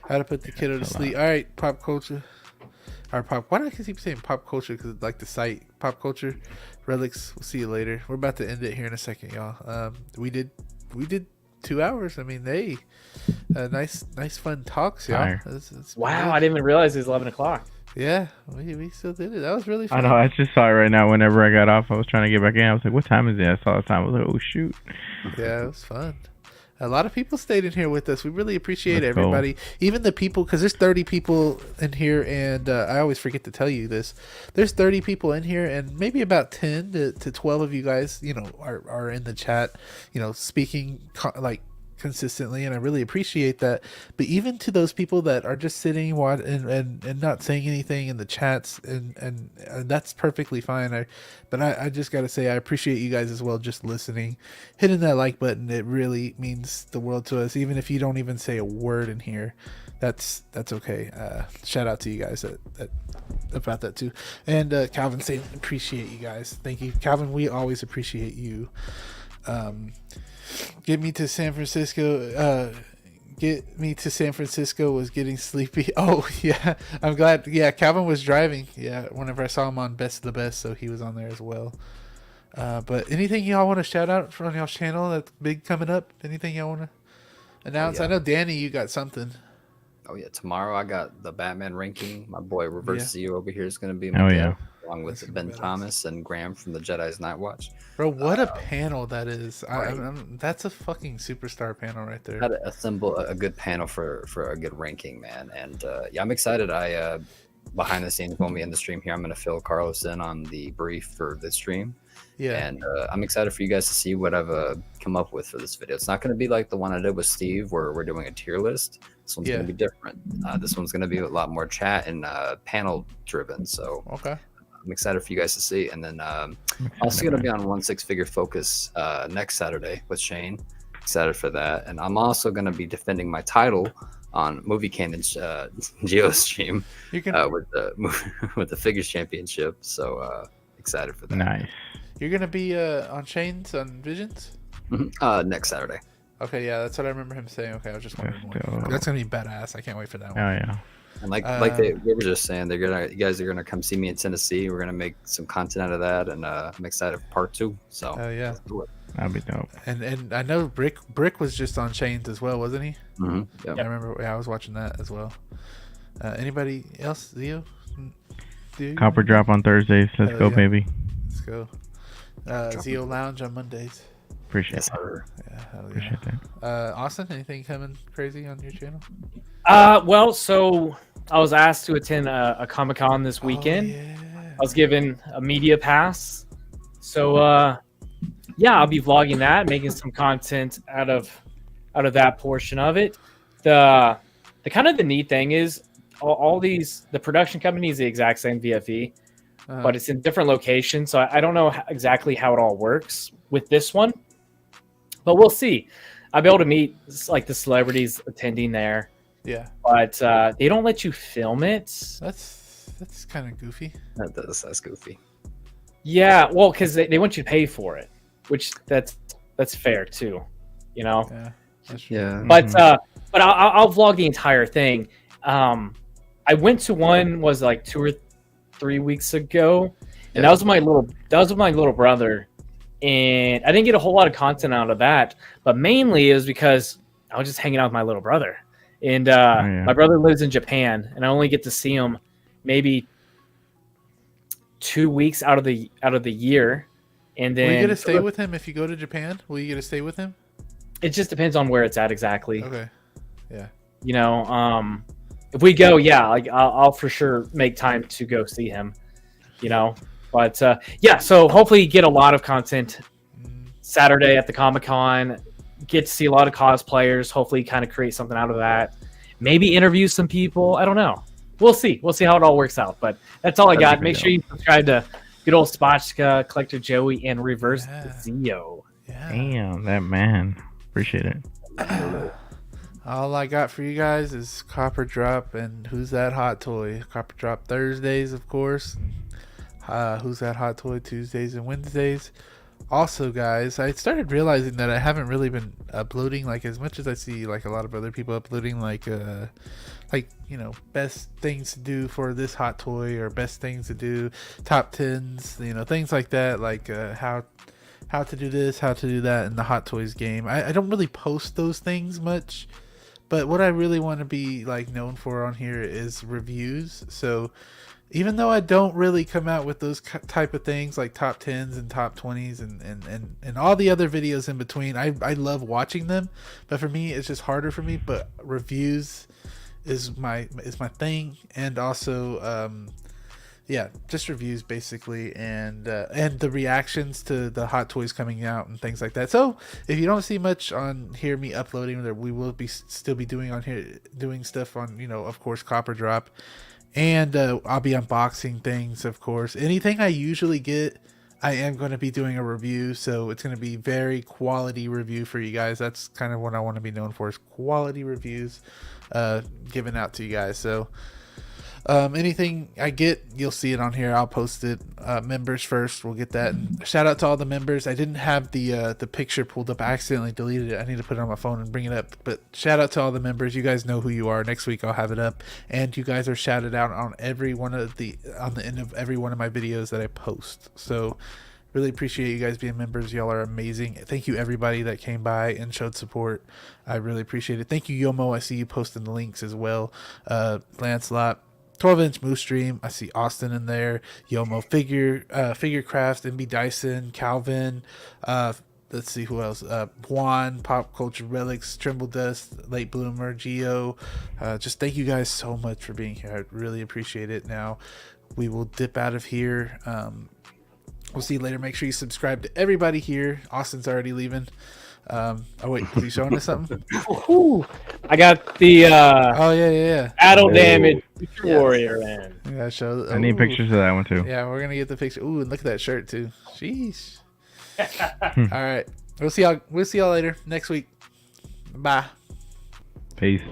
How to put the kiddo to That's a sleep. All right, pop culture. Or pop. Why do I keep saying pop culture? Because like the site, pop culture, relics. We'll see you later. We're about to end it here in a second, y'all. We did 2 hours. I mean, nice fun talks, y'all. Fire. It's Wow, I didn't even realize it was 11 o'clock. Yeah, we still did it. That was really I fun. know. I just saw it right now. Whenever I got off, I was trying to get back in. I was like, "What time is it?" I saw the time. I was like, "Oh shoot!" Yeah, it was fun. A lot of people stayed in here with us. We really appreciate Let's go. everybody. Even the people, because there's 30 people in here, and I always forget to tell you this. There's 30 people in here, and maybe about 10 to 12 of you guys, are in the chat, speaking consistently, and I really appreciate that. But even to those people that are just sitting and not saying anything in the chats, and that's perfectly fine. But I just gotta say I appreciate you guys as well, just listening, hitting that like button. It really means the world to us, even if you don't even say a word in here. That's okay. Shout out to you guys about that too. And Calvin saying appreciate you guys. Thank you, Calvin. We always appreciate you. Get me to San Francisco. Get me to San Francisco was getting sleepy. Oh yeah, I'm glad. Yeah, Calvin was driving. Yeah, whenever I saw him on Best of the Best, so he was on there as well. But anything y'all want to shout out from y'all's channel that's big coming up? Anything y'all want to announce? yeah. I know Danny, you got something. Oh yeah, tomorrow I got the Batman ranking. My boy Reverse Zeo over here is going to be Oh, yeah. along with That's Ben badass. Thomas and Graham from the Jedi's Night Watch. Bro, what a panel that is! right. That's a fucking superstar panel right there. How to assemble a good panel for a good ranking, man. And yeah, I'm excited. I behind the scenes when we end the stream here, I'm going to fill Carlos in on the brief for the stream. Yeah, And I'm excited for you guys to see what I've come up with for this video. It's not going to be like the one I did with Steve where we're doing a tier list. This one's going to be different. This one's going to be a lot more chat and panel driven. So okay. I'm excited for you guys to see. And then also going to be on 1-6-figure focus next Saturday with Shane. Excited for that. And I'm also going to be defending my title on Movie Cannon's Geo stream You can. with the Figures Championship. So excited for that. Nice. You're gonna be on Shane's on Visions. Next Saturday. Okay, yeah, that's what I remember him saying. Okay, I was just wondering. That's dope. That's gonna be badass. I can't wait for that Oh one. yeah. And like they were just saying, you guys are gonna come see me in Tennessee. We're gonna make some content out of that, and I'm excited for part 2. So Oh yeah, let's do it. That'd be dope. and I know Brick was just on Shane's as well, wasn't he? Yep. I remember. Yeah, I was watching that as well. Anybody else, Zio? dude. Copper drop on Thursdays. Let's Hell go, yeah. baby. Let's go. Zio Lounge on Mondays. Appreciate Yes, that. sir. Yeah, hell yeah. Appreciate that. Austin, anything coming crazy on your channel? Well, so I was asked to attend a Comic-Con this weekend. Oh, yeah. I was given a media pass. So yeah, I'll be vlogging that, making some content out of that portion of it. The kind of the neat thing is all these, the production company is the exact same VFE, but it's in different locations. So I don't know exactly how it all works with this one, but we'll see. I'll be able to meet like the celebrities attending there, Yeah, but they don't let you film it. that's kind of goofy. That's goofy. Yeah, well, because they want you to pay for it, which that's fair too, you know. Yeah, that's true. Yeah. But I'll vlog the entire thing. I went to one was like 2 or 3 weeks ago, and that was with my little brother, and I didn't get a whole lot of content out of that. But mainly it was because I was just hanging out with my little brother, and my brother lives in Japan, and I only get to see him maybe 2 weeks out of the year, and then Will you get to stay with him if you go to Japan? Will you get to stay with him? it just depends on where it's at exactly. Okay. Yeah. You know, if we go, yeah, like I'll for sure make time to go see him. You know, but yeah, so hopefully get a lot of content Saturday at the Comic-Con. Get to see a lot of cosplayers. Hopefully, kind of create something out of that. Maybe interview some people. I don't know. We'll see. We'll see how it all works out. But that's all I got. Make sure you subscribe to good old Spotchka, Collector Joey, and Reverse Zio. Yeah. Damn, that man. Appreciate it. All I got for you guys is Copper Drop and Who's That Hot Toy. Copper Drop Thursdays, of course. Who's That Hot Toy Tuesdays and Wednesdays. Also, guys, I started realizing that I haven't really been uploading like as much as I see like a lot of other people uploading like you know, best things to do for this hot toy or best things to do, top 10s, you know, things like that, like how to do this, how to do that in the Hot Toys game. I don't really post those things much, but what I really want to be like known for on here is reviews. So even though I don't really come out with those type of things like top 10s and top 20s and all the other videos in between, I love watching them, but for me it's just harder for me. But reviews is my thing, and also yeah, just reviews basically, and the reactions to the Hot Toys coming out and things like that. So if you don't see much on here me uploading, there we will be still be doing on here, doing stuff on, you know, of course, Copper Drop, and I'll be unboxing things, of course. Anything I usually get, I am going to be doing a review, so it's going to be very quality review for you guys. That's kind of what I want to be known for, is quality reviews given out to you guys. So anything I get, you'll see it on here. I'll post it. Members first, we'll get that. And shout out to all the members. I didn't have the picture pulled up. I accidentally deleted it. I need to put it on my phone and bring it up. But shout out to all the members. You guys know who you are. Next week I'll have it up, and you guys are shouted out on every one of the end of every one of my videos that I post. So really appreciate you guys being members. Y'all are amazing. Thank you everybody that came by and showed support. I really appreciate it. Thank you, Yomo. I see you posting the links as well. Lancelot, 12-inch Moose Stream. I see Austin in there. Yomo, Figure Craft, MB Dyson, Calvin. Let's see who else. Juan, Pop Culture Relics, Tremble Dust, Late Bloomer, Geo. Just thank you guys so much for being here. I really appreciate it. Now we will dip out of here. We'll see you later. Make sure you subscribe to everybody here. Austin's already leaving. Oh wait, is he showing us something? I got the Oh yeah. battle damage warrior in. Yeah, show. I need pictures of that one too. Yeah, we're gonna get the picture. Ooh, and look at that shirt too. Sheesh. All right, we'll see y'all later next week. Bye. Peace.